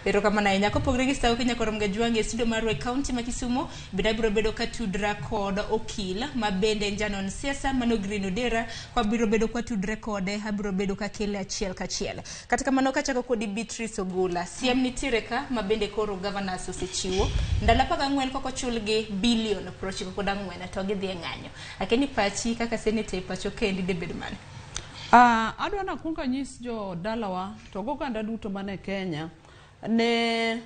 Ero kama na inya kopogre gi Sauke nyakorom gajwanga e studio mar county ma Kisumu bende biro bedo ka tudra kod okil mabende njanon siasa mano Green Odera kwa biro bedo kwa tudre kode abiro bedo ka kele achiel kachiel. Katika mano kachako kodi Beatrice Ogola CM nitiere ka mabende koro governors osechiwo ndala 14 koko chulgi bilion 94 to gidhi e ng'anyo. Akeni pachi kaka senator pacho kendi debed mane? Adwa na kunga nyis jo dalawa to go kanda duto mane Kenya ne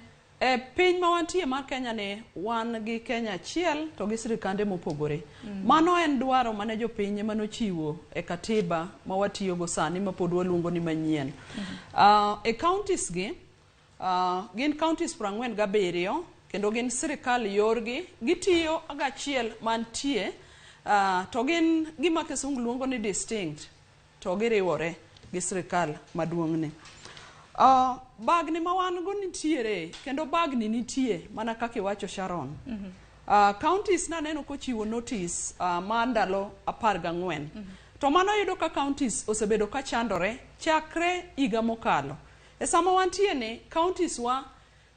piny ma wantie mar Kenya ne wan gi Kenya achiel to gi sirikande mopogore. Mano en dwaro mane jo pinye manochiwo e katiba ma watiyo go sani ma pod waluongo ni manyien. E counties gi gin counties 47 kendo gin sirikal yorgi gitiyo agachiel mantie to gin gima kisungu luongo ni distinct to giriwore gi sirikal maduong'ni. Bagni ma wan go nitiere, kendo bagni nitie mana kaka iwacho Sharon. Counties naneno kochiwo notice ma ndalo 14. To mano yudo ka counties osebedo ka chandore chakre higa mokalo. E sama wantie ni counties wa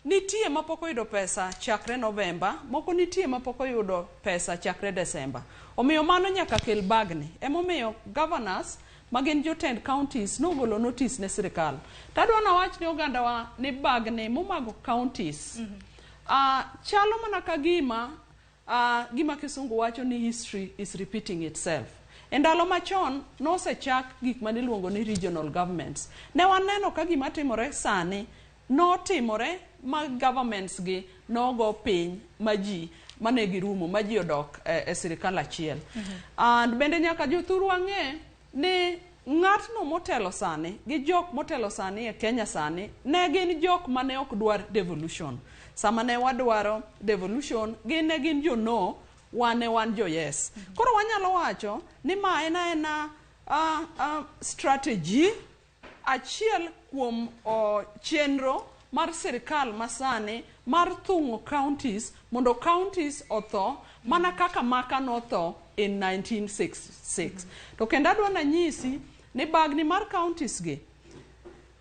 nitie mapoko yudo pesa chakre Novemba, moko nitie mapoko yudo pesa chakre Desemba. Omiyo mano nyaka kel bagni. Emomiyo governors magin jotend counties nogolo notice ne sirikal. Tadwa na wach ni oganda wa ni bagni momago counties. Chalo mana ka gima kisungu wacho ni history is repeating itself. Endalo machon nosechak gik maniluongo ni regional governments. Ne waneno ka gima timore sani notimore ma governments gi nogo piny maji mane girumo maji odok e sirikal achiel. And bende nyaka jothuru wang'e ni ng'atno motelo sani gi jok motelo sani e Kenya sani ne gin jok mane ok dwar devolution. Sama ne wadwaro devolution ne gin jo no, wan jo yes. Koro wanyalo wacho ni ma ena strategy achiel kuom chenro mar sirikal masani mar thung'o counties mondo counties otho mana kaka Maka notho in 1966. To kendo adwa na nyisi ni bagni mar counties gi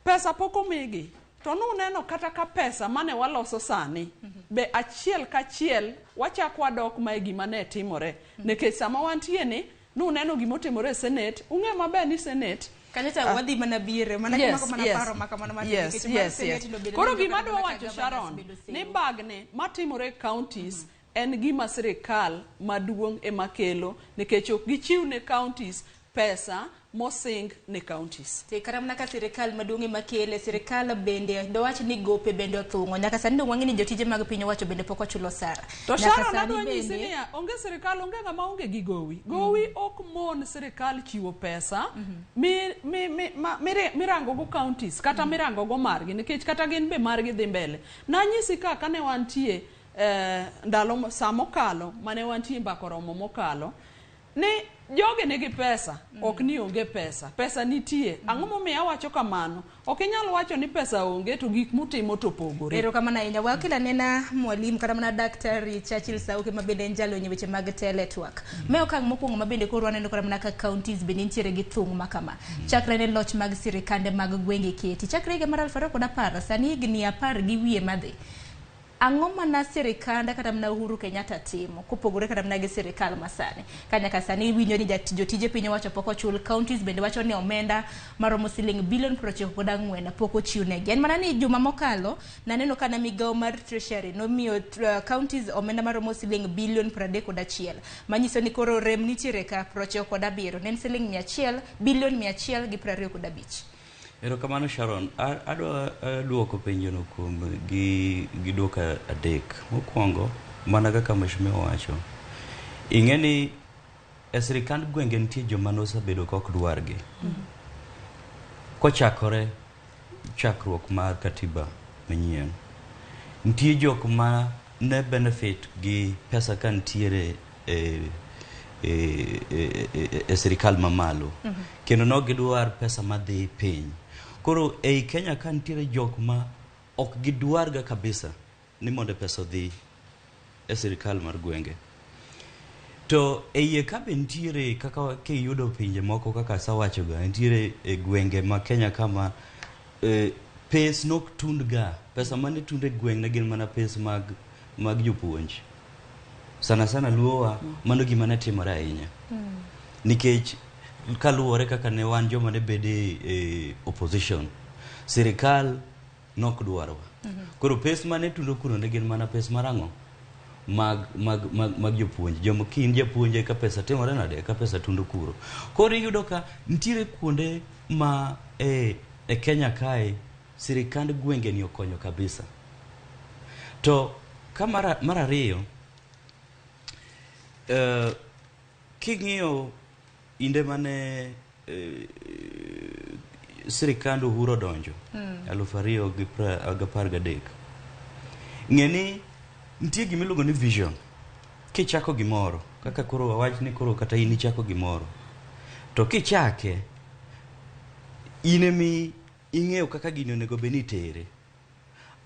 pesa poko migi. To nuneno kata ka pesa mane waloso sani be achiel kachiel wachako wadok ma gima ne timore. Nikech sama wantie ni nuneno gimotimore e Senate, ung'e maber ni Senate Kaneta wadhi mana bire mana paro maka mana yes. Koro gima dwa wacho Sharon ni bagni matimore counties en gima sirikal maduong' emakelo nikech ok gichiw ne counties pesa mosing ne counties. Te karamna ka sirikal maduong' emakele sirikal bende ndo wach ni gope bende othung'o nyaka sani ndo wang'e ni jotije mag piny owacho bende pok ochulo sara. To Sharon adwa nyisi ni onge sirikal onge ng'ama onge gi gowi. Gowi ok mon sirikal chiwo pesa mirango go counties kata mirango go margi nikech kata gin be margi dhi mbele. Nanyisi kaka ne wantie ndalo samokalo mane wantie mbakoromo mokalo ni joge nigi pesa, ok ni onge pesa. Pesa nitie. Ang'o momiyo awacho kamano? Ok inyal wacho ni pesa onge to gik mutimo to pogore. Ero kamana inya wakila nena mwalimu kata mana daktari Churchill Sauke mabende njalo nye weche mag teletwork. Me okang' mokwongo mabende koro aneno kata mana ka counties bende nitiere gi thung' makama. Chakre ne loch mag sirikande mag gwenge keti. Chakre higa mar 2010 sani higni 10 gi wiye madhi. Ang'o mana sirikanda kata mana Uhuru Kenyatta timo kopogore kata mana gi sirikal masani kanyaka sani winjo ni jotije piny owacho pok ochul counties bende wacho ni omenda maromo siling bilion 94 pok ochiw negi. En mana ni juma mokalo naneno kana migawo mar treasury nomiyo counties omenda maromo siling bilion 31 manyiso ni koro rem nitiere ka 97 nen siling 100 bilion 125. Erokamano Sharon, adwa duoko penjono kuom gi duoko adek. Mokwongo, mana kaka mheshimiwa wacho. Ing'e ni e sirikand gwenge nitie joma nosebedo ka ok dwargi. Kochakore chakruok mar katiba manyien. Nitie jok ma ne benefit gi pesa ka nitiere e sirikal mamalo. Kendo no gidwar pesa madhi piny. Koro ei Kenya ka nitiere jok ma ok gidwarga kabisa ni mondo pesa dhi e sirikal mar gwenge. To eiye ka be nitiere kaka kiyudo pinje moko kaka sawachoga nitiere e gwenge ma Kenya kama pes nok tundga. Pesa mane tunde gweng' ne gin mana pes mag jopuonj. Sana luowa mano gima ne timore ahinya. Nikech kaluwore kaka ne wan joma ne bede opposition sirikal nok dwarwa. Koro pes mane tundo kuno ne gin mana pes marang'o mag jopuonj. Joma kin japuonje ka pesa timore nade ka pesa tundo kuro. Koro iyudo ka nitiere kuonde ma e Kenya kae sirikand gwenge ni okonyo kabisa. To ka mar ariyo king'iyo inde mane sirikand Uhuru donjo 2013 ng'e ni nitie gimiluongo ni vision. Kichako gimoro kaka koro awach ni koro kata in ichako gimoro to kichake inemi ing'eyo kaka gino nego beni tere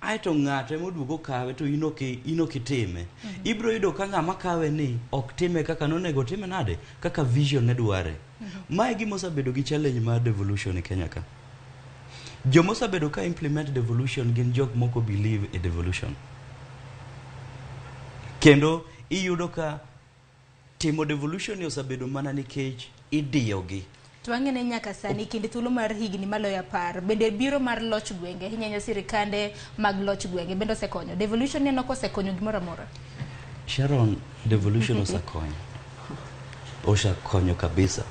aito ng'ato emoduogo kawe to inokitime ibro yudo ka ng'ama kawe ni ok time kaka nonego time nade kaka vision ne dware mae gima osebedo gi challenge mar devolution e Kenya ka joma osebedo ka implement devolution gin jok moko believe in devolution kendo iyudo ka timo devolution osebedo mana nikech idiyogi Twang'ene nyaka sani kinde thuolo mar higni maloyo 10 bende biro mar loch gwenge hinyenyo sirikande mag loch gwenge bende osekonyo devolution ne osekonyo gimoro amora Sharon devolution osekonyo kabisa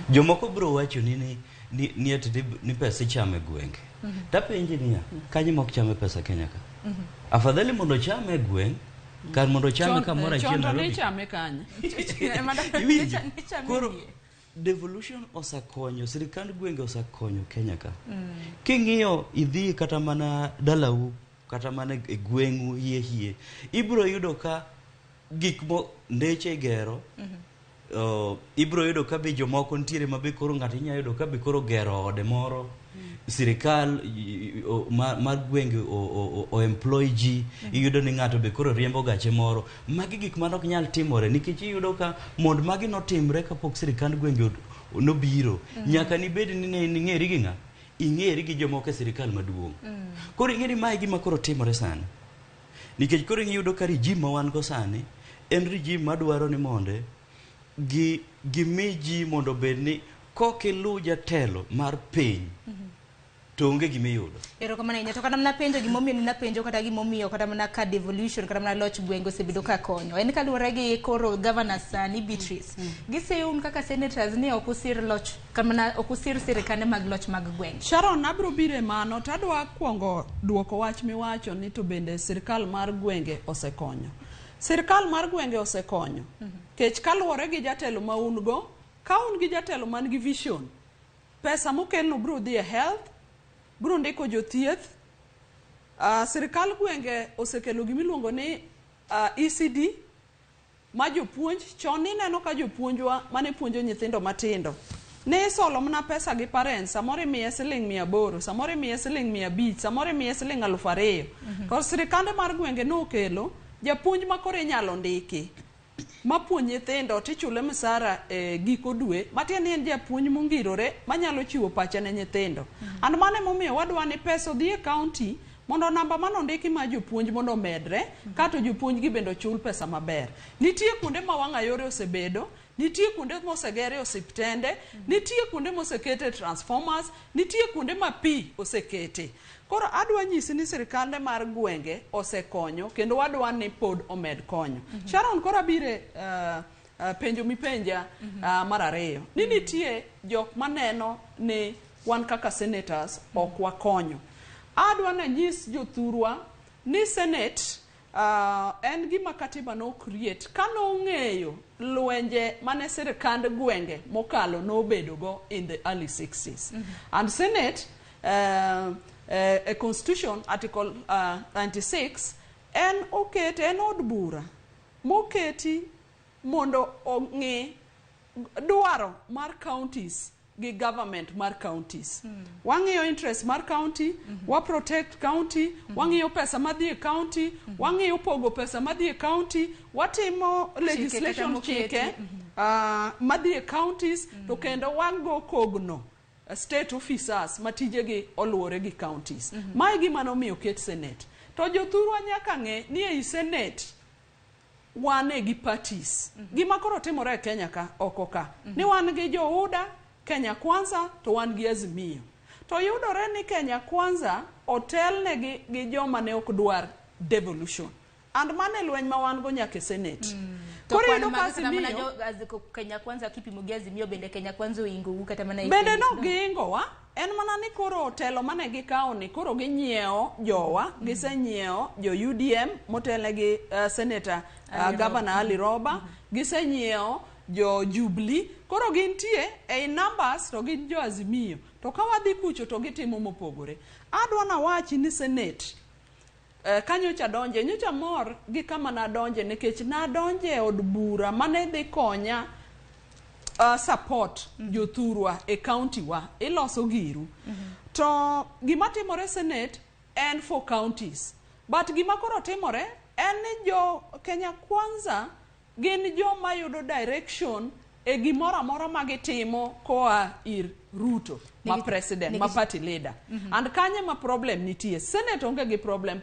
jomoko bro wacho ni ati ni pesa chame gwenge tapenje niya kanyi mok chame pesa Kenya ka afadhali mondo chame gweng kar mondo chame kamoro achiel Nairobi chame kanya koro devolution osakonyo sirikand gwenge osakonyo Kenya ka king'iyo idhi kata mana dalau kata mana e gwengu hie ibro yudo ka gik mo ndeche gero ibro yudo ka be jomoko ntiere mabe koro ng'ato inya yudo ka be koro gero ode moro sirikal mar gwenge o employ ji iyudo ni ng'ato be koro riembo gache moro magi gik ma ok nyal timore nikech iyudo ka mond magi notimre kapok sirikand gwenge nobiro nyaka ni bed ni ing'eri gi ng'a ing'eri gi jomoko e sirikal maduong' koro ing'eri mae gima koro timore sani nikech koro iyudo ka regime ma wan go sani en regime madwaro ni monde gimi ji mondo bed ni kokilu jatelo mar piny to onge gimiyudo erokamano ine to kata mana penjo gimomiyo ni napenjo kata gimomiyo kata mana ka devolution kata mana loch gwenge osebedo ka konyo en kaluwore gi koro governor sani Beatrice giseun kaka senators ni ok usir loch kata mana ok usir sirikande mag loch mag gwenge Sharon abro bire mano tadwa kuongo duoko wach miwacho ni to bende sirikal mar gwenge osekonyo sirikal mar gwenge osekonyo kech kaluwore gi jatelo ma un go ka un gi jatelo man gi vision pesa mokelno bro dhi e health bro ndiko jothieth sirikal gwenge osekelo gimiluongo ni ECD ma jopuonj chon ni neno ka jopuonjwa mane puonjo nyithindo matindo ne solo mna pesa gi parents samore miye siling 800 samore miye siling 500 samore miye siling 2000 to sirikande mar gwenge no kelo japuonj makoro inyalo ndiki mapuonj nyithindo tichule msara giko dwe matieni en japuonj mongirore manyalo chiwo pacha ne nyithindo and mane momiyo wadwa ni pesa odhi e county mondo namba manondiki ma jopuonj mondo medre kato jopuonj gi bendo chul pesa maber nitie kuonde ma wanga yore osebedo nitie kuonde mosegere osiptende nitie kuonde mosekete transformers nitie kuonde ma pi osekete koro adwa nyisi ni sirikande mar gwenge osekonyo kendo wadwa ni pod omed konyo Sharon koro abire penjo mipenja mar ariyo ni nitie jok maneno ni wan kaka senators ok wakonyo adwa na nyis jothurwa ni senate en gima katiba no create kano ng'eyo lwenje mane sirikand gwenge mokalo no bedo go in the early 60s and senate a constitution article 96 en okete en od bura moketi mondo ong'i dwaro mar counties gi government mar counties wang'iyo interest mar county wa protect county wang'iyo pesa madhi e county wang'iyo pogo pesa madhi e county watimo legislation chike madhi e counties to kendo wango kogno state officers matijegi oluwore gi counties mae gima nomiyo ket senate to jothurwa nyaka ng'e ni ei senate wane gi parties gima koro timore e Kenya ka oko ka ni wan gi jo-UDA Kenya Kwanza to wan gi Azimio to yudore ni Kenya Kwanza otelne gi joma ne ok dwar devolution and mane lweny ma wan go nyaka senate koro ino kasi miyo Kenya Kwanza kipimo gi Azimio bende Kenya Kwanza oingo kata mana bende no giingo wa en mana ni koro otelo mane gikawo ni koro ginyiewo jowa gisenyiewo jo UDM motelne gi senator governor Ali Roba gisenyiewo jo Jubilee koro gintie ei numbers to gin jo Azimio to ka wadhi kucho to gitimo mopogore adwa na wachi ni senate kanyocha donje nyocha mor gi kama na donje nikech na donje od bura mane dhi konya support jothurwa e county wa iloso giru to gima timore Senate en for counties but gima koro timore en ni jo Kenya Kwanza gin jo mayudo direction e gimoro amora magitimo koa ir Ruto ma president ma party leader and kanye ma problem nitie Senate onge gi problem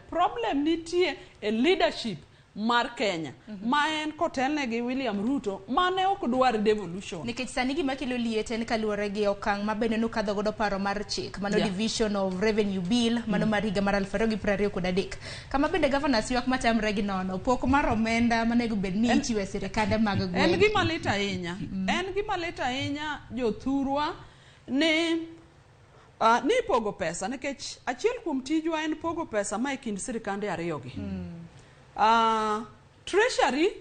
nitie e leadership mar Kenya ma en kotelne gi William Ruto mane ok dwar devolution nikech sani gima kelo liet en kaluwore gi okang' ma bende nokadho godo paro mar chik mano division of revenue bill mano mar higa mar 2023 kama bende governors ywak matamre gi nono pok mar omenda manego bed ni ichiwe sirikande mag gweng' en gima lit ahinya jothurwa ni pogo pesa nikech achiel kuom tijwa en pogo pesa ma e kind sirikande ariyogi Treasury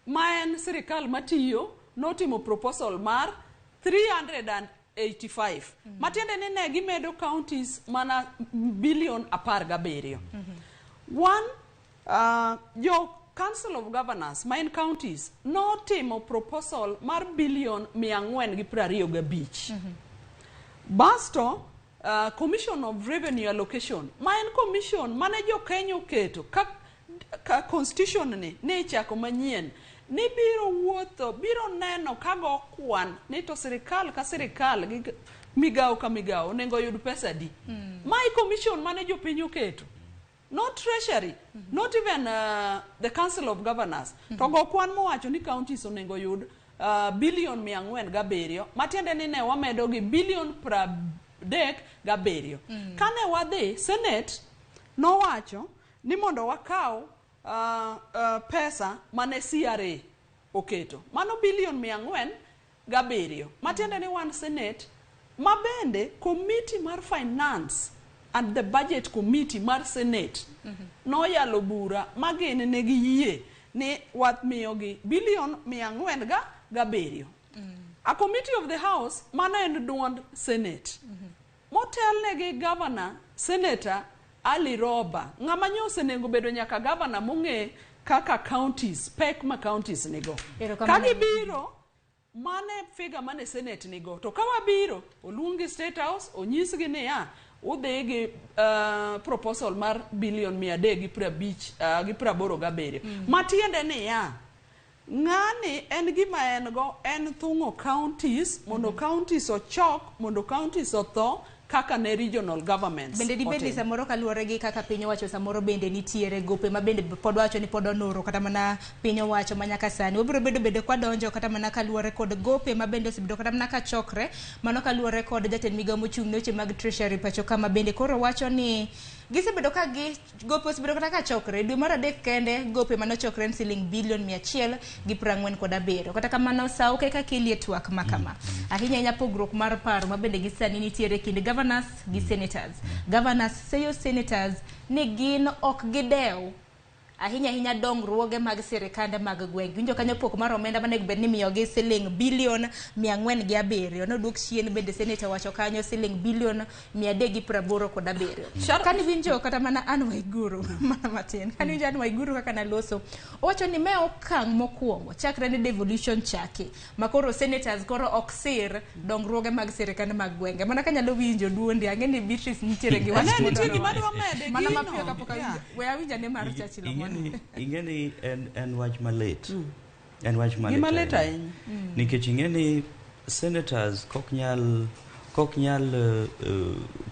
ma en sirikal matiyo notimo proposal mar 385 matiende ni ne gimedo counties mana bilion 17 jo Council of Governors ma en counties notimo proposal mar bilion 425 basto Commission of Revenue Allocation ma en commission mane jo Kenya oketo ka constitution ni chako manyien ni biro wuotho biro neno kago kwan ni to sirikal ka sirikal gi migao ka migao nengo yud pesa di my commission mane jo piny oketo not treasury not even the Council of Governors to go kwan mowacho ni counties onengo yud bilion 407 matiende ni ne wamedo gi bilion 37 kane wadhi Senate nowacho ni mondo wakaw pesa mane CRA oketo mano bilion 407 matiende ni wan Senate mabende committee mar finance and the budget committee mar Senate noyalo bura magene ne giyie ni watmiyogi bilion 407 a committee of the house mana en duond Senate motelne gi governor senator Ali Roba ng'ama nyose nengo bedo nyaka governor mong'e kaka counties pek ma counties nigo kagi biro mane figa mane Senate nigo to kawa biro oluongi State House onyisgi ni udhi gi proposal mar bilion 387 matiende ni ng'ani en gima en go en thung'o counties mondo counties ochok mondo counties otho kaka ne regional governments bende dibedi samoro kaluwore gi kaka piny owacho samoro bende nitiere gope ma bende pod wacho ni pod onoro kata mana piny owacho manyaka sani wabiro bedo kwa donjo kata mana kaluwore kod gope ma bende osebedo kata mana ka chokre mano kaluwore kod jatend migao mochung' ne weche mag treasury pacho kama bende koro wacho ni gisebedo ka gope osebedo kata ka chokre dwe mar 3 kende gope manochokre en siling bilion 147 kata kamano sao kaka kelie twak makama ahinya pogruok mar paro ma bende gisani nitiere kind governors gi senators governors seyo senators ni gin ok gidew ahinya dongruoge mag sirikande mag gweng winjo kanyo pok mar omenda mane bed ni miyo gi siling bilion 407 nodwok chien bende senator wacho kanyo siling bilion 387 kani winjo kata mana Anne Waiguru mana matin kani winjo Anne Waiguru kaka naloso owacho ni me okang' mokwongo chakre ni devolution chake makoro senators koro ok sir dongruoge mag sirikande mag gwenge mana kanyalo winjo duondi ang'eni Beatrice nitiere gi wach mana mapiyo kapok we awinja ne mar chachilo ingeni en wach malet en wach malet nikech ingeni senators kok nyal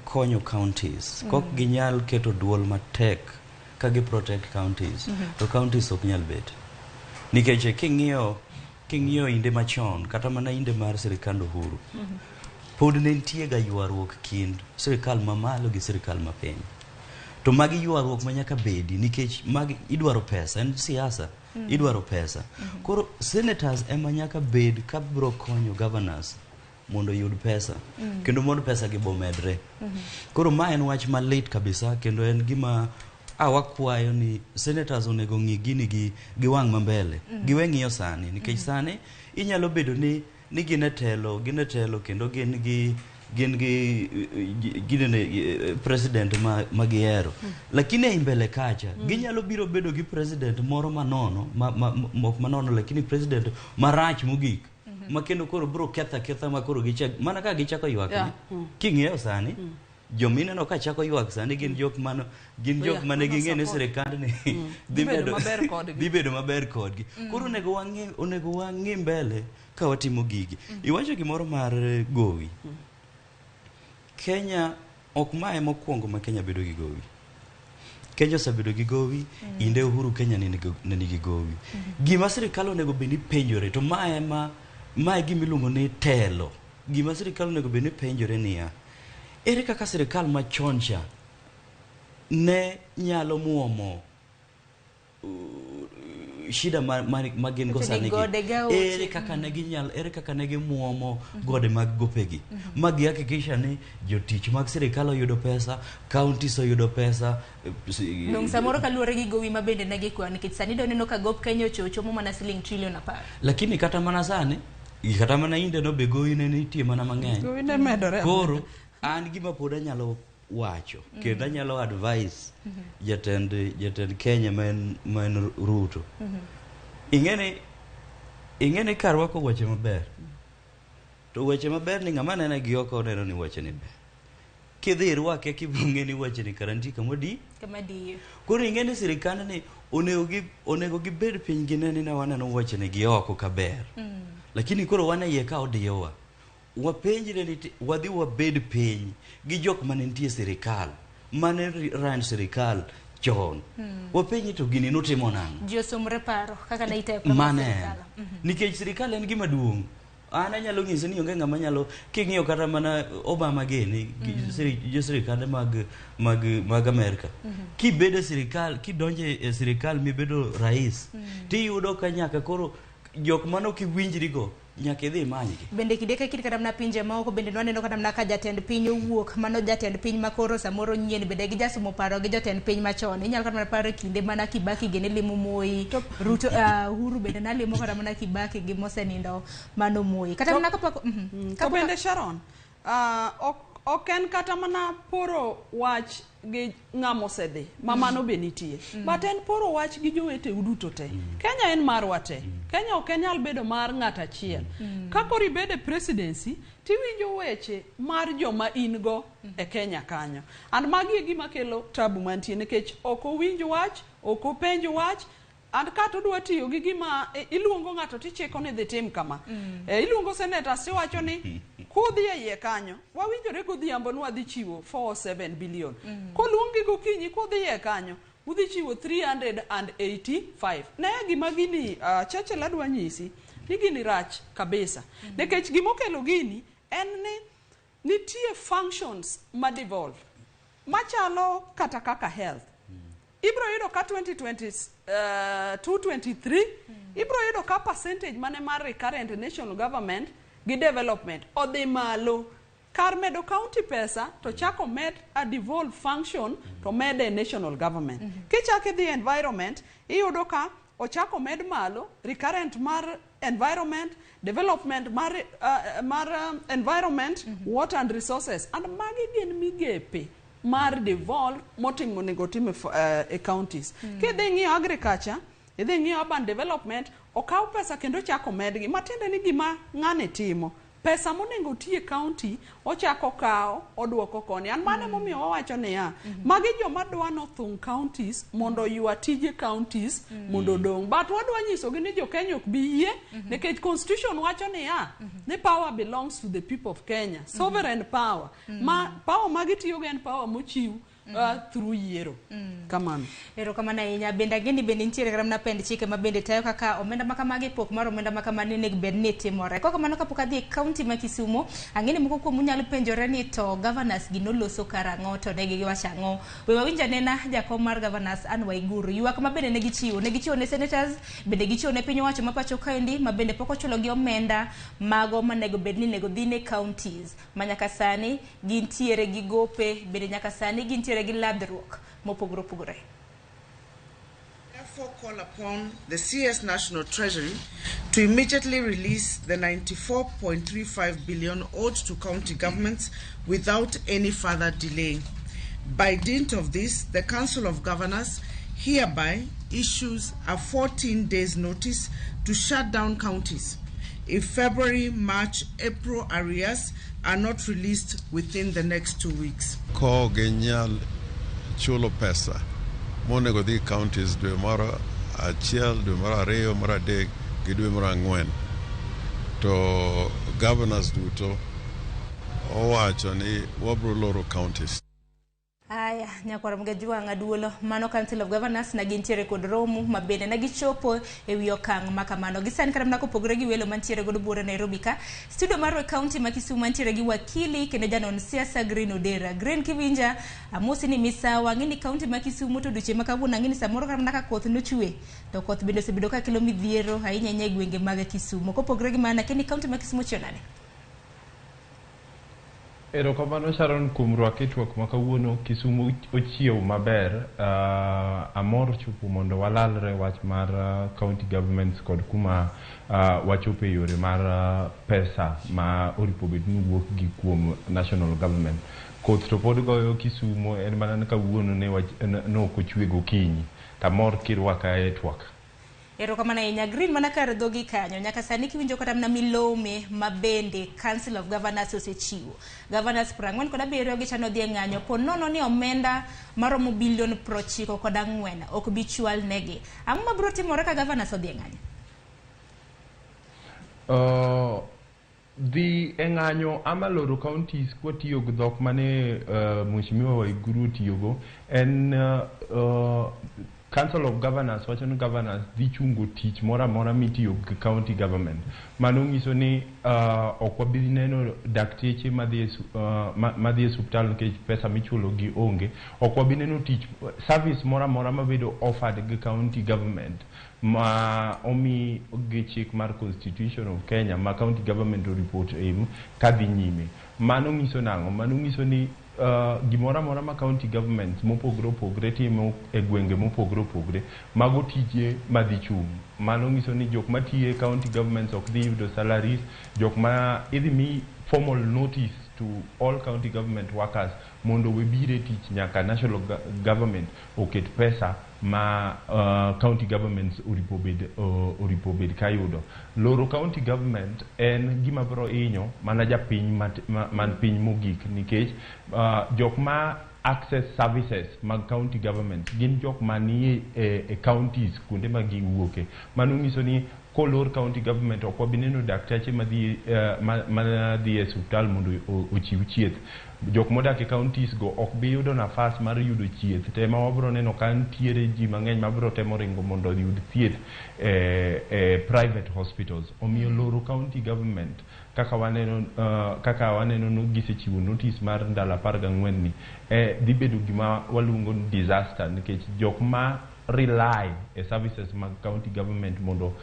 konyo counties kok ginyal keto duol matek ka gi protect counties to counties ok nyal bet nikech king'iyo inde machon kata mana inde mar sirikand Uhuru pod ne nitie ga ywaruok kind sirikal mamalo gi sirikal mapiny to magi ywaruok manyaka bedi nikech magi idwaro pesa en siasa idwaro pesa koro senators ema nyaka bed ka bro konyo governors mondo yud pesa kendo mondo pesa gi bomedre koro ma en wach malit kabisa kendo en gima wakwayo ni senators onego ng'i gini gi wang' mambele giweng'iyo sani nikech sani inyalo bedo ni gine telo kendo gin gi president magihero lakini e mbele kacha ginyalo biro bedo gi president moro manono lakini president marach mogik ma kendo koro bro ketha ma koro gichak mana ka gichako ywak king'eyo sani jomine no ka chako ywak sani gin jok mane ging'e ni sirikand ni dhi bedo maber kodgi. Koro onego wang'i mbele ka watimo gigi. Iwacho gimoro mar gowi. Kenya ok mae mokwongo ma Kenya bedo gi gowi. Kenya osebedo gi gowi, inde Uhuru Kenya ne nigi gowi. Gima sirikal onego bed ni penjore, to mae gimiluongo ni telo. Gima sirikal onego bed ni penjore niya, ere kaka sirikal machon cha ne nyalo muomo shida ma gin go sani ere kaka ne gimuomo gode mag gopegi ma gihakikisha ni jotich mag sirikal oyudo pesa, counties oyudo pesa. Nung samoro kaluwore gi gowi ma bende ne gikwa nikech sani doneno ka gop Kenya ochomo mana siling trillion 10. Lakini kata mana sani kata mana inde no be gowi ne nitie mana mang'eny. Gowi ne medore. Koro an gima pod anyalo wacho kendo anyalo advice jatend Kenya man Ruto. Ing'eni ka rwako weche maber, to weche maber ni ng'ama nena gi oko oneno ni weche ni ber. Kidhi rwake kibung'e ni weche ni karanti kama di. Koro ing'eni sirikand ni onego gibed piny gineni na waneno weche ni gi oko kaber. Lakini koro wana yie ka odiyowa. Wapenjire ni wadhi wabed piny gi jok mane nitie sirikal mane ran sirikal chon. Wapenji to gini notimo nang'o. Ji osomre paro kaka ne itayo sirikal. Nikech sirikal en gima duong'. An anyalo ng'ise ni onge ng'ama nyalo king'iyo kata mana Obama gini jo sirikande mag Amerika. Kibedo sirikal, kidonje e sirikal mibedo rais, tiyudo ka nyaka koro jok mano kiwinjri go nyaka idhi manygi. Bende kideka kit kata mna pinje maoko bende nwaneno kata mna ka jatend piny owuok mano jatend piny makoro samoro nyien bende gi jasomo paro gi jatend piny machon. Inyalo kata mana paro kinde mana Kibaki gene limo Moi, Ruto Uhuru bende nalimo kata mana Kibaki gi mosenindo mano Moi. Kata mna kapako to bende Sharon ok en kata mana poro wach gi ng'amo sedhi mamano be nitie but en poro wach gi jowete uduto te. Kenya en marwa te. Kenya ok nyal bedo mar ng'at achiel. Kakori bede presidency tiwinjo weche mar joma in go e Kenya kanyo. And magi gima kelo tabu mantie nikech ok owinj wach, ok openj wach. And kato dwa tiyo gi gima iluongo ng'ato ticheko ni dhi tim kama. Iluongo senators tiwacho ni kudhi e iye kanyo wawinjore godhiambo ni wadhi chiwo 47 billion. Koluongi gokinyi kudhi e kanyo udhi chiwo 385. Ne gima gini Churchill adwa nyisi ni gini rach kabisa. Nikech gimokelo gini en ni nitie functions ma devolve machalo kata kaka health. Ibro yudo ka 2022-23 ibro yudo ka percentage mane mar recurrent national government gi development odhi malo. Kar medo county pesa to chako med a devolve function to med a national government. Kichake the environment iyudo ka ochako med malo recurrent mar environment, development mar environment, water and resources, and magi gin migepe mar devolve motimo nego time e counties. Kidhi ng'iyo agriculture, idhi ng'iyo urban development, okaw pesa kendo chako medgi. Matiende ni gima ng'ane timo. Pesa monego tie county ochako kao oduoko koni. An mane momiyo wawacho niya, magi joma dwa nothung counties mondo ywa tije counties mondo dong. But wadwa nyiso gi ni jo Kenya ok bi yie nikech constitution wacho niya, ni power belongs to the people of Kenya. Sovereign power. Power magi tiyo gen power mochiw through yiero. Kamano. Ero kamana inya benda gini bende ntiere kata mna pend chike ma bende tayo kaka omenda makamagi pok mar omenda makamani nek bed ni timore. Koko mano kapok adhi county ma Kisumu, ang'eni moko kuom unyalo penjore ni to governors gi noloso karang'o to ne giwacho ang'o. We wawinja nena jakom mar governors Anne Waiguru ywak ma bende ne gichiwo ne senators, bende gichiwo ne piny owacho ma pacho kaendi ma bende pok ochulo gi omenda mago manego bed ni nego dhi ne counties. Manyaka sani gintiere gi gope, bende nyaka sani gintiere gi ladruok mopogore opogore. Therefore call upon the CS National Treasury to immediately release the 94.35 billion owed to county governments without any further delay. By dint of this, the Council of Governors hereby issues a 14 days notice to shut down counties. if February, March, April arrears are not released within the next 2 weeks. Ko genyal chulo pesa monego dhi counties dwe moro achiel, dwe moro ariyo, moro adek gi dwe moro ang'wen. To governors duto owacho ni wabro loro counties. Aya, nyakwara mgejua ngaduolo mano Council of Governors na gintiere kod romo mabende na gichopo e wi okang' makamano. Gisani kada mnako pogre gi welo mantiere godo bura Nairobi ka. Studio maro county ma Kisumu mantiere gi wakili kendo janon siasa Green Odera. Green Kivinja amosi ni misawa ngini county ma Kisumu to duche makawuono ngini samoro kada mnaka koth nochwe. To koth bende osebedo ka kelo midhiero ahinya nye gwenge mag Kisumu. Kopogre gi mana keni county ma Kisumu chionade. Erokamano Sharon kuom rwaketruok makawuono Kisumu ochiew maber. Amor chopo mondo walalre wach mar county governments kod kuma wachope yore mar pesa ma oripo bedni wuok gi kuom national government. Koth to pod goyo Kisumu en mana kawuono ne ok ochwe gokinyi. Tamor kirwaka e twak. Erokamano ahinya Green mana kar dhogi kanyo nyaka sani kiwinjo kata mna milome mabende Council of Governors osechiwo. Governors 47 gichano dhi ng'anyo po nono ni omenda maromo bilion 94 ok bi chwal negi. Ang'o mabiro timore ka governors odhi ng'anyo? Dhi ng'anyo ama loro counties kwatiyo gi dhok mane Mheshimiwa Waiguru tiyogo en Council of Governors, wachon governors dhi chungo tich mora mora mitiyo gi county government. Mano nyiso ni ok wabi neno dakteche madhi e suptal nikech pesa michulo gi onge. Ok wabi neno tich service mora mora mabedo offered gi county government ma omi gi chik mar Constitution of Kenya ma county government report kadhi nyime. Mano nyiso nang'o? Mano nyiso ni gimora mora ma county governments mopogre opogre timo e gwenge mopogre opogre mago tije madhi chung'. Mano nyiso ni jok matiye county governments ok dhi yudo salaries, jok ma idhi mi formal notice to all county government workers mondo webire tich nyaka national government oket pesa ma county governments oripo bed kayudo. Loro county government en gima biro inyo mana japiny man piny mogik nikech jok ma access services mag county government gin jok manie e counties kuonde ma giwuoke. Mano nyiso ni kolor county government ok wabi neno dakteche madhi e suptal mondo ochiw chieth. Jok modak e counties go ok bi yudo nafas mar yudo chieth. Tema wabro neno ka ntiere ji mang'eny mabro temo ringo mondo yud thieth e private hospitals. Omiyo loro county government kaka waneno no gisechiwo notice mar ndalo 14 ni dhi bedo gima waluongo disaster nikech jok ma rely e services mag county government mondo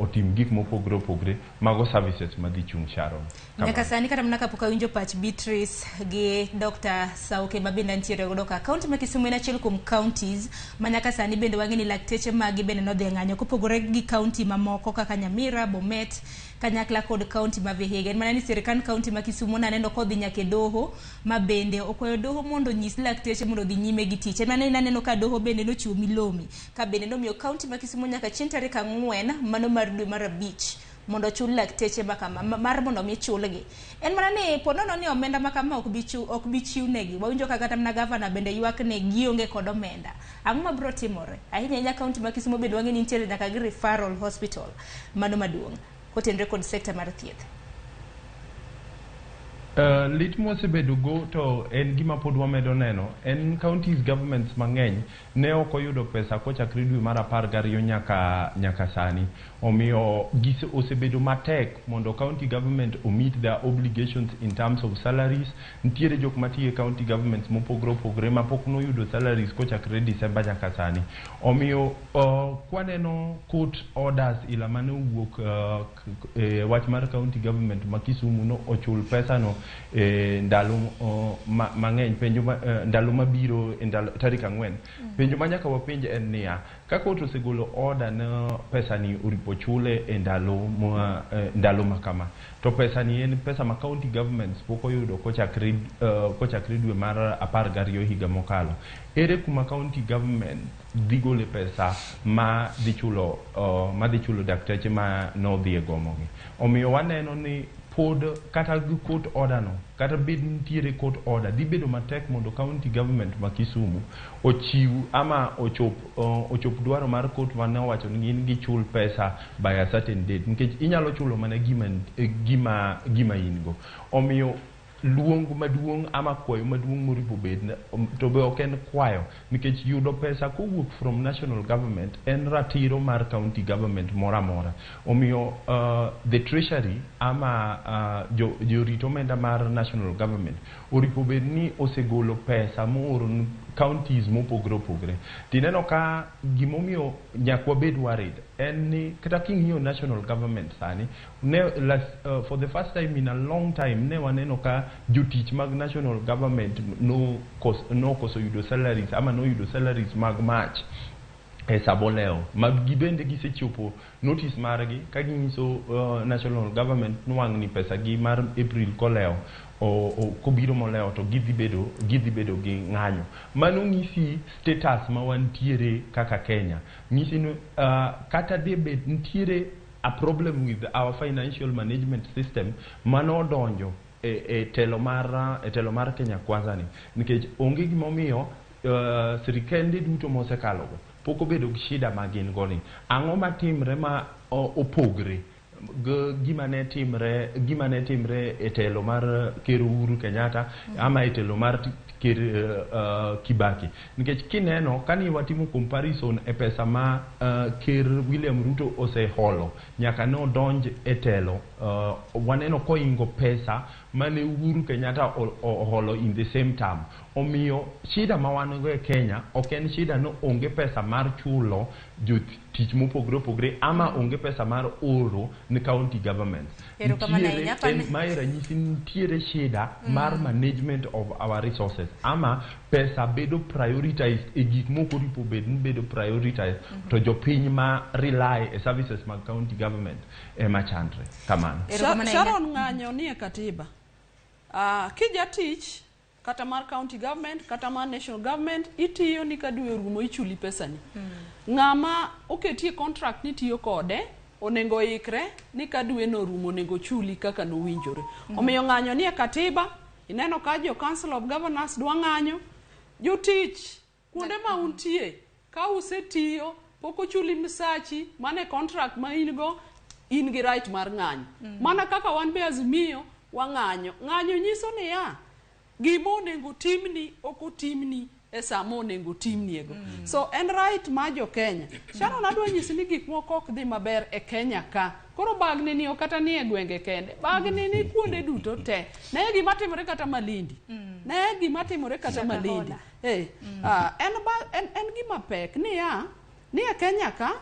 otim gik mopogre opogre mago services madhi chung' Sharon. Nyaka sani kata mnaka poka winjo pach Beatrice gi Dr. Sauke mabende ntiere godo ka county ma Kisumu en achiel kuom counties ma nyaka sani bende wang'e ni lakteche magi bende nodhi ng'anyo kopogore gi county mamoko kaka Nyamira, Bomet, kanyakla kod county ma Vihiga. En mana ni sirikal county ma Kisumu naneno kodhi nyaka doho mabende okwayo doho mondo nyis lakteche mondo dhi nyime gi tich. En mana ni naneno ka doho bende nochiwo milomi ka bende nomiyo county ma Kisumu nyaka chieng' tarik 4 mano mar dwe mar 5 mondo chul lakteche mar mondo mi chulgi. En mana ni ponono ni omenda makama ok bi chiw negi. Wawinjo ka kata mna governor bende ywak ne gionge kod omenda. Ang'o mabiro timore? Ahinya county ma Kisumu bende wang'e ni nitiere nyaka gi referral hospital mano maduong' kotenre kod sekta mar thieth. Lit mosebedo go to en gima pod wamedo neno en counties governments mang'eny ne ok oyudo pesa kochakre dwe mar 12 nyaka sani. Omiyo osebedo matek mondo county government meet their obligations in terms of salaries. Ntiere jok matiye county governments mopogre opogre mapok noyudo salaries kochakre December nyaka sani. Omiyo kwaneno court orders ila mane owuok wach mar county government ma Kisumu no ochul pesa no ndalo mang'eny penjo ndalo mabiro tarik 4 penjo ma nyaka wapenj en niya ka kot osegolo order na pesa ni uripo chule e ndalo makama to pesa ni en pesa ma county governments pok oyudo kochakre dwe mar 12 higa mokalo. Ere kuma county government dhi gole pesa ma dhi chulo dakteche ma nodhi e gomogi. Omiyo waneno ni pod kata court order no kata bed nitiere court order dhi bedo matek mondo county government ma Kisumu ochiw ama ochop dwaro mar court mane owacho ni gin gichul pesa by a certain date nikech inyalo chulo mana gima in go. Omiyo luong maduong' ama kwayo maduong' moripo bed to be ok en kwayo nikech yudo pesa kowuok from national government en ratiro mar county government mora mora. Omiyo the treasury ama jorito omenda mar national government oripo bed ni osegolo pesa mooro counties mopogre opogre. Tineno ka gimomiyo nyakwa bed worried en ni kata king'iyo national government sani for the first time in a long time ne waneno ka jotich mag national government no koso yudo salaries ama no yudo salaries mag March e saboleo mag gibende gisechopo notice margi ka ginyiso national government nwang' ni pesa gi mar April koleo kobiro moleo to gidhi bedo gi ng'anyo. Mano ng'isi status ma wantiere kaka Kenya. Ng'isi kata debed nitiere a problem with our financial management system mano donjo e telo mar Kenya Kwanza ni nikech onge gimomiyo sirikende duto mosekalogo pok obedo gi shida magin goni. Ang'o matimre ma opogre gima ne timre e telo mar Ker Uhuru Kenyatta ama e telo mar Ker Kibaki nikech kineno kani watimo comparison e pesa ma Ker William Ruto oseholo nyaka no donj e telo waneno koingo pesa mane Uhuru Kenyatta oholo in the same term. Omiyo shida ma wan go e Kenya ok en shida no onge pesa mar chulo jotich mopogre opogre ama onge pesa mar oro ni county government. Nitiere shida mar management of our resources ama pesa bedo prioritized e gik moko ripo bedo prioritized to jopiny ma rely e services mag county government machandre kamano. Sharon ng'anyo ni e katiba kijatich kata mar county government kata mar national government itiyo ni kadwe rumo ichuli pesa ni ng'ama oketie contract ni tiyo kode onengo ikre ni kadwe no rumo onego chuli kaka no winjore. Omiyo ng'anyo ni e katiba ineno ka jo council of governors dwa ng'anyo jotich kuonde ma untie ka usetiyo poko chuli msachi mane contract ma in go in gi right mar ng'anyo. Mana kaka wan be Azimio wang'anyo nyiso ni gimo onengo timni oko timni e samo onengo timni ego. So en right ma jo Kenya. Sharon adwa nyisi ni gik moko ok dhi maber e Kenya ka. Koro bagni ni okata ni e gwenge kende. Bagni ni kuonde duto te. Ne gima timore kata Malindi. En gima pek ni e Kenya ka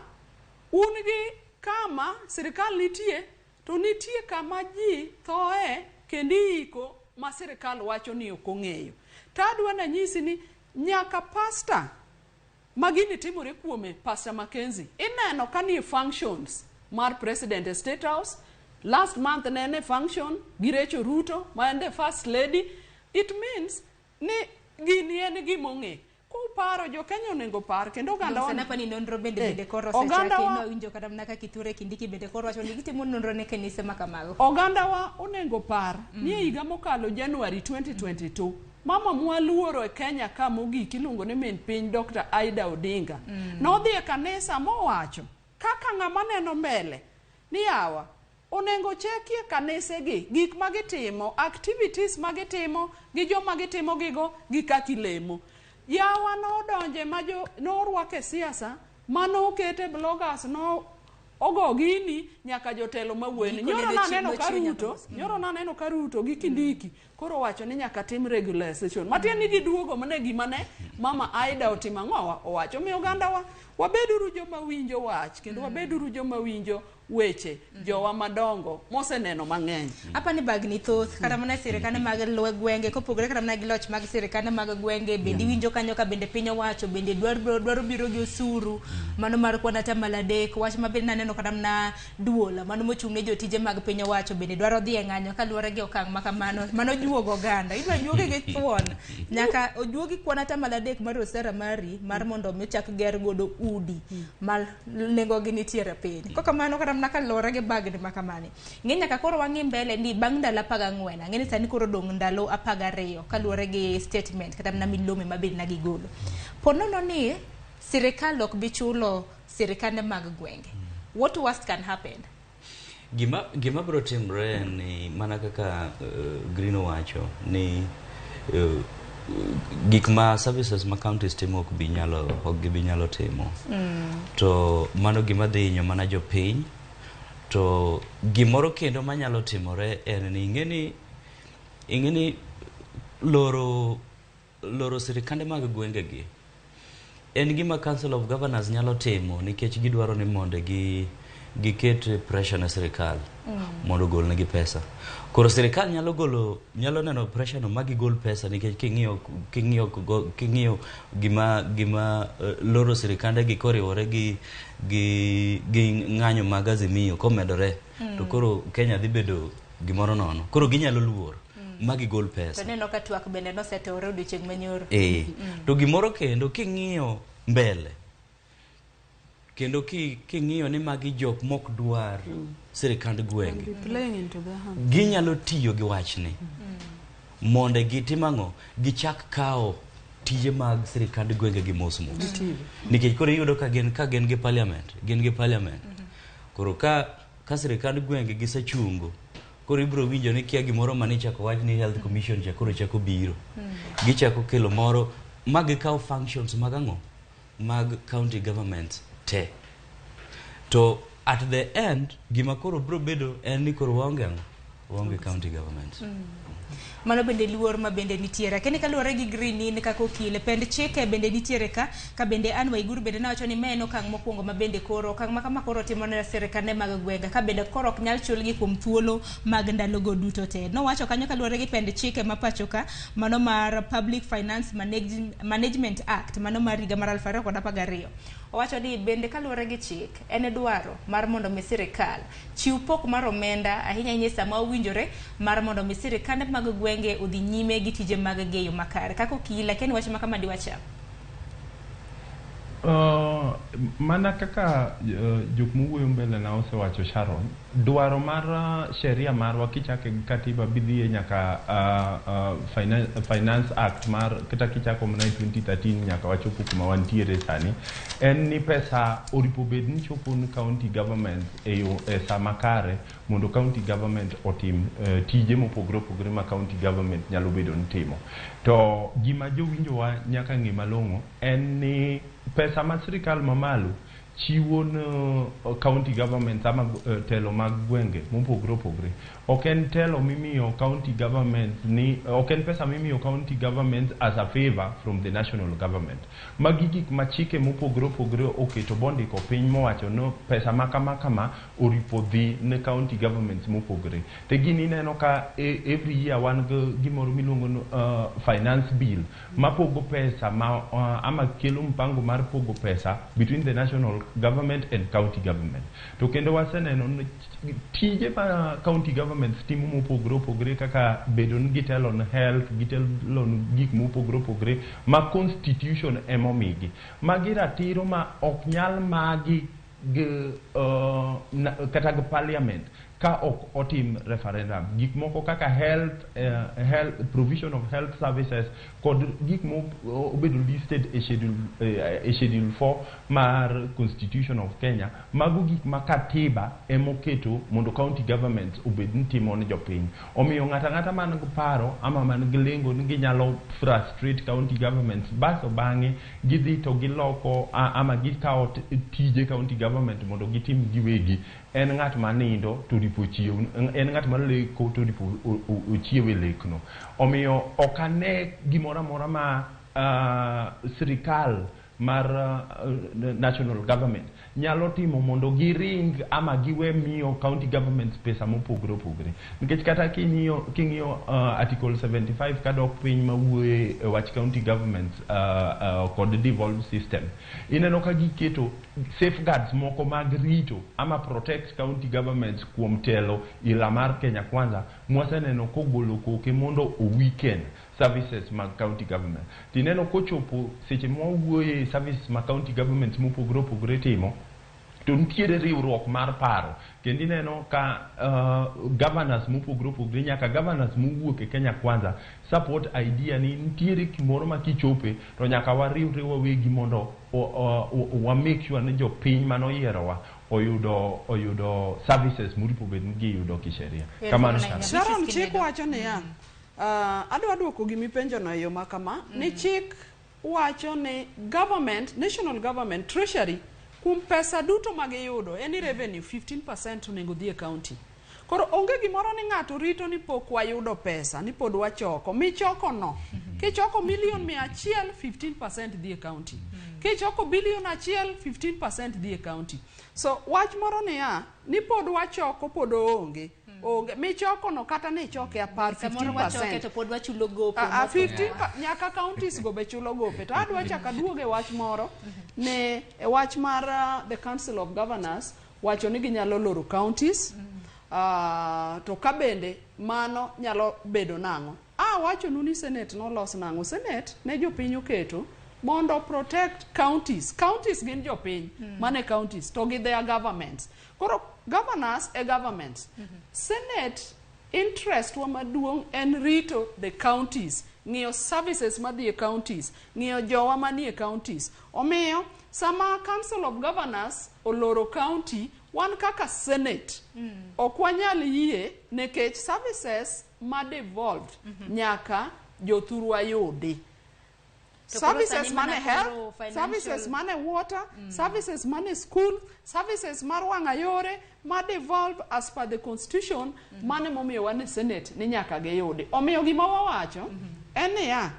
ungi kama sirikal nitie to nitie kama ji thoe kendi iko ma sirikal wacho ni ok ong'eyo. Tadwa na nyisi ni nyaka pasta magini timore kuome Pastor Mackenzie ineno kani functions mar president state house last month nene function gi Rachel Ruto ma ende first lady. It means ni gini en gimong'e paro jo Kenya onengo par kendo oganda wan sana pani nonro bende koro secha kino winjo kata mnaka Kithure Kindiki bende koro wacho ni gitimo nonro ne kanisa makamago. Oganda wa onengo par ni higa mokalo January 2022 mama mwaluoro e Kenya ka mogik iluongo ne min piny Dr. Aida Odinga nodhi e kanisa mowacho kaka ng'ama neno mbele ni yawa onengo chekie kanise gi gik magitimo activities magitimo gi joma gitimo gigo gi kakilemo. Yawa no donje majo no rwake siasa mano kete bloggers no ogo gini nyaka jotelo mawueni nyoro na neno Karuto gi Kindiki koro wacho ni nyaka tim regulation matin ni giduogo mane gimane mama Aida otimo ang'o owacho mi oganda wa wabeduru joma winjo wach kendo wabeduru joma winjo weche jowa madongo moseneno mang'eny. Apa ni bagni thoth kata mana sirikande mag luwe gwenge kopogore kata mana gi loch mag sirikande mag gwenge bende winjo kanyo ka bende piny owacho bende dwaro biro gi osuru mano mar kwana tamala dek wach mabende naneno kata mana duola mano mochung' ne jotije mag piny owacho bende dwaro dhi e ng'anyo kaluwore gi okang' makamano mano juogo oganda idwa juoge gi thuon nyaka ojuogi kwana tamala dek mar osara mari mar mondo mi chak ger godo udi mal nengo gi nitiere piny koka mano kata mana kalore gi bagni makamani ng'e nyaka koro wang'i mbele ni bang' ndalo 14 ng'e ni sani koro dong' ndalo 12 kaluwore gi statement kata mana milome mabende na gigolo ponono ni sirikal ok bi chulo sirikande mag gwenge. What worst can happen? Gima bro timre ni mana kaka Green wacho ni gik ma services ma counties timo ok bi nyalo timo. To mano gima dhi hinyo mana jopiny. To gimoro kendo manyalo timore en ni ing'eni loro sirikande mag gwenge gi en gima Council of Governors nyalo timo nikech gidwaro ni mondo giket pressure na sirikal mondo gol negi pesa. Koro sirikal nyalo neno pressure no magi gol pesa nikech king'iyo gima loro sirikande gi koriwore gi ng'anyo mag Azimio komedore to koro Kenya dhi bedo gimoro nono. Koro ginyalo luor magi gol pesa. To neno ka twak bende no setore odiochieng' manyoro. To gimoro kendo king'iyo mbele kendo king'iyo ni magi jok mok dwar sirikand gwenge ginyalo tiyo gi wachni mondo gitimang'o gichak kawo tije mag sirikand gwenge gi mosmos nikech koro iyudo ka gin gi parliament koro ka sirikand gwenge gisechungo koro ibro winjo ni kia gimoro mani chako wach ni health commission koro chako biro gichako kelo moro magikawo functions magang'o mag county governments te to at the end gima koro bro bedo en ni koro waonge county governments. Mano bende luor ma bende nitiere kene kaluwore gi Green ni kaka okile pend chike bende nitiere ka bende an Waiguru bende nawacho ni meno kang' mokwongo ma bende koro kang' makama koro timo ne sirikande mag gwenge ka bende koro ok nyal chulgi kuom thuolo mag ndalo go duto te no wacho kanyo kaluwore gi pend chike ma pacho ka mano mar Public Finance Management Act mano mar higa mar 2012 owacho ni bende kaluwore gi chik en dwaro mar mondo mi sirikal chiw pok mar omenda ahinya sama owinjore mar mondo mi sirikande mag gwenge udhi nyime gi tije mag geyo makare kako kila ken wach makama diwacha mana kaka jok muwuoyo mbele na osewacho Sharon dwaro mar sheria marwa kichake gi katiba bidhie nyaka Finance Act mar kata kichako mana 2013 nyaka wachopo kuma wantiere sani en ni pesa oripo bed ni chopo ni county government e sama kare mondo county government otim tije mopogore ma county government nyalo bedo ni timo to gima jowinjowa nyaka ng'e malong'o en ni pesa ma sirikal mamalo chiwo no county government ama telo mag gwenge mopogore ok en telo mimiyo county government ni ok en pesa mimiyo county government as a favor from the national government magi gik machike mopogore oketo bondiko piny mowacho no pesa makama oripo dhi ne county governments mopogore te gini neno ka every year wan gimoro miluongo no finance bill mapogo pesa ama kelo mpango mar pogo pesa between the national government and county government to kendo waseneno tije ma county governments timo mopogore kaka bedo ni gitelo ne health gitelo gik mopogore ma constitution emomigi magi ratiro ma ok nyal magi kata gi parliament ka ok otim referendum gik moko kaka health provision of health services kod gik mo obedo listed e schedule 4 mar constitution of Kenya mago gik makatiba emoketo mondo county governments obed ni timo ne jopiny omiyo ng'ata man gi paro ama man gi lengo ni ginyalo frustrate county governments baso bang'e gidhi to giloko ama gikawo tije county government mondo gitim giwegi en ng'at manindo to dipo chiew en ng'at ma leko to dipo ochiew e lekno. Omiyo ok ane gimoro amora ma sirikal mar national government nyalo timo mondo giring ama giwe miyo county governments pesa mopogore opogore. Nikech kata king'iyo article 75 kadok piny mawuoye wach county governments kod devolved system, ineno ka giketo safeguards moko mag rito ama protect county governments kuom telo ila mar Kenya Kwanza mwaseneno kogolo koke mondo weekend services mag county government. Tineno kochopo seche mwawuoye services mag county governments mopogore opogore timo, to nitiere riwruok mar paro. Kendo ineno ka governors mopogore opogore nyaka governors mowuok e Kenya Kwanza support idea ni nitiere kimoro ma kichope to nyaka wariwre wawegi mondo wa make sure ni jopiny manoyierowa oyudo services moripo bed ni giyudo kisheria. Kamano Sharon, chik wacho ni ya adwa duoko gimipenjo no yo makama ni chik wacho ni government, national government, treasury kum pesa duto magiyudo any revenue 15% onego dhi e county. Koro onge gimoro ni ng'ato rito ni pok wayudo pesa ni pod wachoko. Michoko no. Kichoko milion 100, 15% dhi e county. Kichoko bilion 1, 15% dhi e county. So wach moro ni pod wachoko pod onge. Michoko no kata ne choke apar 15%. To pod wachulo gope. 15 nyaka counties go be chulo gope. To adwa chaka duoge wach moro ne wach mar the Council of Governors wacho ni ginyalo loro counties. To kabende mano nyalo bedo nango. Wacho nuni Senate no los nango. Senate ne jopiny oketo mondo protect counties. Counties gin jopiny mane counties to gi their governments. Koro governors e governments. Senate interest wa maduong' en rito the counties, ng'iyo services madhi e counties, ng'iyo jowa manie counties. Omiyo sama Council of Governors oloro county, wan kaka Senate ok wanyal yie nekech services ma devolved nyaka jothurwa yudi. Services mane health, services mane water, services mane school, services mar wang'ayore ma devolve as per the constitution mane momiyo wane Senate ni nyaka giyudi. Omiyo gima wawacho en niya,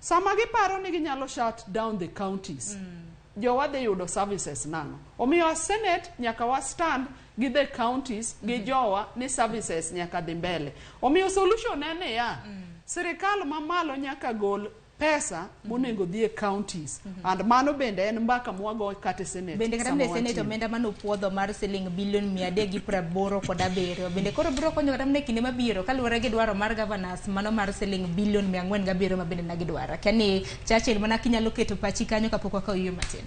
sama giparo ni ginyalo shut down the counties, jowa dhi yudo services nano. Omiyo Senate nyaka wa stand gi the counties gi jowa ni services nyaka dhi mbele. Omiyo solution en niya, sirikal mamalo nyaka gol pesa monego dhi e counties and mano bende en mbaka mwago kate Senate. Bende kata ne Senate omenda mano puodho mar siling bilion 387 bende koro biro konyo kata ne kinde mabiro kaluwore gi dwaro mar governors mano mar siling bilion 407 ma bende nagidwaro. Kani Churchill mana kinyalo keto pachi kanyo kapok waka oyo matin.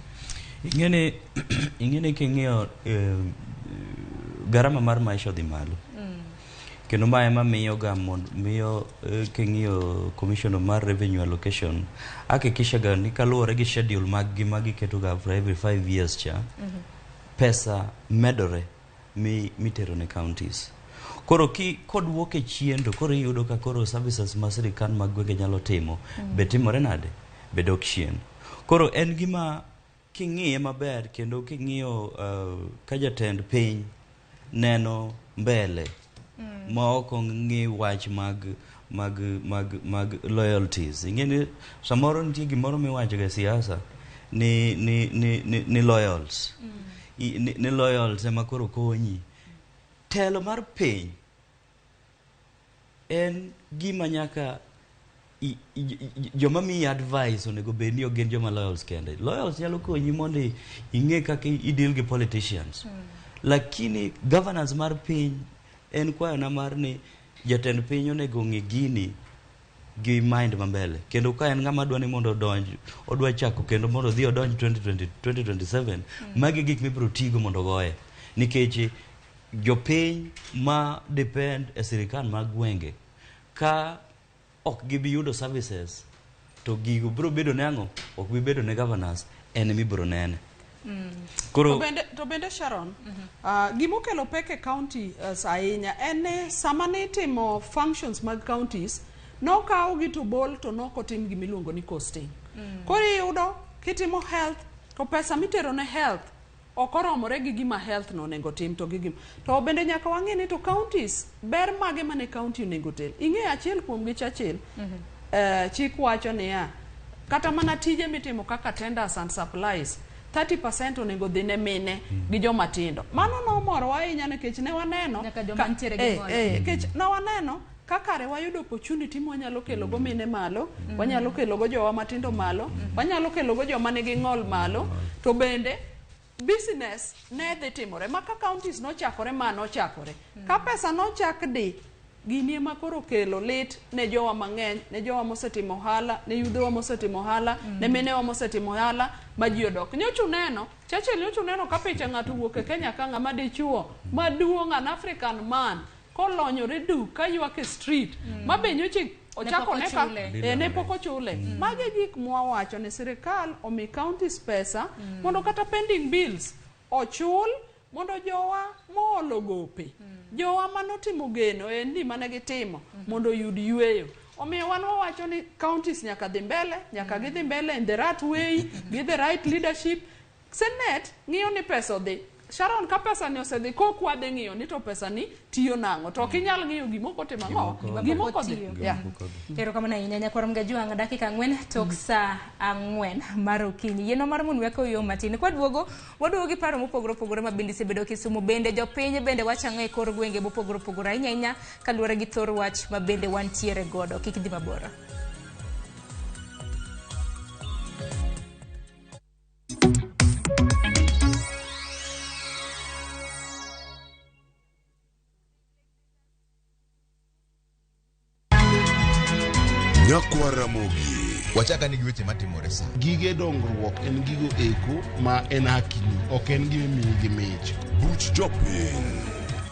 Ingene king'iyo garama mar maisha dhi malo. Kendo ma ema miyo miyo king'iyo commission mar revenue allocation hakikisha ga ni kaluwore gi schedule magi keto ga for every 5 years cha pesa medore mitero ne counties. Koro kod wuok e chien to koro iyudo ka koro services ma sirikal mag gwenge nyalo timo betimore nade bedok chien. Koro en gima king'iye maber kendo king'iyo ka jatend piny neno mbele ma ok ng'i wach mag loyalties. Ingene samoro nitie gimoro miwacho ga siasa ni loyals. Ni loyals ema koro konyi. Telo mar piny en gima nyaka joma mi advice onego bed ni ogen joma loyals kende. Loyals nyalo konyi mondo ing'e kaka idil gi politicians. Lakini governance mar piny en kwayo na mar ni jatend piny onego ng'i gini gi mind mambele. Kendo ka en ng'ama dwa ni mondo odwa chako kendo mondo dhi odonj 2027 magi gik mibiro tigo mondo goye. Nikech jopiny ma depend e sirikal mag gwenge ka ok gibi yudo services to gigo biro bedo ne ang'o ok bi bedo ne governors en mibiro nene. Koro to bende Sharon gimokelo peke county ahinya en sama ne timo functions mag counties nokawo gi to bol to nokotim gimiluongo ni costing. Koro iyudo kitimo health to pesa mitero ne health okoromore gi gima health no onego tim to gigim to bende nyaka wang'e ni to counties ber mage mane county onego tel ing'e achiel kuom gi chachiel chik wacho niya kata mana tije mitimo kaka tenders and supplies 30% onego dhi ne mine gi joma tindo mano nomoro ahinya nikech ne waneno nikech ne waneno kakare wayudo opportunity mwanyalo kelo go mine malo wanyalo kelo go jowa matindo malo wanyalo kelo go joma nigi ng'ol malo to bende business ne dhi timore maka counties nochakore nochakore ka pesa nochak di gini ema koro kelo lit ne jowa mang'eny ne jowa mosetimo ohala ne yudhewa mosetimo ohala ne minewa mosetimo ohala ma ji odok nyocha uneno Churchill nyocha uneno ka picha ng'ato wuok e Kenya ka ng'ama dichuo maduong' an African man kolonyore duk ka ywak e street ma be nyocha ochako ne pok ochule mage gik mwawacho ni sirikal omi counties pesa mondo kata pending bills ochul mondo jowa moolo gope jowa manotimo geno ni mane gitimo mondo yud yweyo omiyo wan wawacho ni counties nyaka dhi mbele nyaka gidhi mbele in the right way with the right leadership Senate ng'iyo ni pesa odhi Sharon ka pesa ni osedhi kokwadhe ng'iyo ni to pesa ni tiyo nang'o to kinyal ng'iyo gimoko timo ang'o gimoko dhi Ero kama na inyanya kwa mga juang dakika 4 tok sa 4 mar okinyi yeno mar mun weko yo matini kwa duogo gi paro mopogore mabindi sebedo kisumo bende jopiny bende wacha ng'e kor gwenge mopogore ahinya kaluwore gi thor wach mabende wantiere godo kik dhi mabora Nyakwa Ramogi. Wachaka ni giweche matimore sa. Gige dongruok en gigo eko ma en hakini, ok en gime miyi gi mich. Buch jopiny.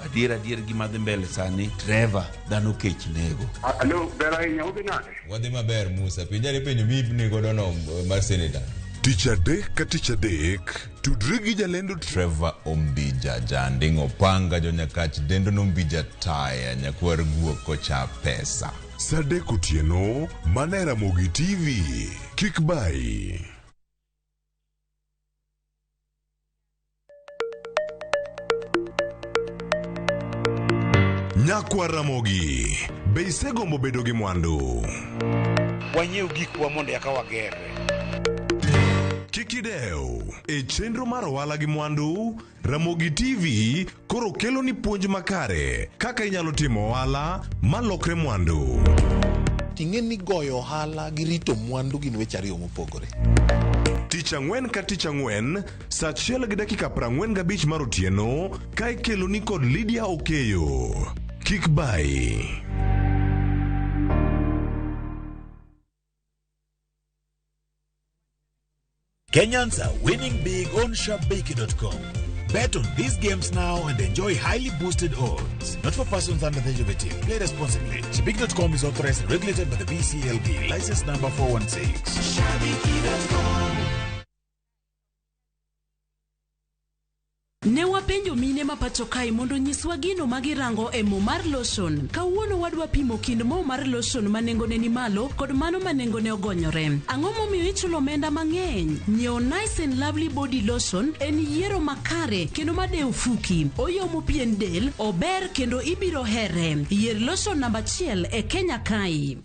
Adier gima dhi mbele sani Trevor dhano kech nego. Alo, ber ahinya udhi nade? Wadhi maber Musa, pinjani penjo mibni godo no mar senator. Tich adek ka tich adek, tudri gi jalendo Trevor Ombija janding opanga jo nyakach dendo nombija taya nyakwar guok kocha pesa. Sadek otieno, mana Ramogi TV. Kik bai. Nyakwa Ramogi, be isegombo bedo gi mwandu? Wanyiew gikwa mondo eka wagerre. Kikideo, e chenro mar ohala gi mwandu, Ramogi TV koro kelo ni puonj makare kaka inyalo timo ohala malokre mwandu. Ting'e ni goyo ohala gi rito mwandu gin weche ariyo mopogore. Tich ang'wen ka tich ang'wen, saa 1:45 mar otieno, ka ikelo ni kod Lydia Okeyo. Kik bai. Kenyans are winning big on Shabiki.com. Bet on these games now and enjoy highly boosted odds. Not for persons under the age of 18. Play responsibly. Shabiki.com is authorized and regulated by the BCLB. License number 416. Shabiki.com. Ne wapenjo mine ma pacho kae mondo nyiswa gino magirango e mo mar lotion. Kawuono wadwa pimo kind mo mar lotion manengone ni malo kod mano manengone ogonyore. Ang'o momiyo ichulo omenda mang'eny? Nyiewo Nice and Lovely Body Lotion en yiero makare kendo madeo fuki. Oyomo pien del, ober kendo ibiro here. Yier lotion namba 1 e Kenya kae.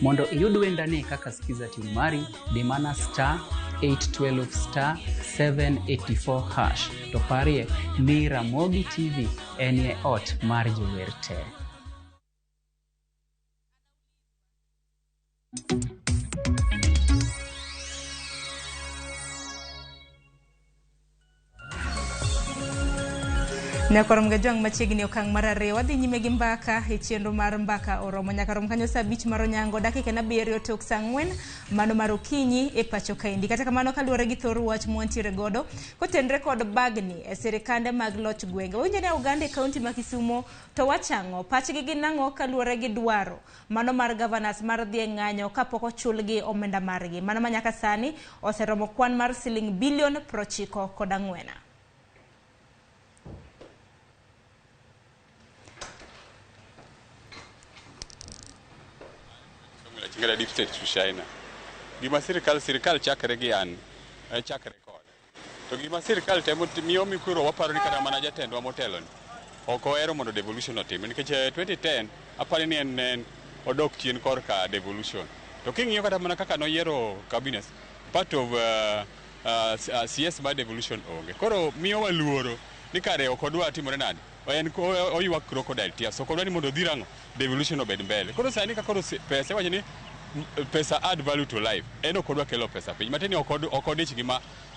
Mondo iyud wendane kaka sikiza timu mari dimana *812 *784# to parie ni Ramogi TV enie ot mar jower te. Ne korom ga jong machiegni okang marare wadhi nyime gi mbaka e chenro mar mbaka oromo nyaka rom kanyo saa 5 mar onyango dakika na 7 tok saa 4 mano mar okinyi e pacho kaendi. Kata kamano kaluwore gi thor wach mwantiere godo kotenre kod bagni e sirikande mag loch gwenge. Winjo ne Uganda e kaunti ma Kisumo to wachango pachgi gi nango kaluwore gi dwaro mano mar governors mar dhi ng'anyo kapok ochulgi omenda margi. Mano manyaka sani oseromo kwan mar siling bilion 94. Ngada deep state China. Gima sirikal chakre gi an chakre kod. To gima sirikal temo miyo mikuro waparo ni kada mana jatendwa motelo ni. Oko ero mondo devolution otim nikech 2010 apani ni en odok chien korka devolution. To king'iyo kata mana kaka noyiero cabinet part of CS by devolution onge. Koro miyo waluoro ni kare ok odwa timore nade. En oyuak crocodile tears. So kodwa ni mondo dhirango devolution obed mbele. Koro sani ka koro pesa wacho ni pesa add value to life. En ok odwa kelo pesa piny. Mateni ok odich gi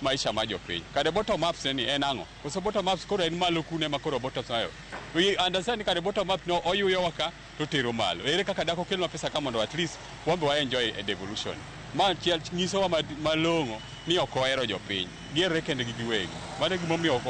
maisha ma jopiny. Kare bottom ups ni en ang'o? Koso bottom ups koro en malo kune ma koro bottom sayo. We understand kare bottom up no oyuyo waka to tero malo. Ere kaka dako kelno pesa ka mondo at least wambe wa enjoy a devolution. Ma chiel nyiso wa malong'o ni ok ohero jopiny. Gierre kende gi giwegi. Mano gimomiyo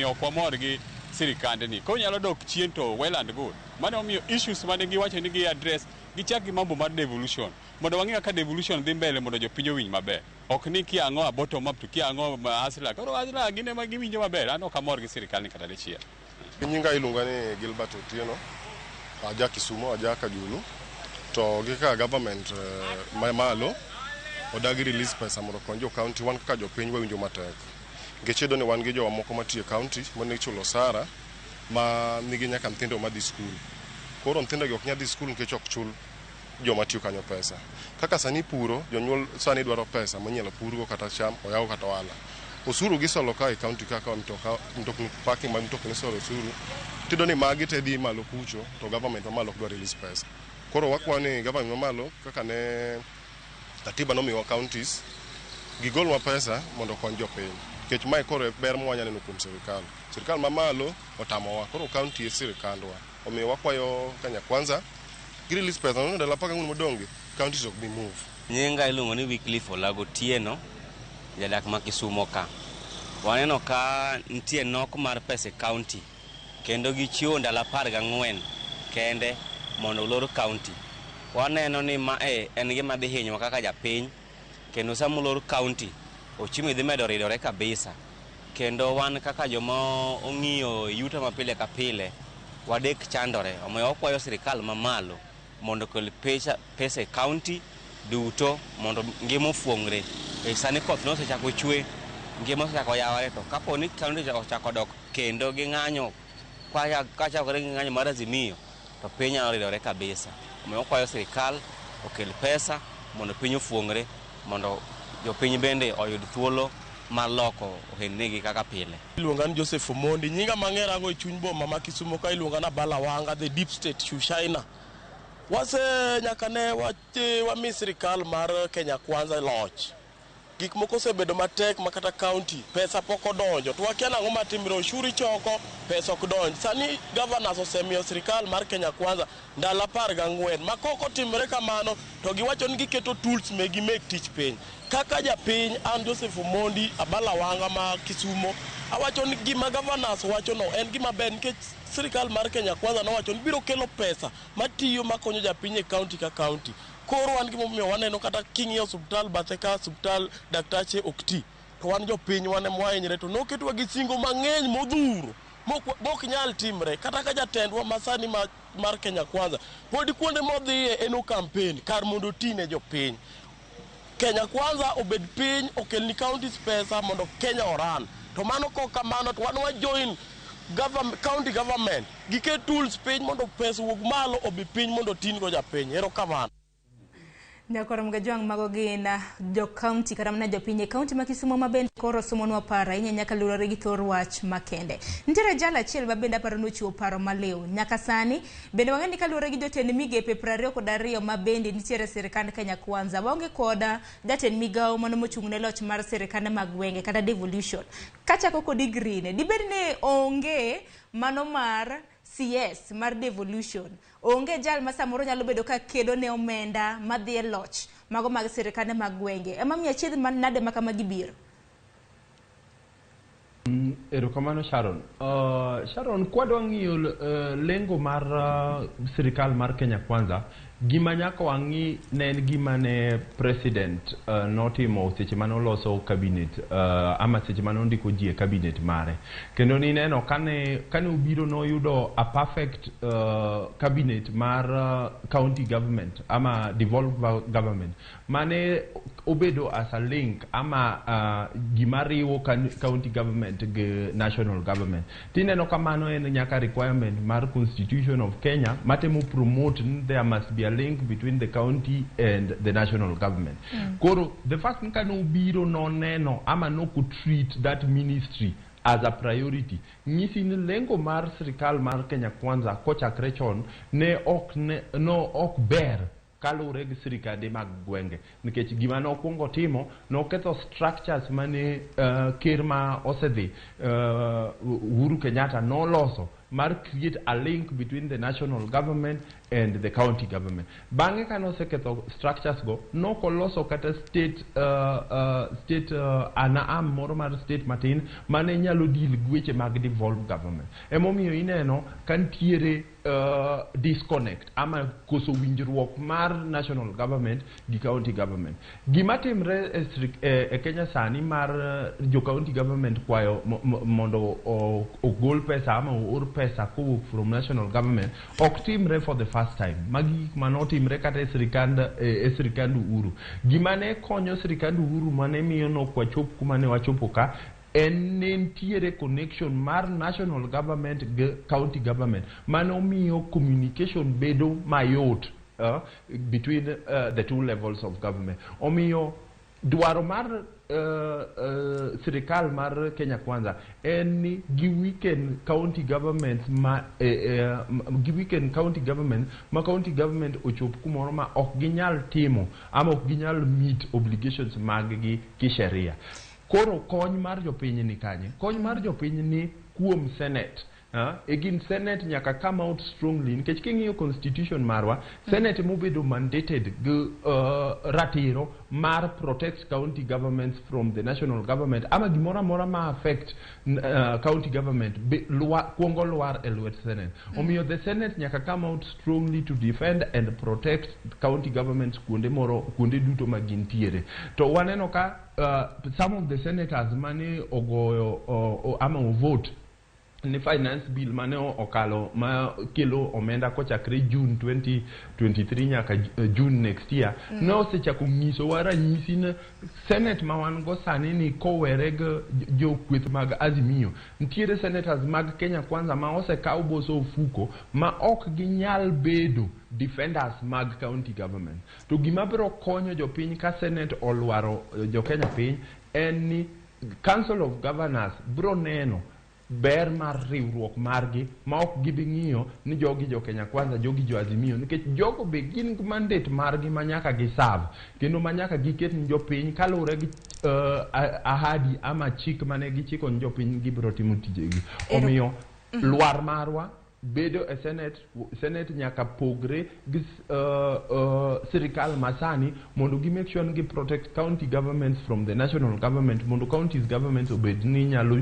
ok wamor gi sirikande ni. Ko nyalo dok chien to well and good. Mano omiyo issues mane giwacho ni gi address gichak gi mambo mar devolution. Mondo wang'e ka devolution dhi mbele mondo jopiny owinj maber. Ok ni kiang'o a bottom up to kiang'o asla. Koro asla gine ma giwinjo maber. An ok amor gi sirikal ni kata dichiel. Nyinga iluonga ni Gilbert Otieno. Aja Kisumo, aja Kajulu. To gi ka government malo odagi release pesa mondo konyo county wan kaka jopiny wawinjo matek. Ngechedo ni wan gi jowa moko matie county mane chulo sara ma nigi nyaka nyithindo ma dhi skul. Koro nyithindo gi ok nyadhi skul nikech ok chul joma tiyo kanyo pesa. Kaka sani puro, jonyuol sani dwaro pesa manyalo purgo kata cham, oyaw kata ohala. Osuru gisolo ka e county kaka mtokni parking ma mtokni solo osuru. Tido ni magi te dhi malo kucho to government ma malo ok dwa release pesa. Koro wakwani government ma malo kaka ne katiba nomiwa counties gigolwa pesa mondo kony jopiny. Kech mai koro ber mwanya neno kuom sirikal. Sirikal mamalo otamowa. Koro county e sirikandwa. Omiyo wakwayo Kenya Kwanza gi release pesa no ndala paka ng'un modonge counties ok bi move. Nyinga iluongo ni Wycliffe Olago Tieno jadak ma Kisumo ka. Waneno ka nitie nok mar pesa county kendo gichiwo ndala 14 kende mondo olor county. Waneno ni ma en gima dhi hinyo kaka japiny kendo samolor county ochumi dhi medo ridore kabisa. Kendo wan kaka joma ong'iyo yuto mapile ka pile wadek chandore. Omiyo wakwayo sirikal mamalo mondo kel pesa county duto mondo ngima ofuongre. Sani koth nosechako chwe, ngima osechako yawore to kapo ni county ochako dok kendo gi ng'anyo kachakore gi ng'anyo mar Azimio to piny nyalo ridore kabisa. Omiyo wakwayo sirikal okel pesa mondo piny ofuongre mondo jopiny bende oyud thuolo mar loko ohendnigi kaka pile. Iluonga ni Joseph Omondi, nyinga mang'era go e chuny boma ma Kisumo ka iluonga na Balawanga, the deep state China. Wase nyaka ne wami sirikal mar Kenya Kwanza loch. Gik moko osebedo matek makata county pesa pok odonjo. To wakia nang'o matimre oshuru choko pesa ok donjo. Sani governors osemiyo sirikal mar Kenya Kwanza ndala 14 ma koko timre kamano to giwacho ni giketo tools megi mek tich piny. Kaka japiny an Joseph Omondi Abalawanga ma Kisumo awacho ni gima governors wacho no en gima ber nikech sirikal mar Kenya Kwanza nowacho ni biro kelo pesa matiyo makonyo japiny e county ka county. Koro wan gimomiyo waneno kata king'iyo osuptal bathe ka osuptal daktache ok ti to wan jopiny wan mwahinyre to noketwa gi singo mang'eny modhuro mok nyal timre kata ka jatendwa masani mar Kenya Kwanza pod kuonde modhiye eno campaign kar mondo tine jopiny. Kenya Kwanza obed piny okelni counties pesa mondo Kenya oran. To mano kok kamano to wan wa join county government giket tools piny mondo pesa wuog malo obi piny mondo tin go japiny. Ero kamano. Nyakoro mgajwang mago gina jo county kata mana jo pinye county ma Kisumu mabende koro somonwa para nyaka lurore gi thor wach makende. Nitiere jala achiel mabende aparo nochiwo paro maliw. Nyaka sani bende wang'eni ka lurore gi jotend migepe 22 mabende nitiere sirikand Kenya Kwanza. Waonge koda jatend migawo mano mochung'ne loch mar sirikande mag gwenge kata devolution. Kachako kod green dibed ne onge mano mar CS mar devolution. Onge jal ma samoro nyalo bedo ka kedo ne omenda madhi e loch mago mag sirikande mag gwenge. Ema miya chiedh nade makama gibiro. Erokamano Sharon. Sharon, kwadwa ng'iyo lengo mar sirikal mar Kenya Kwanza, gima nyaka wang'i ne en gima ne president notimo seche mane oloso cabinet ama seche mane ondiko ji e cabinet mare. Kendo ni neno kane obiro noyudo a perfect cabinet mar county government ama devolved government mane obedo as a link ama gima riwo county government gi national government. Tineno kamano en nyaka requirement mar constitution of Kenya matemo promote there must be a link between the county and the national government. Koro the fact that no biro no neno ama no could treat that ministry as a priority ngisi ni lengo mar sirikal mar Kenya Kwanza kochakre chon ne ok ber kalure gi sirikande mag gwenge nikech gima no kwongo timo no ketho structures mane ker ma osedhi Uhuru Kenyatta no loso mar create a link between the national government and the county government. Bange kano seketho structures go no koloso kata state ana am moro mar state matin mane nyalo deal gweche mag devolved government. Emomiyo ineno kantiere disconnect ama koso winjruok mar national government gi county government. Gima timre e Kenya sani mar jo county government kwayo mondo ogol pesa ama or pesa kowuok from national government ok timre for the first time. Magi manotimre kata e sirikand Uhuru. Gima ne konyo sirikand Uhuru mane miyo no kwachop kuma ne wachopo ka en nentiere connection mar national government gi county government mano miyo communication bedo mayot between the two levels of government. Omiyo dwaro mar sirikal mar Kenya Kwanza en ni giweekend county government ma county government ochop kumoro ma ok ginyal timo ama ok ginyal meet obligations mag gi kisheria. Koro kony mar jopiny ni kanye? Kony mar jopiny ni kuom Senate. Egin Senate nyaka come out strongly nikech king'iyo constitution marwa Senate mobedo mandated gi ratiro mar protect county governments from the national government ama gimora mora ma affect county government kuongo lwar e lwet Senate. Omiyo the Senate nyaka come out strongly to defend and protect county governments kuonde duto ma gintiere. To waneno ka some of the senators mane ogoyo ama vote ni finance bill mane okalo ma kelo omenda kochakre June 2023 nyaka June next year no sechako nyiso waranyisi na Senate ma wan go sani ni kowere jo kweth mag Azimio ntiere senators mag Kenya Kwanza ma osekaw boso ofuko ma ok ginyal bedo defenders mag county government. To gima biro konyo jopiny ka Senate olwaro jo Kenya piny en ni Council of Governors biro neno ber mar riwruok margi ma ok gibi ng'iyo ni jogi jo Kenya Kwanza jogi jo Azimio nikech jogo be gin mandate margi manyaka giserve kendo manyaka giket ni jopiny kalure gi ahadi ama chik mane gichiko ni jopiny gibiro timo tijegi. Omiyo lwar marwa bedo e Senate nyaka pogre gi sirikal masani mondo gi make sure gi protect county governments from the national government mondo counties governments obed ni nyalo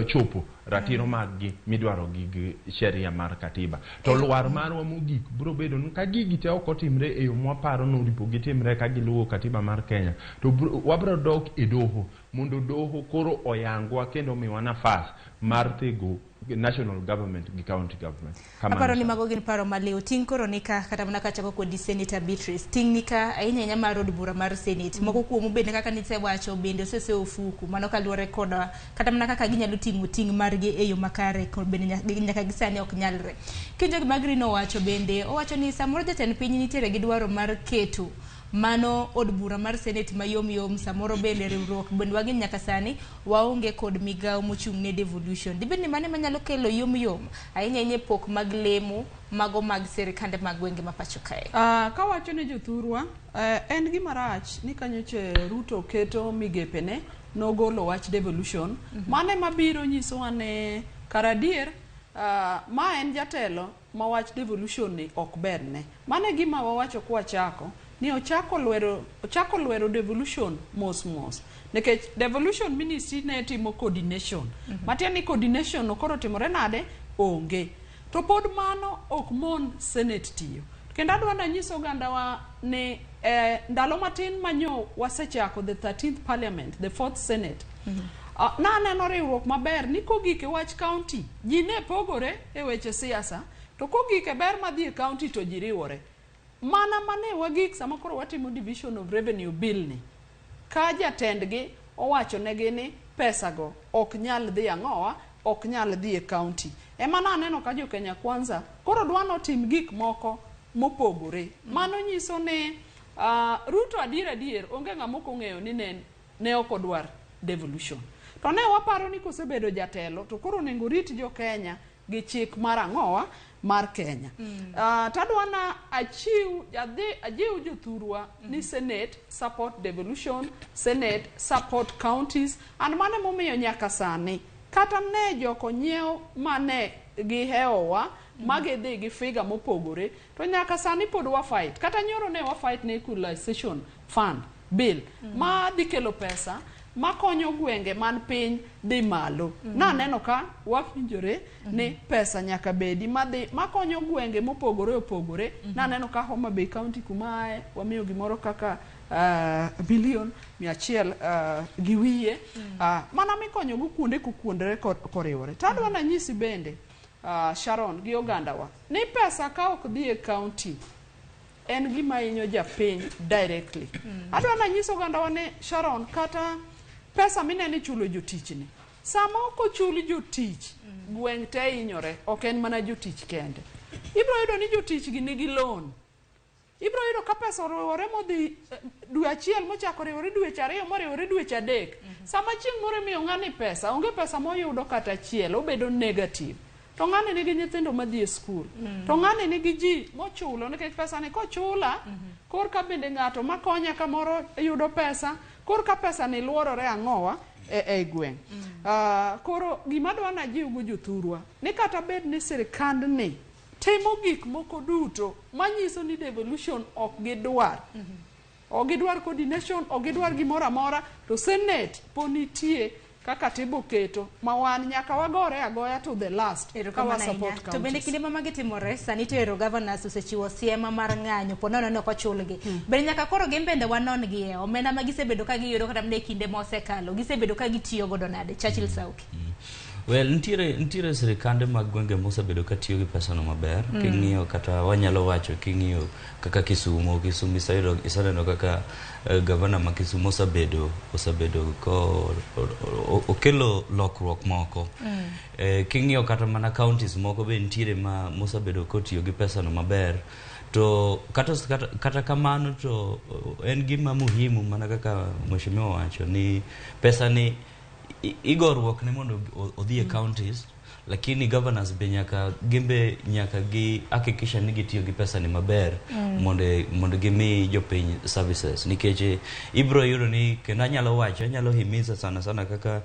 chopo ratiro maggi midwaro gi sheria mar katiba. To lwar marwa mogik biro bedo ka gigi te ok otimre e yo mwaparo no ripo gitimre ka giluwo katiba mar Kenya to wabro dok e doho mondo doho koro oyangwa kendo miwa nafas mar tego national government gi county government. Aparo ni mago gin paro maliw ting koro nika kata mana kachako kod Senator Beatrice ting nika ahinya mar od bura mar Senate moko kuom bende kaka nitse wacho bende osese ofuku mano kaluwore koda kata mana kaka ginyalo timo ting margi e yo makare kod bende nyaka gisani ok nyalre. Kinjo Magri no wacho bende owacho ni samoro jatend piny nitiere gi dwaro mar keto mano od bura mar Senate mayom yom samoro bende riwruok bende wagin nyaka sani waonge kod migao mochung' ne devolution. Dibed ni mane manyalo kelo yom ahinya pok mag lemo mago mag sirikande mag gwenge ma pacho kae. Kawacho ne jothurwa en gima rach ni kanyoche Ruto keto migepene nogolo wach devolution mane mabiro nyiso ane karadier ma en jatelo ma wach devolution ni ok berne. Mane gima wawacho kwa chako ni ochako lwero devolution mos nekech devolution ministry ne timo coordination matiende ni coordination okoro timore nade onge to pod mano ok mon Senate tiyo. Kendo adwa na nyiso oganda wa ni ndalo matin manyo wasechako the 13th parliament, the 4th senate. Na aneno riwruok maber ni kogike wach county ji ne pogore e weche siasa to kogike ber madhi e county to ji riwore. Mana mane wagik sama koro watimo division of revenue bill ni ka jatendgi owacho negi ni pesa go ok nyal dhi ang'owa, ok nyal dhi e county. Emana aneno ka jo Kenya Kwanza koro dwano tim gik moko mopogore. Mano nyiso ni Ruto adier onge ng'amoko ng'eyo ni ne ok odwar devolution. To ne waparo ni kosebedo jatelo to koro nengo rit jo Kenya gi chik mar ang'owa mar Kenya. Tadwana ajiu jothurwa ni Senate support devolution, Senate support counties, and mane momiyo nyaka sani kata ne joko nyiew mane giheowa magidhi gi figa mopogore to nyaka sani pod wa fight. Kata nyoro ne wa fight ne equalization fund bill ma dhi kelo pesa makonyo gwenge man piny dhi malo. Na neno ka wafinjore ni pesa nyaka bedi makonyo gwenge mopogore opogore. Na neno ka Homa Bay County kumae wamiyo gimoro kaka bilion 100 giwiye mana mikonyo go kuonde koriwore. Tadwa na nyisi bende Sharon gi oganda wa ni pesa ka ok dhi e county en gima inyo japiny directly. Adwa na nyiso oganda wa ni Sharon kata pesa mineni chulo jotich ni sama ok chuli jotich gweng te inyore, ok en mana jotich kende. Ibro yudo ni jotich gi nigi loan. Ibro yudo ka pesa oriwore modhi dwe achiel mochako riwore dweche ariyo moriwore dweche adek. Sama chieng' moro miyo ng'ani pesa, onge pesa moyudo kata achiel, obedo negative. To ng'ani nigi nyithindo madhi e skul. To ng'ani nigi ji mochulo nikech pesa ni kochula kor ka bende ng'ato makonya kamoro yudo pesa, kor ka pesa ni luorore ang'owa e gweng'. Koro gima dwana jiw go jothurwa ni kata bed ni sirikand ni timo gik moko duto manyiso ni devolution ok gidwar. Ok gidwar coordination, ok gidwar gimoro amora, to Senate ponitie kaka tibo keto mawan nyaka wagore agoya to the last kawa support counties. To bende kinde mamagi timore sani to ero governors osechiwo siema mar ng'anyo ponono ne kochulgi. Bende nyaka koro gimbende wanon gi omenda magisebedo ka giyudo kata mne kinde mosekalo gisebedo ka gitiyo godo nade. Churchill Sauki. Well, ntiere sirikande mag gwenge mosebedo ka tiyo gi pesa no maber. King'iyo kata wanyalo wacho king'iyo kaka Kisumu isaneno kaka governor ma Kisumu osebedo ko okelo lokruok moko. King'iyo kata mana counties moko be ntiere mosebedo kotiyo gi pesa no maber. To kata kamano to en gima muhimu mana kaka mheshimiwa wacho ni pesa ni igorruok ne mondo odhi e counties, lakini governors be nyaka gi hakikisha ni gitiyo gi pesa ni maber mondo gimi jopiny services. Nikech ibro yudo ni kendo anyalo himiza sana kaka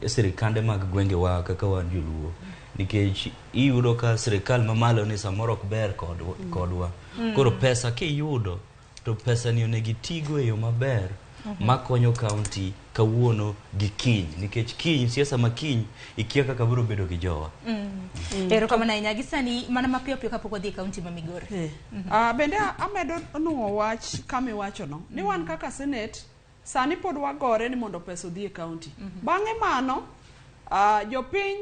sirikande mag gwenge wa kaka wan joluo. Nikech iyudo ka sirikal mamalo ni samoro ok ber kodwa. Koro pesa kiyudo to pesa ni onegi tigo e yo maber makonyo county kawuono gi kiny, nikech kiny siasa makiny ikia kaka biro bedo gi jowa. Ero kama na inyagi sani mana mapiyo kapoko dhi county ma Migori. Bende amedo nuo wach kami wacho no ni wan kaka Senate sani pod wagore ni mondo pesa odhi e county. Bang'e mano jopiny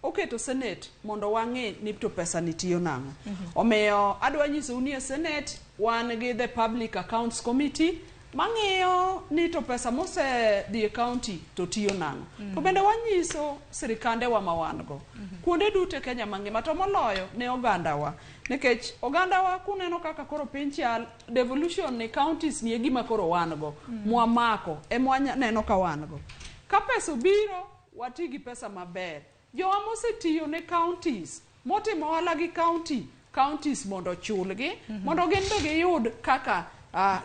oketo Senate mondo wang'e ni to pesa nitiyo nang'o. Omiyo adwa nyiso ni e Senate wan gi the Public Accounts Committee mang'iyo ni to pesa mose dhi e county to tiyo nang'o. To bende wanyiso sirikande wa ma wan go. Kuonde duto e Kenya mangima to moloyo ne oganda wa. Nikech oganda wa kuneno kaka koro piny chal, devolution ni counties ni e gima koro wan go. Mwamako e neno ka wan go. Ka pesa biro wati gi pesa maber. Jowa mosetiyo ne counties, motimo ohala gi counties mondo chulgi, mondo gin be giyud kaka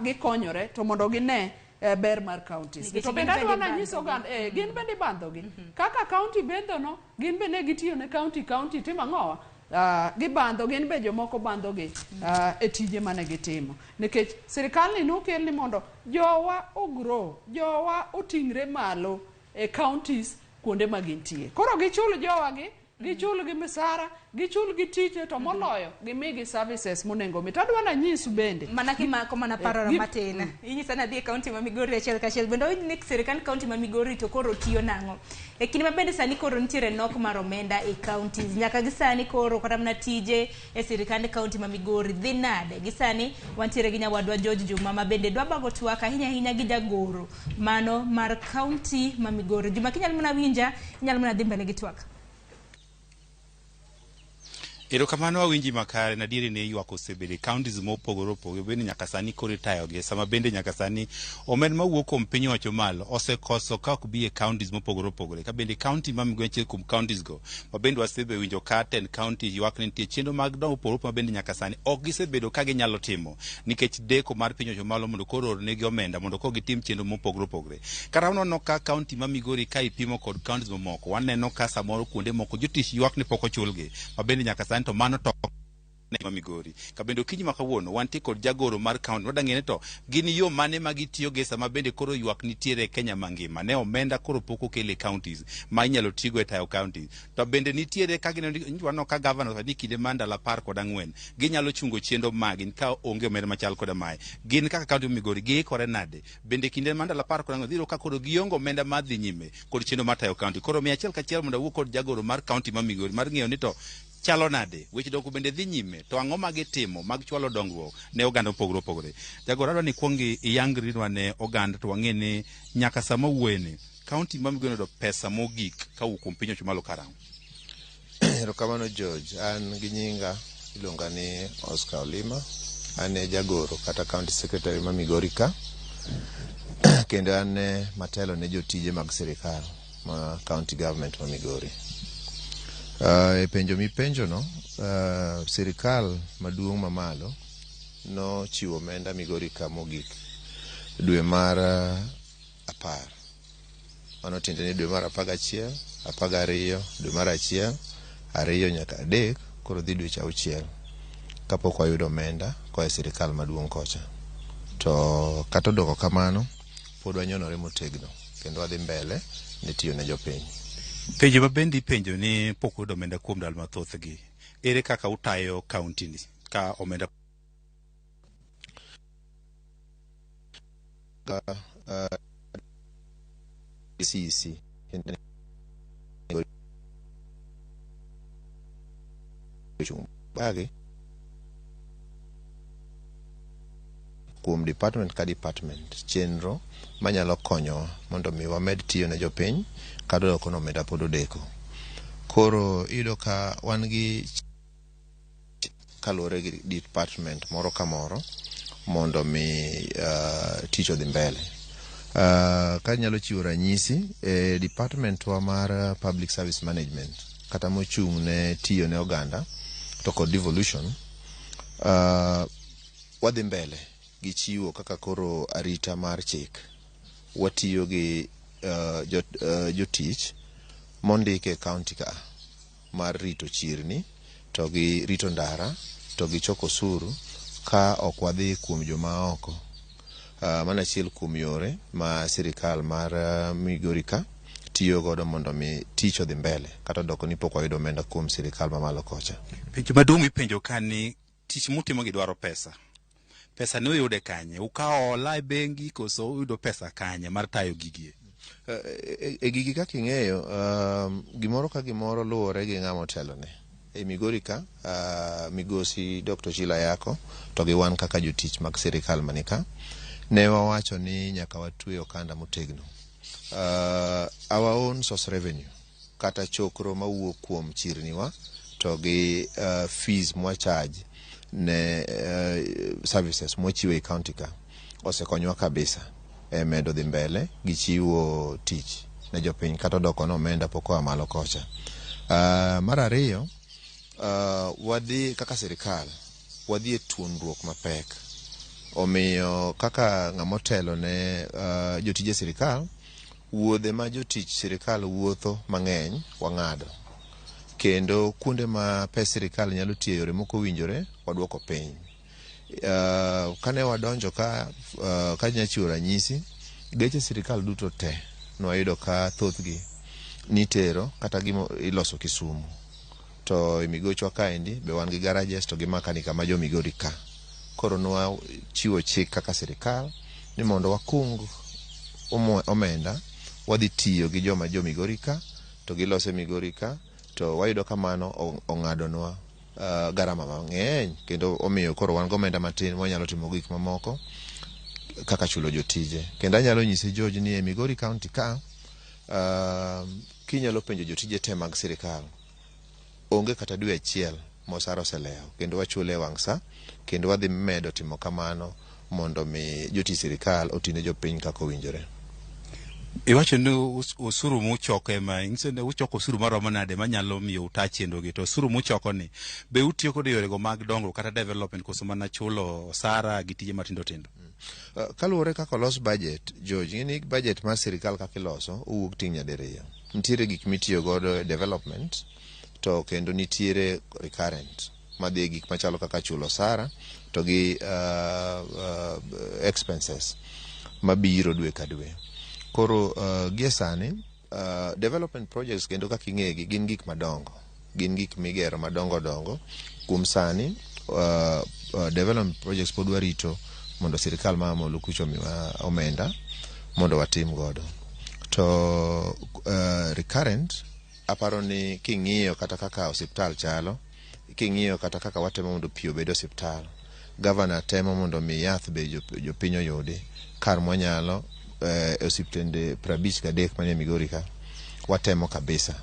gikonyore, to mondo gine ber mar counties. To bende adwa na nyiso oganda, gin bende ibandhogi. Kaka county bendhono, gin be ne gitiyo ne county timo ang'owa. Gibandho, gin be jomoko bandhogi e tije mane gitimo. Nikech sirikal ni nokel ni mondo jowa ogro, jowa oting're malo e counties kuonde ma gintie. Koro gichul jowa gichul gi misara, gichul gi tije, to moloyo gimigi services monengo mi. Tadwa na nyisu bende mana kimako mana parora matin. Inyisa na dhi e county ma Migori achiel kachiel, bende owinj sirikal county ma Migori to koro tiyo nang'o. E kinde ma bende sani koro nitiere nok mar omenda e counties, nyaka gi sani koro kata mana tije e sirikand county ma Migori dhi nade. Gi sani wantiere gi nyawadwa George Juma ma bende dwa bago twak ahinya gi jagoro mano mar county ma Migori. Juma kinyal mana winja, inyal mana dhi mbele gi twak. Erokamano awinji makare, na diere ne ywak osebede counties mopogore opogore bende nyaka sani koro itayogi, sama bende nyaka sani omed mawuok kuom piny owacho malo osekoso ka ok bi e counties mopogore opogore. Ka bende county ma Migori achiel kuom counties go ma bende wasebe winjo ka 10 county ywak ni nitie chenro mag dongo opogore ma bende nyaka sani ok gisebedo ka ginyalo timo nikech deko mar piny owacho malo mondo koro ornegi omenda mondo ko gitim chenro mopogore opogore. Kata waneno ka county ma Migori ka ipimo kod counties mamoko, waneno ka samoro kuonde moko jotich ywak ni pok ochulgi, ma bende nyaka sani to mano to ma Migori. Ka bende okinyi ma kawuono wantie kod jagoro mar county, wadang'e to gin yo mane ma gitiyo gi sama bende koro ywak nitiere e Kenya mangima ne omenda koro pok okele counties ma inyalo tigo e tayo counties. To bende nitiere ka gineno ka governor ni kinde ma ndalo 14 ginyalo chungo chenro magin ka onge omenda machal koda mae. Gin kaka county Migori giikore nade? Bende kinde ma ndalo 14 dhiro ka koro giongo omenda ma dhi nyime kod chenro mar tayo county. Koro mi achiel kachiel mondo awuo kod jagoro mar county ma Migori mar ng'eyo ni to chalo nade, weche dongruok bende dhi nyime, to ang'o ma gitimo mag chwalo dongruok ne oganda opogore opogore. Jagoro, adwa ni kuongi iyangrinwa ne oganda to wang'e ni nyaka sama wuene county ma Migori yudo pesa mogik kawuok kuom piny owacho malo karang'o. Erokamano George, an gi nyinga iluonga ni Oscar Olima, an e jagoro kata county secretary ma Migori ka, kendo an matelo ne jotije mag sirikal ma county government ma Migori. E penjo mipenjo no, sirikal maduong' mamalo no chiwo omenda Migori ka mogik dwe mar 10. Mano tiende ni dwe mar 11, 12, dwe mar 1, 2 nyaka 3, koro dhi dweche 6 kapok wayudo omenda koa e sirikal maduong' kocha. To kata odoko kamano pod wanyonore motegno kendo wadhi mbele ne tiyo ne jopiny. Penjo ma bende ipenjo ni pok uyudo omenda kuom ndalo mathoth gi, ere kaka utayo county ni ka omenda CC bagi kuom department ka department chenro manyalo konyo mondo mi wamed tiyo ne jopiny kado doko no omenda pod odeko. Koro iyudo ka wan gi kaluwore gi department moro ka moro mondo mi tich odhi mbele. Ka nyalo chiwo ranyisi e department wa mar public service management kata mochung' ne tiyo ne oganda to kod devolution, wadhi mbele gi chiwo kaka koro arita mar chik. Watiyo gi jotich mondike county ka mar rito chirni to gi rito ndara to gi choko osuru ka ok wadhi kuom joma oko. Mana achiel kuom yore ma sirikal mar Migori ka tiyo godo mondo mi tich odhi mbele kata doko ni pok wayudo omenda kuom sirikal mamalo kocha. Penjo maduong' mipenjo ka ni tich mutimo gi dwaro pesa. Pesa ne uyude kanye? Ukawo hola e bengi koso uyudo pesa kanye mar tayo gigie? E gigi kaka ing'eyo, gimoro ka gimoro luwore gi ng'ama otelone. E Migori ka, Migosi Dr. Chila Yako to gi wan kaka jotich mag sirikal manika, ne wawacho ni nyaka watwe okanda motegno. Our own source revenue kata chokro mawuok kuom chirniwa to gi fees mwa charge ne services mwachiwo e county ka osekonyowa kabisa medo dhi mbele gi chiwo tich ne jopiny kata doko no omenda poko malo kocha. Mar ariyo, wadhi kaka sirikal wadhi e tuonruok mapek, omiyo kaka ng'amotelo ne jotije sirikal, wuodhe ma jotich sirikal wuotho mang'eny wang'ado, kendo kuonde ma pes sirikal nyalo tiyo yore moko winjore waduoko piny. Kane wadonjo ka nyachiwo ranyisi, geche sirikal duto te nwayudo ka thothgi nitero kata gimo iloso Kisumu, to imigochwa kaendi be wan gi garages to gi makanika ma jo Migori ka. Koro nwa chiwo chik kaka sirikal ni mondo wakung omenda wadhi tiyo gi joma jo Migori ka to gilose Migori ka, to wayudo kamano ong'adonwa garama mang'eny, kendo omiyo koro wan gomenda matin wanyalo timo gik mamoko kaka chulo jotije. Kendo anyalo nyise George ni e Migori County ka kinyalo penjo jotije te mag sirikal, onge kata dwe achiel mosara oseleo, kendo wachule wang' sa, kendo wadhi medo timo kamano mondo mi jotich sirikal otine jopiny kaka owinjore. Iwacho ni osuru muchoko ema ing'ise ne uchoko osuru maromo nade manyalo miyo uta chendo gi, to osuru muchoko ni be utiyo kod yore go mag dongruok kata development koso mana chulo osara gi tije matindo tindo? Kaluwore kaka olos budget, George, ni budget mar sirikal kaka iloso owuok ting' nyadiriyo. Nitiere gik mitiyo godo development, to kendo nitiere recurrent madhi gik machalo kaka chulo osara to gi expenses mabiro dwe ka dwe. Koro gie sani development projects kendo kaka ing'egi gin gik madongo, gin gik migero madongo dongo. Kuom sani development projects pod warito mondo sirikal mamolo kucho miwa omenda mondo watim godo. To recurrent aparo ni king'iyo kata kaka osiptal chalo, king'iyo kata kaka watemo mondo pi obed osiptal, governor temo mondo mi yath be jopiny oyudi kar mwanyalo osiptende 53 manie Migori ka. Watemo kabisa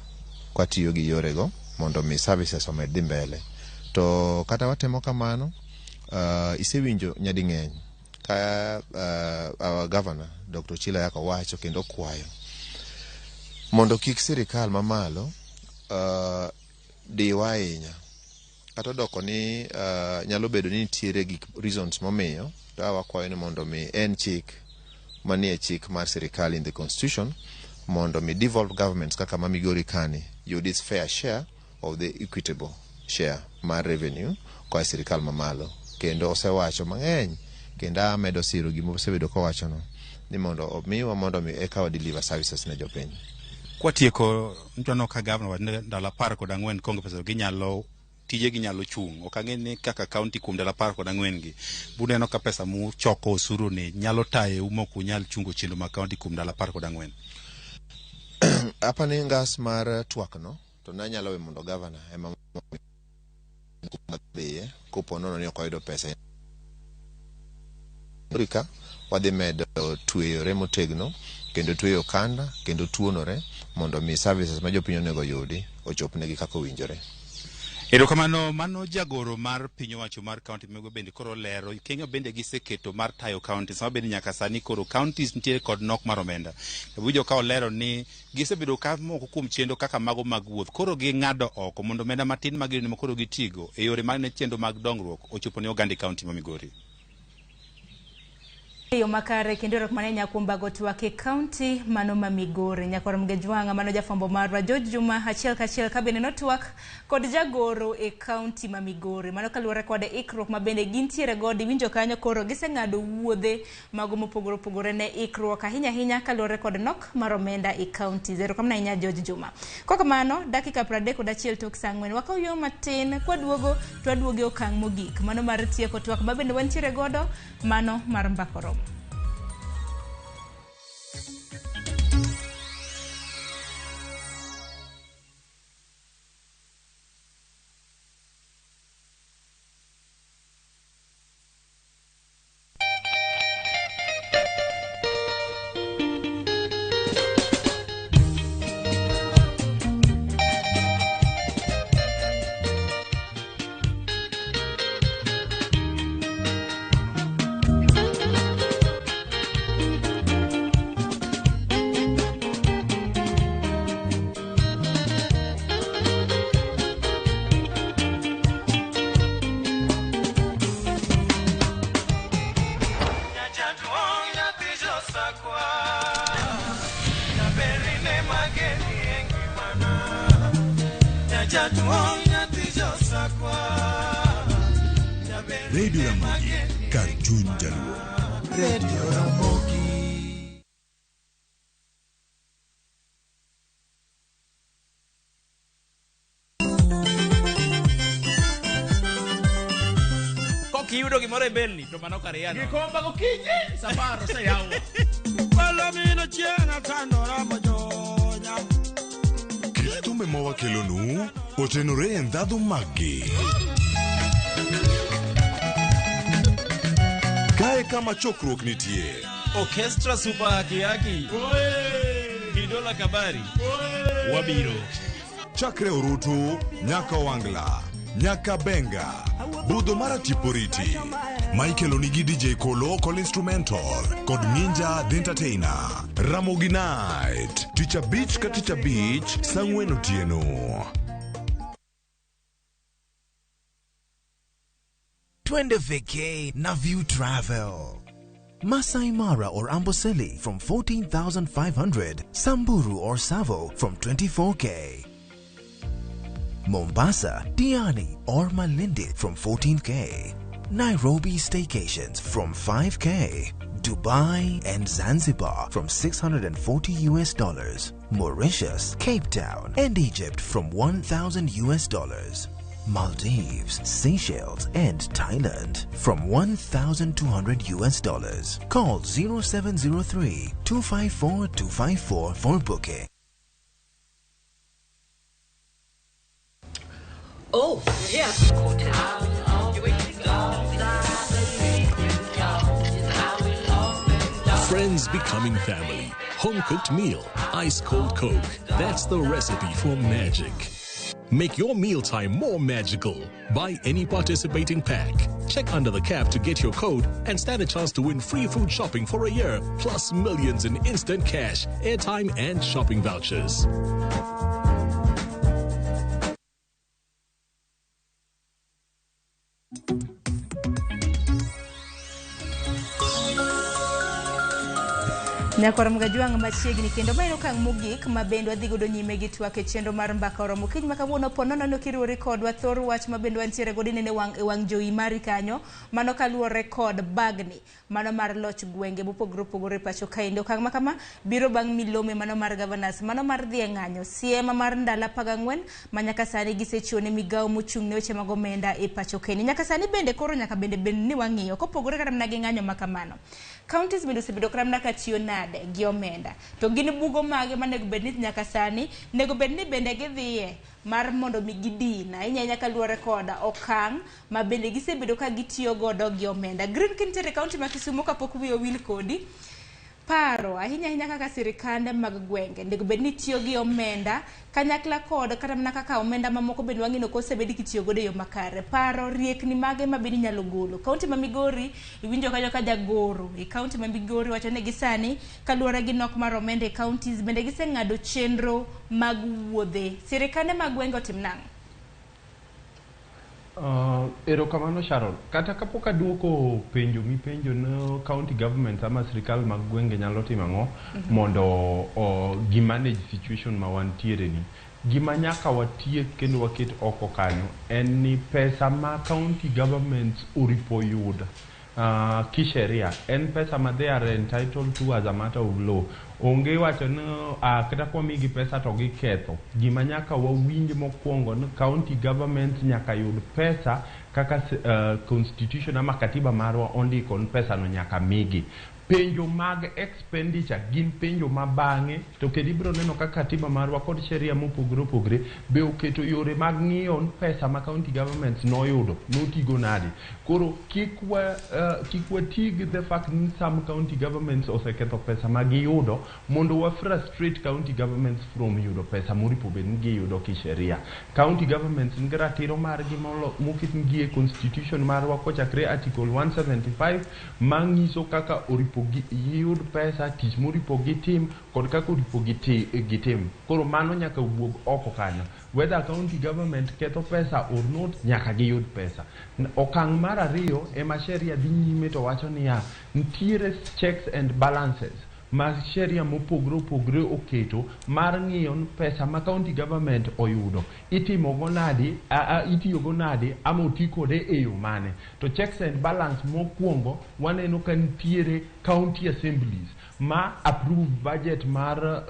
kwatiyo gi yorego mondo mi services omed dhi mbele. To kata watemo kamano, isewinjo nyading'eny ka our governor Dr. Chila yako wacho kendo kwayo mondo kik sirikal mamalo diwa ahinya, kata doko ni nyalo bedo ni nitiere gik reasons momiyo, to wakwayo ni mondo mi en chik manie chik mar sirikal in the constitution mondo mi devolved governments kaka ma Migori kani yud its fair share of the equitable share mar revenue kwa sirikal mamalo. Kendo osewacho mang'eny, kendo amedo siro gima osebedo kowacho no, ni mondo omiwa mondo mi eka wa deliver services ne jopiny. Kwatieko mtono ka governor wa ndalo 14 konge pesa ginyalo tije ginyalo chung', ok ang'e ni kaka county kuom ndalo 14 gi buneno ka pesa mu choko osuru ni nyalo taye umo kunyal chungo chendo ma county kuom ndalo 14. Apa ni ngas mar twak no to nanyalo we mondo governor ema dhiye kopo nono ni okoyudo pesa. Rika wadhi medo tweyo motegno, kendo tweyo kanda, kendo tuonore mondo mi services ma jopiny onego yudi ochopnegi kaka owinjore. Erokamano, mano jagoro mar piny owacho mar county mego bende koro lero Kenya bende giseketo mar tayo counties sama bende nyaka sani koro counties nitiere kod nok mar omenda. Bujo ka olero ni gisebedo ka moko kuom chendo kaka mago mag wuoth koro ging'ado oko mondo omenda matin magirni makoro gitigo e yore mag ne chendo mag dongruok ochopo ne oganda county ma Migori. Yo makare kendo rok manenya kuom bago twak e county mano ma Migori. Nyakoro mgejwanga mano jafambo marwa George Juma achiel kachiel kabende notwak kod jagoro e county ma Migori. Mano kaluwore kod ikruok mabende gintiere godi winjo kanyo koro giseng'ado wuodhe mago mopogore opogore ne ikruok ahinya kaluwore kod nok mar omenda e county. Zero kamna inya George Juma. Koka mano dakika 31 tok saa 4 wakaw yo matin kwaduogo to aduoge okang' mogik mano mar tieko twak mabende wantiere godo mano mar mbakoro. Radio Ramogi, kar chuny jaluo. Radio Ramogi. Kiyudo gimoro e belni to mano kare yana. Gikomba gokinyi safaro sa yawa. Palomino chiena tandora mojonya. Kit thumbe ma wakelonu otenore e ndhadhu maggi. Kae kama chokruok nitie. Orchestra Super Kiaki. Kidola Kabari. Wabiro. Chakre Orutu, nyaka Wangla, nyaka Benga, Budho mara Tiporiti, Michael Onigi DJ Kolo Call Instrumental, kod Ninja The Entertainer, Ramogi Night, Teacher Beach ka Teacher Beach, Sangwen Otieno. Twende vacay na View Travel. Masai Mara or Amboseli from 14,500, Samburu or Savo from 24K. Mombasa, Diani or Malindi from 14K. Nairobi staycations from 5K. Dubai and Zanzibar from $640. Mauritius, Cape Town and Egypt from $1,000. Maldives, Seychelles and Thailand from $1,200. Call 0703-254-254 for booking. Oh, yeah. Friends becoming family. Home-cooked meal. Ice-cold Coke. That's the recipe for magic. Make your mealtime more magical. Buy any participating pack. Check under the cap to get your code and stand a chance to win free food shopping for a year, plus millions in instant cash, airtime, and shopping vouchers. Nyakora mgajuang machiegni kendo maino kang mogik mabendo adhi godo nyime gi twak e chenro mar mbaka oromo kiny makawuono ponono no kiriwore kodwa thor wach mabendo wantiere godo nene wang jowi mari kanyo mano kaluwore kod bagni mano mar loch gwenge mopogore opogore pacho kaende okang' makama biro bang' milome mano mar governors mano mar dhi e ng'anyo siema mar ndala 14 manyaka sani gisechiwone migawo mochung' ne weche mag omenda e pacho kaende nyaka sani bende koro nyaka bende ni wang'iyo kopogore kata mana gi ng'anyo makamano. Counties bende osebedo kramna katiyo nade gi omenda to gin bugo mage manego bedni nyaka sani nego bedni bende gidhiye mar mondo mi gidina nyaka luore koda okang' ma bende gisebedo ka gitiyo godo gi omenda. Green Kintere County ma Kisumu kapok wiyo wil kodi paro ahinya kaka sirikande mag gwenge nego bedni tiyo gi omenda kanyakla kod kata mana kaka omenda mamoko bende wang'ino kosebedi kitiyo godo e yo makare. Paro riekni mage mabedi nyalo golo. Kaunti ma Migori iwinjo kanyo ka jagoro e kaunti ma Migori wacho ne gisani kaluwore gi nok mar omenda e counties bende giseng'ado chenro mag wuodhe. Sirikande mag gwenge otim nang'o? Erokamano Sharon, kata kapok aduoko penjo mipenjo no county government ama sirikal mag gwenge nyalo timo ang'o mondo gi manage situation ma wantiere ni. Gima nyaka watiek kendo waket oko kanyo en ni pesa ma county government uripo yuda kisheria en pesa ma they are entitled to as a matter of law. Onge wacho no kata kwa migi pesa to giketho. Gima nyaka wawinj mokwongo no county government nyaka yud pesa kaka constitution ama katiba marwa ondiko pesa no nyaka migi. Penjo mag expenditure gin penjo mabang'e to kendo ibiro neno kaka katiba marwa kod sheria mopogore opogore be oketo yore mag ng'iyo pesa ma county governments noyudo notigo nade. Koro kik wati gi the fact ni some county governments oseketho pesa ma giyudo mondo wa frustrate county governments from yudo pesa moripo bed ni giyudo kisheria. County governments nigi ratiro margi moketgi e constitution marwa kochakre article 175 manyiso kaka oripo yud pesa tich moripo gitim kod kaka oripo gitim. Koro mano nyaka wuog oko kanyo. Whether county government ketho pesa or not nyaka giyud pesa. Okang' mar ariyo ema sheria dhi nyime to wacho niya nitiere checks and balances ma sheria mopogore opogore oketo mar ng'iyo pesa ma county government oyudo itimogo nadi, itiyogo nadi ama oti kode e yo mane. To checks and balance mokwongo waneno ka nitiere county assemblies ma approve budget mar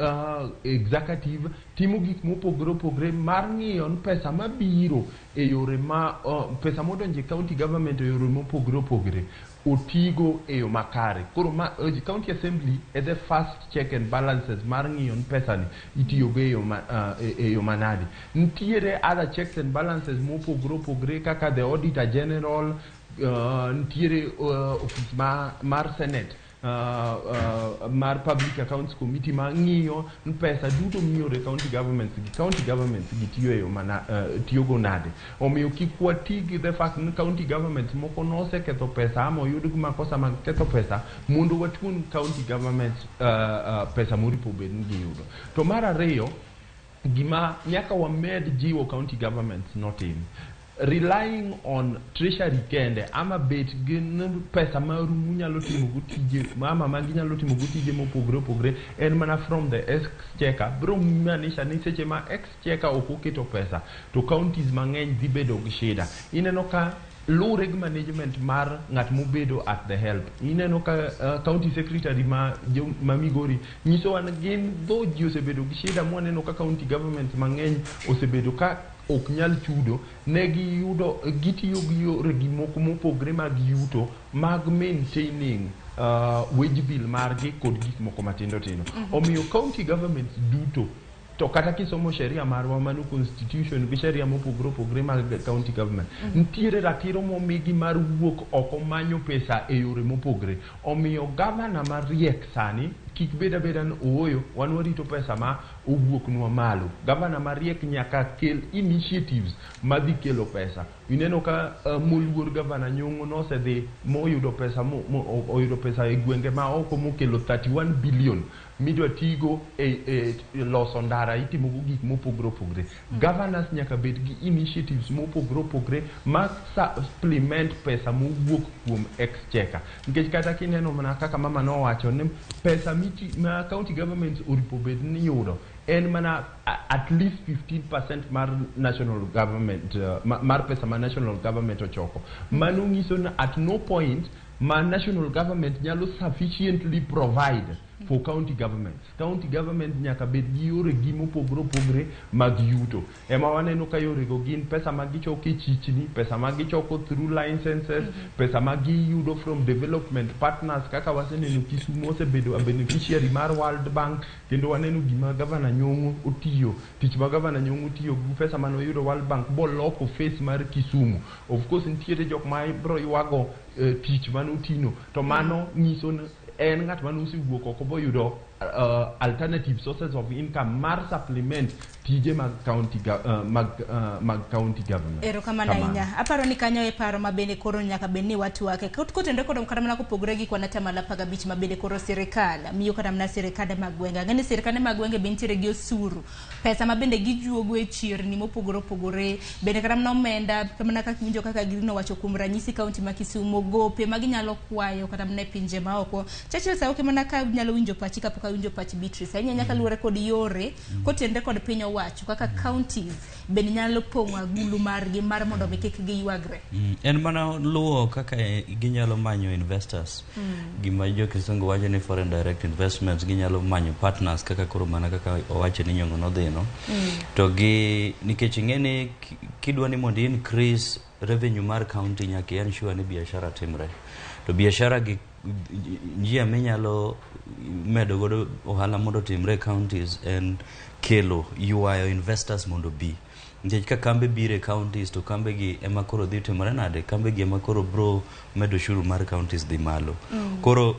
executive timo gik mopogore opogore mar ng'iyo pesa mabiro e yore ma pesa modonjo e county government e yore mopogore opogore otigo e yo makare. Koro county assembly e the first check and balances mar ng'iyo pesa ni itiyogo e yo manadi. Nitiere other checks and balances mopogore opogore kaka the auditor general, nitiere office mar senate, mar public accounts committee ma ng'iyo pesa duto miyore county governments gi tiyogo nade. Omiyo kik wati gi the fact ni county governments moko noseketho pesa ama oyud gi makosa mag ketho pesa mondo watuon county governments pesa moripo bed ni giyudo. To mar ariyo, gima nyaka wamed jiwo county governments notim, relying on treasury kende ama bet gin pesa marumu nyalo timo go tije ama magi nyalo timo go tije mopogore opogore en mana from the exchequer bro maanisha ni seche ma exchequer okoketo pesa to counties mang'eny dhi bedo gi shida. Ineno ka lure gi management mar ng'at mobedo at the help. Ineno ka county secretary ma Migori nyiso wan gin dho ji osebedo gi shida, mwaneno ka county government mang'eny osebedo ka ok nyal chudo, ne giyudo gitiyo gi yore gi moko mopogre mag yuto mag maintaining wage bill margi kod gik moko matindo tindo. Omiyo county government duto to kata kisomo sheria marwa mano constitution gi sheria mopogre opogre mag county government nitiere ratiro momigi mar wuok oko manyo pesa e yore mopogre. Omiyo gavana mariek sani kik beda beda ni ooyo wan warito pesa ma owuok nwa malo. Gavana mariek nyaka kel initiatives madhi kelo pesa. Ineno ka moluor gavana Nyong'o nosedhi moyudo pesa oyudo pesa e gwenge ma oko mokelo 31 billion midwa tigo e loso ndara, itimo go gik mopogore opogore. Governors nyaka bed gi initiatives mopogore opogore ma supplement pesa mowuok kuom exchequer. Nikech kata kineno mana kaka mama nowacho ni pesa ma county governments oripo bed ni yudo en mana at least 15% mar national government mar pesa ma national government ochoko. Mano nyiso na at no point ma national government nyalo sufficiently provide for county governments. County government nyaka bed gi yore gi mopogore opogore mag yuto. Ema waneno ka yore go gin pesa ma gichoko e chichni, pesa ma gichoko through licenses, pesa ma giyudo from development partners kaka waseneno Kisumu osebedo a beneficiary mar World Bank, kendo waneno gima gavana Nyong'o otiyo, tich ma gavana Nyong'o otiyo gi pesa ma noyudo World Bank boloko face mar Kisumu. Of course nitiere jok ma ibro ywago tich manotino, to mano nyiso en ng'at manosewuok oko boyudo alternative sources of income mar supplement tije mag county government. Erokamano ahinya. Aparo ni kanyo e paro mabende koro nyaka bedni watu wake kotende kod kata mana kopogore gi kwana tamala 15 mabende koro sirikal miyo kata mana sirikande mag gwenge. Ng'eni sirikande mag gwenge be nitiere gi osuru, pesa mabende gijuogo e chirni mopogore opogore, bende kata mana omenda kamana kaka winjo kaka girino wacho kuom ranyisi county ma Kisumu gope maginyalo kwayo kata mana e pinje maoko. Chachel sa oke mana ka nyalo winjo pachi kapok winjo pachi Beatrice. Anya nyaka luore kod yore kotende kod piny owacho kaka counties bende nyalo pong'o agulu margi mar mondo kik giywagre. En mana luwo kaka ginyalo manyo investors. Gima jo Kisungu wacho ni foreign direct investments ginyalo manyo partners kaka koro mana kaka owacho ni Nyong'o nodhino. To gi nikech ing'eni kidwa ni mondo increase revenue mar county nyaka ensure ni biashara timre. To biashara gi njia minyalo medo godo ohala mondo timre counties en kelo yuayo investors mondo bi. Nikech ka kambe bire counties to kambe gi ema koro dhi timore nade, kambe gi ema koro bro medo shuru mar counties dhi malo. Koro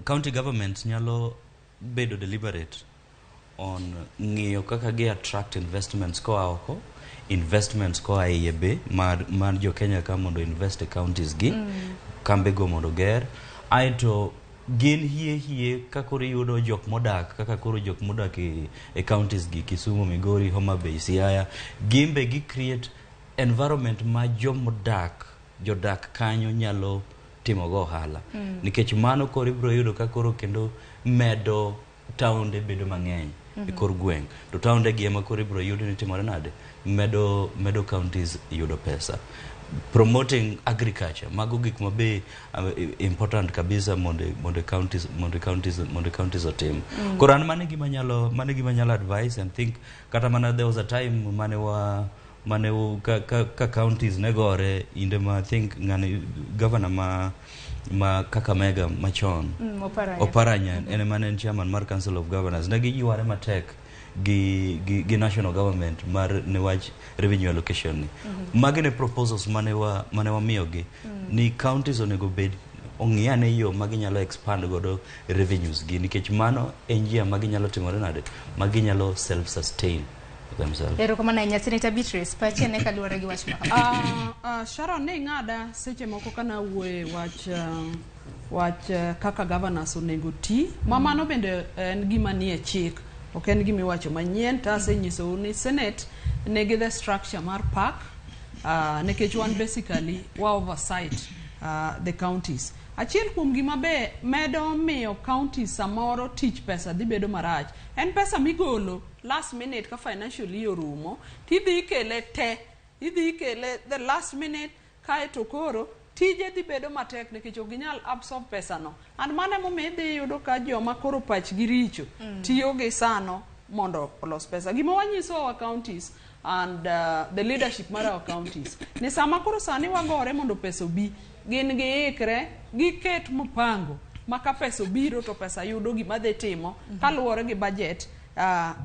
county government nyalo bedo deliberate on ng'iyo kaka gi attract investments koa oko, investments koa iye be mar jo Kenya ka mondo invest e counties gi kambe go mondo ger. Aito gin hie kakoro yudo jok modak kaka koro jok modak e counties gi Kisumu, Migori, Homa Bay, Siaya, gimbe gi create environment ma jodak kanyo nyalo timo go ohala nikech mano koro ibro yudo ka koro kendo medo taonde bedo mang'eny e kor gweng' to taonde gi ema koro ibro yudo ni timore nade medo counties yudo pesa. Promoting agriculture mago gik mabe important kabisa mondo counties otim. Koro an mane gima nyalo advice and think kata mana there was a time mane ka counties negore inde ma think ngani governor ma Kakamega machon Oparanya ene mane chairman mar Council of Governors ne giyware matek gi national government mar newach revenue allocation ni magine proposals mane wa miyogi ni counties onego bed ong'iyane yo maginyalo expand godo revenues gi nikech mano njia maginyalo timore nade maginyalo self sustain themselves. Ero kama na Senator Beatrice pache ne kaluwore gi wach ma Sharon ne ng'ada seche moko kana wuoye wach kaka governors onego ti mamano bende en gima nie chik ok en gima iwacho manyien ta asenyiso ni Senate negi the structure mar park nekech wan basically wa oversight the counties. Achiel kuom gima be medo miyo counties samoro tich pesa dhi bedo marach en pesa migolo last minute ka financial year orumo tidhi ikele the last minute kae to koro tije dhi bedo matek nikech ok ginyal absorb pesa no and mane momiyo idhi yudo ka joma koro pachgi richo tiyo gi sano mondo olos pesa. Gima wanyiso our counties and the leadership mar our counties ni sama koro sani wagore mondo pesa obi gin giikre giket mpango maka pesa obiro to pesa yudo gima dhi timo kaluwore gi budget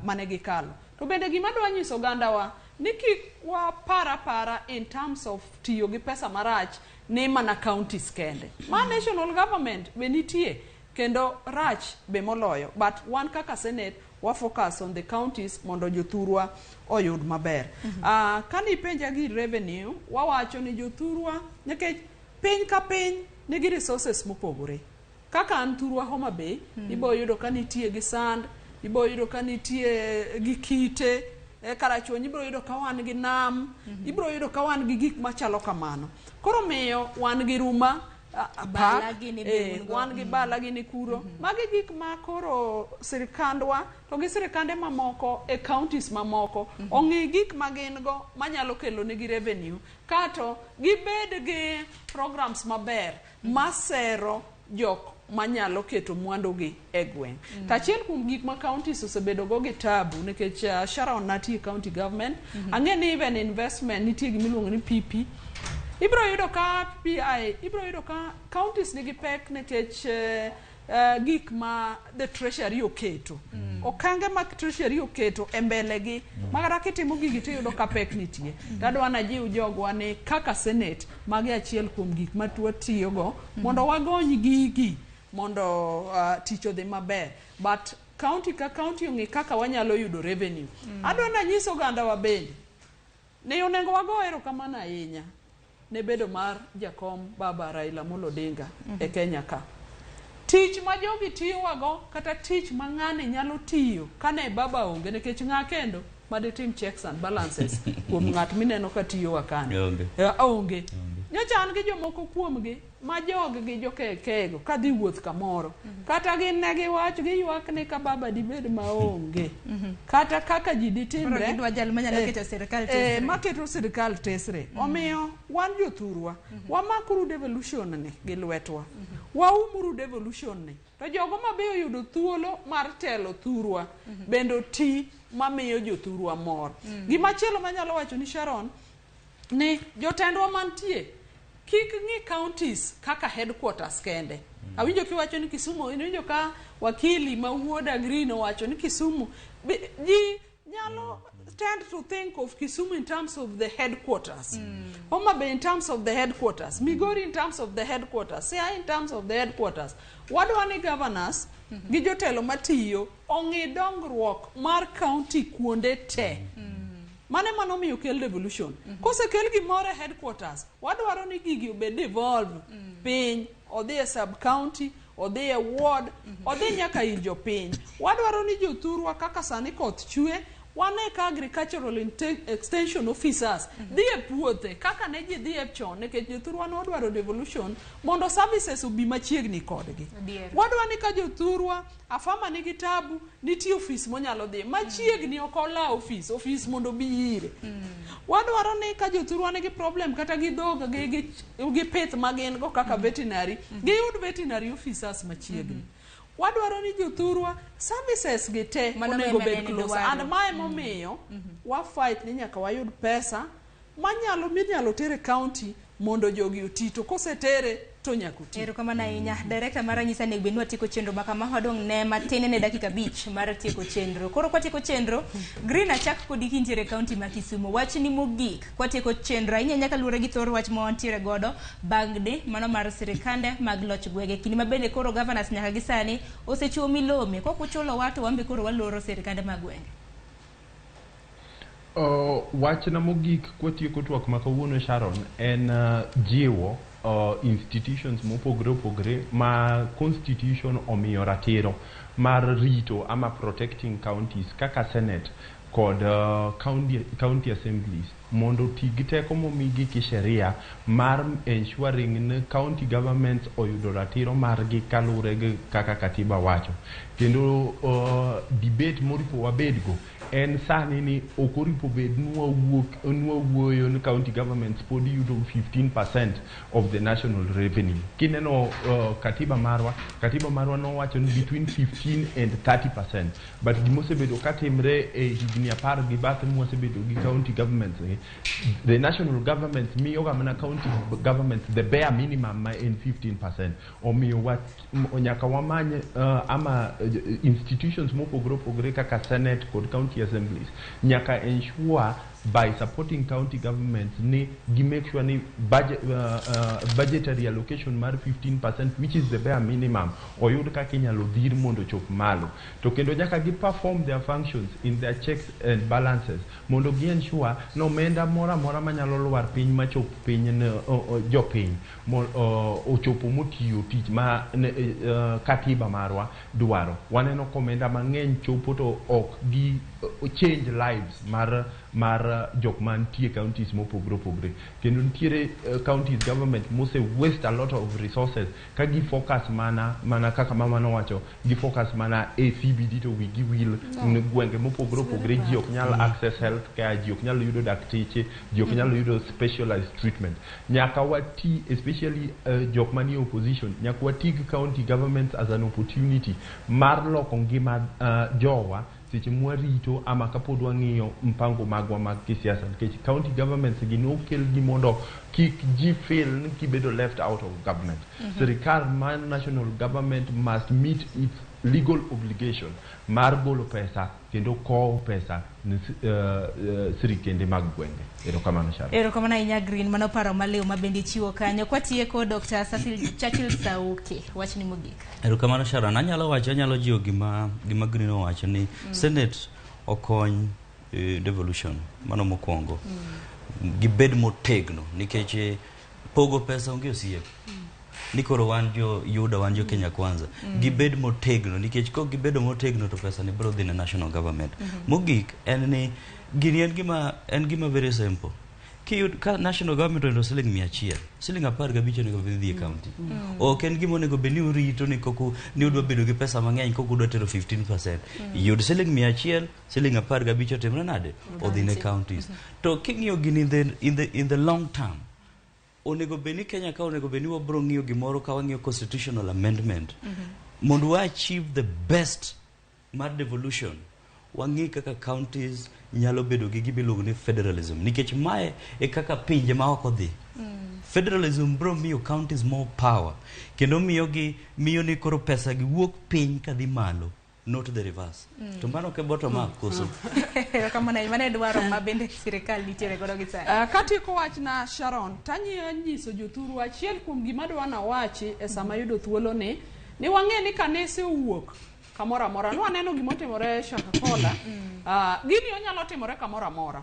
mane gikalo. To bende gima dwa nyiso gandawa ni kik wa para in terms of tiyo gi pesa marach ni mana counties kende. Ma national government be nitie kendo rach be moloyo but wan kaka Senate wa focus on the counties mondo jothurwa oyud maber. Kani penja gi revenue wawacho ni jothurwa nikech piny ka piny nigi resources mopogore. Kaka an thurwa Homa Bay ibo yudo ka nitie gi sand, ibo yudo ka nitie gi kite, Karachuonyo ibro yudo ka wan gi nam, ibro yudo ka wan gi gik machalo kamano. Koro miyo wan gi ruma wan gi bala gini kuro magi gik ma koro sirikandwa to gi sirikande mamoko e counties mamoko ong'i gik magin go manyalo kelo negi revenue kato gibed gi programs maber masero jok manyalo keto mwandu gi e gweng. Tachiel kuom gik ma counties osebedo go gi tabu nikech Sharon nati county government ang'e ni even investment nitie gimiluongo ni PP ibro yudo ka PI ibro yudo ka counties nigi pek nikech gik ma the treasury oketo okange ma treasury oketo e mbele gi magara kitimo gigi to yudo ka pek nitie. Tadwa na jiw jogwa ni kaka Senate magi achiel kuom gik ma tiyo go mondo wagony gigi mondo tich odhi maber but county ka county ong'i kaka wanyalo yudo revenue. Adwa na nyiso ganda wa bende ne onego wago erokamano ahinya ne bedo mar jakom baba Raila Amolo Odinga e Kenya ka. Tich ma jogi tiyo wago kata tich ma ng'ani nyalo tiyo kane baba onge nikech ng'a kendo maditim checks and balances kuom ng'at mineno ka tiyo wakane onge. Nyocha an gi jomoko kuomgi ma joggi jokekego ka dhi wuoth kamoro kata gin ne giwacho giywak ni ka baba dibed maonge kata kaka ji ditimre maketo sirikal tesre. Omiyo wan jothurwa wamakuru devolution ni gi lwetwa waumuru devolution ni to jogo mabe oyudo thuolo mar telo thurwa bendo ti mamiyo jothurwa mor. Gimachielo manyalo wacho ni Sharon ni jotendwa mantie kik ng'i counties kaka headquarters kende. Awinjo kiwacho ni Kisumu, awinjo ka wakili ma wuoda Green wacho ni Kisumu ji nyalo tend to think of Kisumu in terms of the headquarters. Homa Bay in terms of the headquarters, Migori in terms of the headquarters, Siaya in terms of the headquarters. Wadwa ni governors gi jotelo matiyo ong'i dongruok mar county kuonde te. Mane manomiyo kel devolution. Kose kel gimore headquarters, wadwaro ni gigi obed devolve piny, odhi e sub county, odhi e ward, odhi nyaka ir jopiny. Wadwaro ni jothurwa kaka sani koth chue, wane ka agricultural extension officers dhi e puothe kaka ne ji dhi e chon nikech jothurwa nodwaro devolution mondo services obi machiegni kodgi. Wadwa ni ka jothurwa afama nigi tabu nitie ofis monyalo dhi machiegni okola ofis mondo bi ire. Wadwaro ni ka jothurwa nigi problem kata gi dhog gi pith magin go kaka veterinary giyud veterinary officers machiegni. Wadwaro ni jothurwa services gi te onego bed close and mae momiyo wa fight ni nyaka wayud pesa minyalo tere county mondo jogi oti to kosetere to nyaka oti. Erokamano ahinya. Director mar Anyisa nego benwa tieko chenro makama wadong' ne matin ne dakika 5 mar tieko chenro. Koro kwa tieko chenro Green achak kodi kintiere county ma Kisumu. Wach ni mogik kwa tieko chenro ahinya nyaka luore gi thor wach ma wantiere godo bangde mano mar sirikande mag loch gwenge kini mabende koro governors nyaka gi sani osechiwo milome kok uchulo watu wambe koro waloro sirikande mag gwenge. Wach na mogik kwa tieko twak ma kawuono Sharon en jiwo institutions mopogore ma constitution omiyo ratiro mar rito ama protecting counties kaka Senate kod county assemblies mondo tig teko momigi kisheria mar ensuring ni county governments oyudo ratiro margi kalure gi kaka katiba wacho. Kendo debate moripo wabedgo en sani ni okoripo bed nwa wuoyo ni county governments pod yudo 15% of the national revenue. Kineno katiba marwa no wacho ni between 15 and 30%, but gimosebedo katimre e higni 10 gi bath mosebedo gi county governments the national government miyo gamana county governments the bare minimum ma in 15%. Omiyo nyaka wamanye ama institutions mopogore kaka Senate kod county assemblies nyaka ensure by supporting county governments ni gi make sure ni budgetary allocation mar 15% which is the bare minimum oyud ka kinyalo dhir mondo chop malo to kendo nyaka gi perform their functions in their checks and balances mondo gi ensure no menda mora manyalo lwar piny ma chop piny jopiny ochopo motiyo tich ma katiba marwa dwaro. Waneno komenda mang'eny chopo to ok gi change lives mar jok mantie counties mopogore kendo nitiere counties government mose waste a lot of resources ka gi focus mana kaka mama no wacho gi focus mana a CBD to wigi will gwenge mopogore ji ok nyal access health care, ji ok nyal yudo dakteche, ji ok nyal yudo specialized treatment. Nyaka wati especially jok manie opposition nyaka wati county governments as an opportunity mar loko ngima jowa seche mwarito ama kapod wang'iyo mpango magwa mag kisiasa nikech county governments gi no kel gi mondo kik ji feel ni kibedo left out of government. Sirikal man national government must meet its legal obligation mar golo pesa kendo kowo pesa ni sirikende mag gwenge. Erokamano Sharon. Erokamano ahinya Green mano paro maleo mabende chiwo kanyo kwa tieko Dr. Churchill Sauke wach ni mogik. Erokamano Sharon, anyalo jiwo gima Green owacho ni Senate okony devolution mano mokwongo gibed motegno nikech pogo pesa onge osiep nikoro wan jo Kenya kwanza gibed motegno nikech kok gibedo motegno to pesa ni bro dhi na national government. Mogik en ni gini en gima very simple. Ka national government ondo siling 100 siling 15 onego dhi e county ok en gima onego beni urito ni koku ni udwa bedo gi pesa mang'eny koku udwa tero 15%. Yud siling 100 siling 15 otimre nade odhi ne counties to king'iyo gini in the long term onego beni Kenya ka onego beni wabro ng'iyo gimoro ka wang'iyo constitutional amendment mondo wa achieve the best mar devolution wangi kaka counties nyalo bedo gi gibiluongo ni federalism nikech mae e kaka pinje ma oko dhi. Federalism bro miyo counties more power kendo miyo ni koro pesa gi wuok piny ka dhi malo not the reverse. To mano ke bottom up koso. Kama na imane dwaro mabende sirikal nitiere godo gi sani. Katieko wach na Sharon tanyiso jothuru achiel kuom gima dwana wachi e sama yudo thuolo ni wang'e ni kanise wuok kamora mora. Nwa neno gima otimore Shakahola. Gini onyalo timore kamora mora.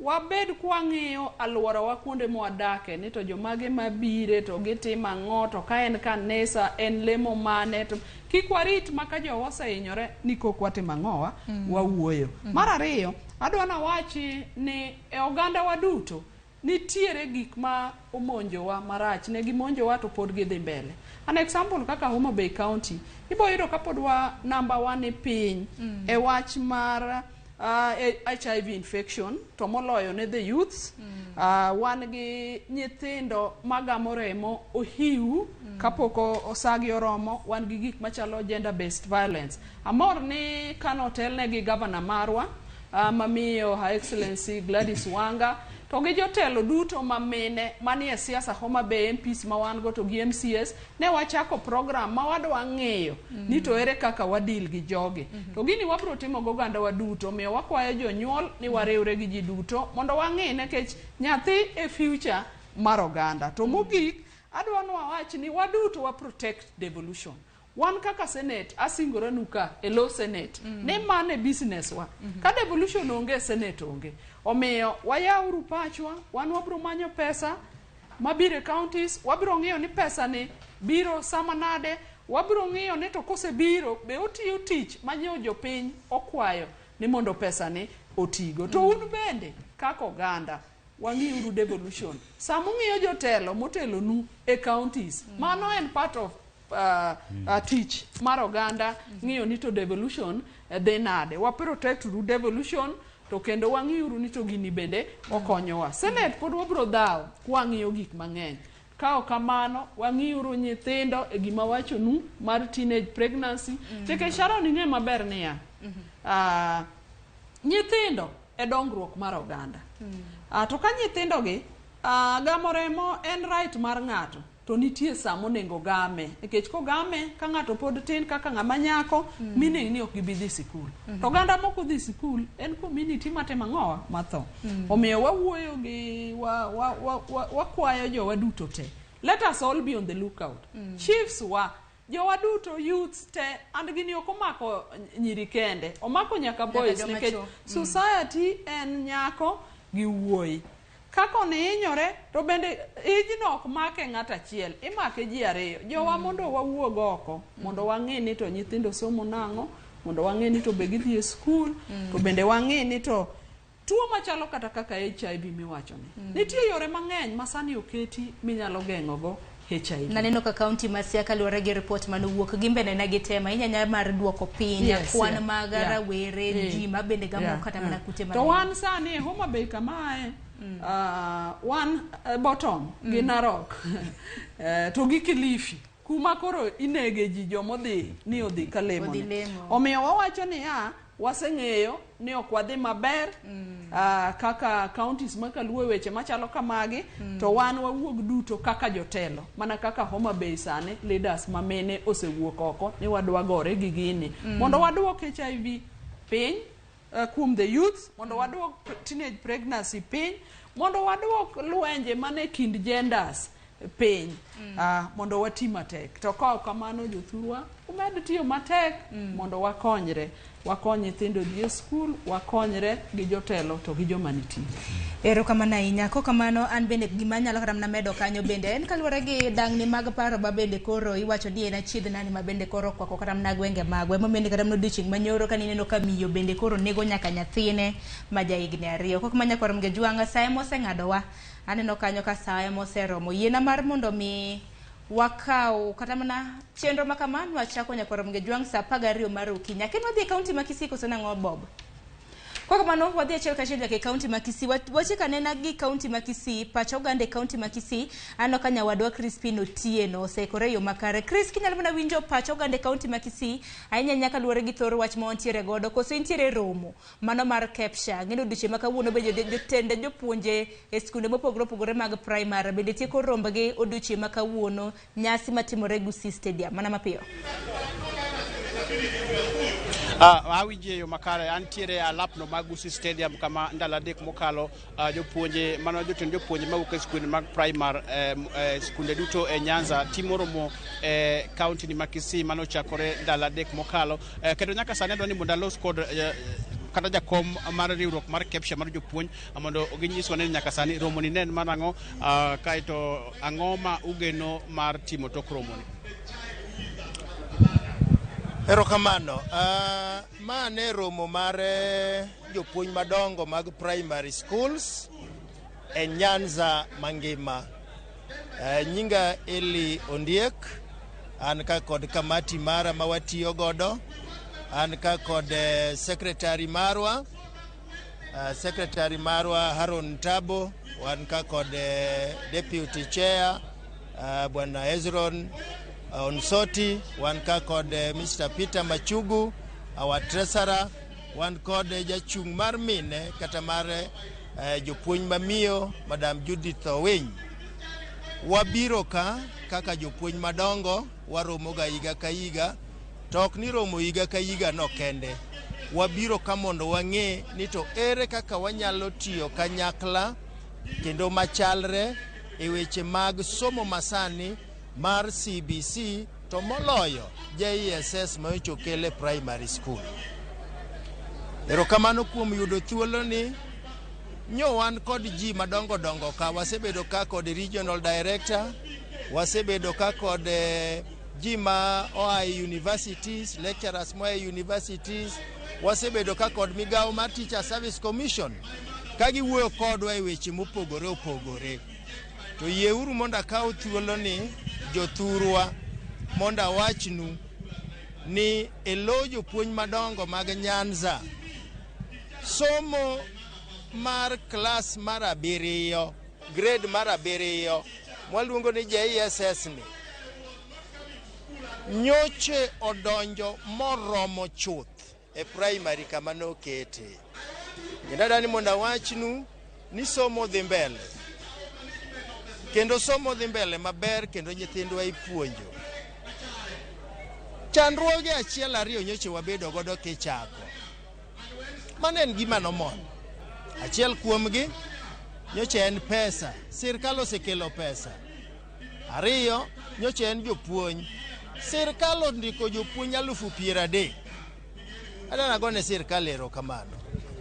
wabed kwang'iyo alworawa kuonde mwadake ni to jomage mabire to gitimo ang'o, to ka en kanisa en lemo mane, to kik warit maka jowa osehinyore ni kok watimo ang'owa wawuoyo. Mar ariyo, adwa nawachi ni e oganda wa duto nitiere gik ma omonjowa marach, ne gimonjowa to pod gidhi mbele. An example kaka Homa Bay County, ibo yudo kapod wa number 1 e piny e wach mar HIV infection, to moloyo ne the youths. Wan gi nyithindo magamo remo ohiu kapok osagi oromo, wan gi gik machalo gender based violence. Amor ni kano telne gi governor marwa, mamiyo Her Excellency Gladys Wanga, to gi jotelo duto mamine manie siasa Homa Bay, MPs ma wan go to gi MCS, ne wachako program ma wadwa ng'eyo ni to ere kaka wadil gi jogi. To gini wabro timo goganda wa duto, miyo wakwayo jonyuol ni wariwre gi ji duto mondo wang'e nekech nyathi e future mar oganda. To mogik, adwa nwawach ni waduto wa protect devolution. Wan kaka Senate asingora nuka e low Senate ne mane business wa. Ka devolution onge, Senate onge. Omiyo wayauru pachwa, wan wabro manyo pesa mabire counties, wabro ng'iyo ni pesa ni biro sama nade, wabro ng'iyo ni to kose biro be otiyo tich manyo jopiny okwayo ni mondo pesa ni otigo. To un bende kaka oganda wang'iuru devolution. Sama ung'iyo jotelo motelo nu e counties, mano en part of teach mar oganda ng'iyo ni to devolution dhi nade. Wa protect ru devolution, to kendo wang'iuru ni to gini bende okonyowa. Senate pod wabro dhaw kwang'iyo gik mang'eny. Kao kamano wang'iuru nyithindo e gima wacho nu mar teenage pregnancy. Teke Sharon ng'e maber niya, nyithindo e dongruok mar oganda. To ka nyithindo gi gamo remo en right mar ng'ato, to nitie samo nengo game. Nikech ko game ka ng'ato pod tin kaka ng'ama nyako, meaning ni ok gibidhi sikul. To oganda moko dhi sikul en community matema ng'owa matho. Omiyo wawuoyo gi wakwayo jowa duto te. Let us all be on the lookout. Chiefs wa, jowa duto, youths te, and gini ok omako nyiri kende, omako nyaka boys, nikech society en nyako gi wuoyi. Kako ni hinyore, to bende ijno ok make ng'at achiel, imake ji ariyo. Jowa mondo wawuog oko, mondo wang'e ni to nyithindo somo nang'o, mondo wang'e ni to be gidhi e skul, to bende wang'e ni to tuo machalo kata kaka HIV miwacho ni. Nitie yore mang'eny masani oketi minyalo geng'ogo HIV. Naneno ka kaunti ma Siaya kaluwore gi report manowuok, gi mbele na gitema inyanya mar duoko piny kwan mag rawere ji ma bende gamo kata mana kute mang'eny. To wan sani e Homa Bay kamae, wan bottom gi Narok to gi Kilifi kuma koro inege ji jomodhi ni odhi kalemo. Omiyo wawacho ni waseng'eyo ni ok wadhi maber kaka counties makaluwe weche machalo kamagi, to wan wawuog duto kaka jotelo, mana kaka Homa Bay sani leaders mamene osewuok oko ni wadwa gore gi gini mondo waduok HIV piny kuom the youth, mondo waduok teenage pregnancy piny, mondo waduok lwenje mane kind genders piny, mondo wati matek. To ka kamano jothurwa umed tiyo matek mondo wakonyre, wakony nyithindo dhi e skul, wakonyre gi jotelo to gi joma nitie. Erokamano ahinya. Ko kamano an bende gima nyalo kata mana medo kanyo bende en kaluwore gi dang'ni mag paro ba bende koro iwacho ni en achiedh nani ma bende koro kwako kata mana gwenge magwe momende kata mana odiochieng' manyoro ka nineno ka miyo bende koro nego nyaka nyathine ma ja higni 2. Kok manya kwaro mge jwanga saye moseng'adowa, aneno kanyo ka saye moseromo. Yiena mar mondo mi wakao kata mana chenro makamano wachako nyakwaro mge jwang sa 12 mar okinyi. Aken wadhi e kaunti ma Kisii koso nang'o Bob? Kwa kamano wadhi achiel kachiel nyaka e kaunti ma Kisii. Wachika nena gi kaunti ma Kisii, pacho gande kaunti ma Kisii, ano ka nyawadwa Crispin Otieno oseikore yo makare. Chris, kinyalo mana winjo pacho gande kaunti ma Kisii, ahinya nyaka luwore gi thoro wach ma wantiere godo, koso intiere romo mano mar Kepsha. Ng'endo odiochieng' ma kawuono be jotende jopuonje e skunde mopogore opogore mag primary bende tieko rombgi odiochieng' ma kawuono, nyasi matimore Gusii Stadium. Mana mapiyo. Awinje yo makare antiere alapno mag Gusii Stadium kama ndalo adek mokalo jopuonje mano jotend jopuonje mawuok e skunde mag primary skunde duto e Nyanza timo romo kaunti ni ma Kisii mano chakore ndalo adek mokalo, kendo nyaka sani adwa ni mondo alos kod kata jakom mar riwruok mar Kepsha mar jopuonj mondo ginyiswa ni nyaka sani romo ni nen manang'o kaito ang'o ma ugeno mar timo tok romo ni. Erokamano. Ma ne romo mar jopuonj madongo mag primary schools e Nyanza mangima. Nyinga Eli Ondiek, an ka kod kamati mara mawatiyo godo, an ka kod secretary marwa Haron Tabo, wan ka kod deputy chair Bwana Ezron Onsoti, wan ka kod Mr. Peter Machugu, our treasurer, wan kod jachung mar mine kata mar jopuonj mamiyo Madam Judith Owiny. Wabiro ka kaka jopuonj madongo, waromo ga higa ka higa, to ok ni romo higa ka higa no kende. Wabiro ka mondo wang'e ni to ere kaka wanyalo tiyo kanyakla kendo machalre e weche mag somo masani mar CBC to moloyo JSS ma ochokele primary school. Erokamano kuom yudo thuolo ni. Nyo wan kod ji madongo dongo ka, wasebedo ka kod regional director, wasebedo ka kod ji ma oa universities, lecturers mo universities, wasebedo ka kod migawo mar Teacher Service Commission ka giwuoyo kodwa e weche mopogore opogore. To yieuru mondo akaw thuolo ni jothurwa mondo awachnu ni elo jopuonj madongo mag Nyanza somo mar klas mar 7, grade mar 7 mwaluongo ni JSS ni nyoche odonjo moromo chuth e primary kama nokete. Ndadani mondo awachnu ni somo dhi mbele, kendo somo dhi mbele maber, kendo nyithindwa ipuonjo. Chandruoge achiel ariyo nyoche wabedo godo kichako. Mano en gima nomon. Achiel kuomgi nyoche en pesa, sirkal osekelo pesa. Ariyo nyoche en jopuonj, sirkal ondiko jopuonj 30,000. Adana gone sirkal erokamano.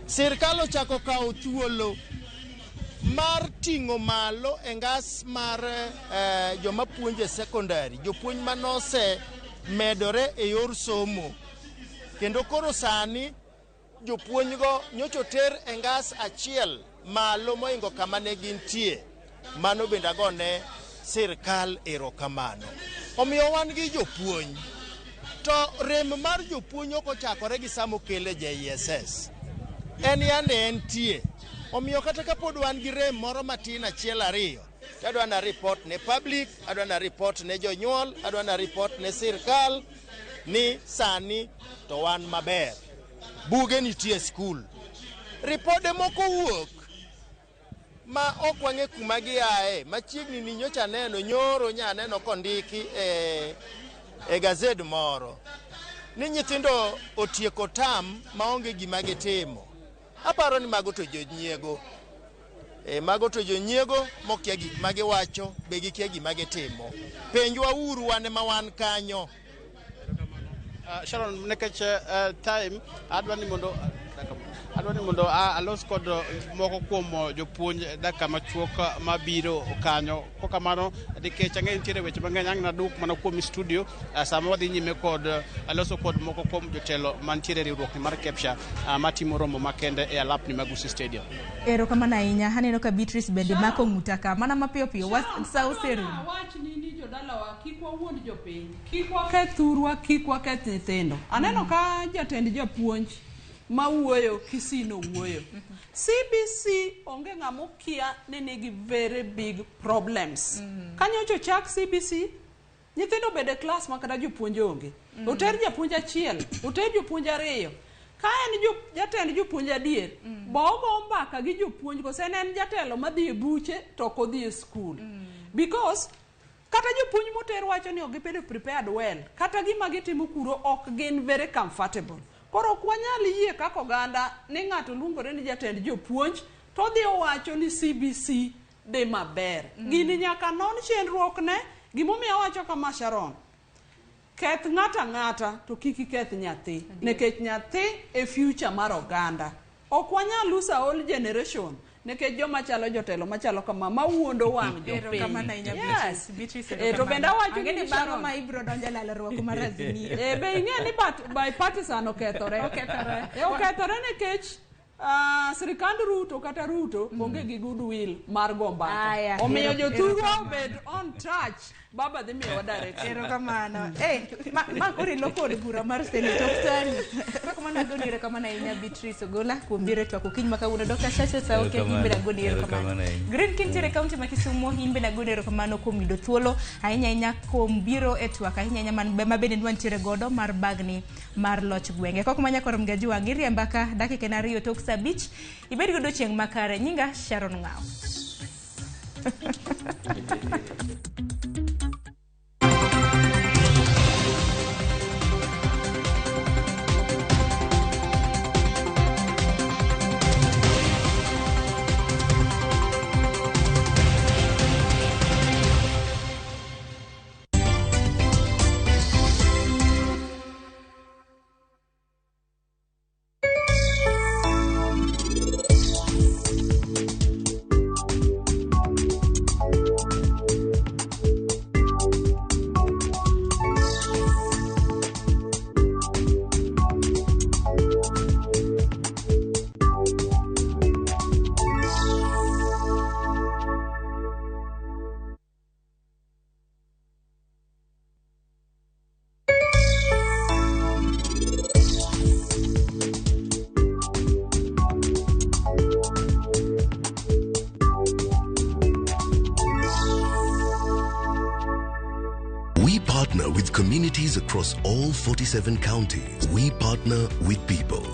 Sirkal ochako kawo thuolo mar ting'o malo e ngas mar joma puonje secondary, jopuonj manose medore e yor somo, kendo koro sani jopuonjgo nyocho ter e ngas achiel malo moingo kama ne gintie. Mano bende agone sirkal erokamano. Omiyo wan gi jopuonj, to rem mar jopuonj ok ochakore gi samo kele JSS. En yande entie. Omiyo kata kapod wan gi rem moro matin achiel ariyo, adwa na report ne public, adwa na report ne jonyuol, adwa na report ne sirkal ni sani to wan maber. Buge nitie skul. Ripode moko wuok ma ok wang'e kuma giaye. Machiegni ni nyocha neno nyoro nyaneno kondiki e gazed moro ni nyithindo otieko tam maonge gima gitimo. Aparo ni mago to jonyiego. Mago to jonyiego mokia gik ma giwacho, be gikia gima gitimo. Penjwa uru wane ma wan kanyo. Sharon, nekech time adwani mondo alos kod moko kuom jopuonj dakika machuok mabiro kanyo. Kokamano nikech ang'e nitiere weche mang'eny, ang' naduk mana kuom studio sama wadhi nyime kod aloso kod moko kuom jotelo mantiere riwruok mar Kepsha matimo romo makende e alapni mag Usi Stadium. Erokamano ahinya. Aneno ka Beatrice bende mako ng'uta ka mana mapiyo piyo sa oserumo. Wachni ni jodalawa kik wawuond jopiny, kik waketh thurwa, kik waketh nyithindo. Aneno ka jatend japuonj mawuoyo Kisino wuoyo. CBC onge ng'amo kia ni nigi very big problems. Kanyocho chak CBC, nyithindo bede klas makata jopuonj onge. Oter japuonj achiel, oter jopuonj ariyo. Ka en jatend jopuonj adier, bogo mbaka gi jopuonj ko sen en jatelo madhi e buche to kodhi e skul. Because kata jopuonj moter wacho ni ok gibedo prepared well, kata gima gitimo kuro ok gin very comfortable. Koro ok wanyal yie kaka oganda ni ng'ato luongore ni jatend jopuonj to dhi owacho ni CBC de maber. Gini nyaka non chenruok ne. Gimomiyo wacho kama Sharon, keth ng'ata ng'ata to kik iketh nyathi nikech nyathi e future mar oganda. Ok wanyal lose a whole generation nikech joma chalo jotelo machalo kama mawuondo wang' jopiny. Yes. To bende awacho ni bang'e ma ibro donjo lalruok mar Azimio. Be ing'e ni bipartisan okethore. Okethore nikech sirikand Ruto kata Ruto onge gi goodwill mar gombaka. Omiyo jothurwa obed on touch. Baba dhi miyowa direction. Erokamano. Ma kori lokod bura mar Senate Oktani. Erokamano agoni erokamano ahinya Beatrice Ogola kuom biro twako kiny ma kawuono. Dr. Shasha Sauke imbe nagoni erokamano. Green King tere kaunti ma Kisumu imbe nagoni erokamano kuom yudo thuolo ahinya ahinya kuom biro e twak ahinya ahinya ma bende nwantiere godo mar bagni mar loch gwenge. Kok manya korom gaji wang' iriemba ka dakika na 2 tok saa 5 ibed godo chieng' makare. Nyinga Sharon Ngao. We partner with communities across all 47 counties. We partner with people.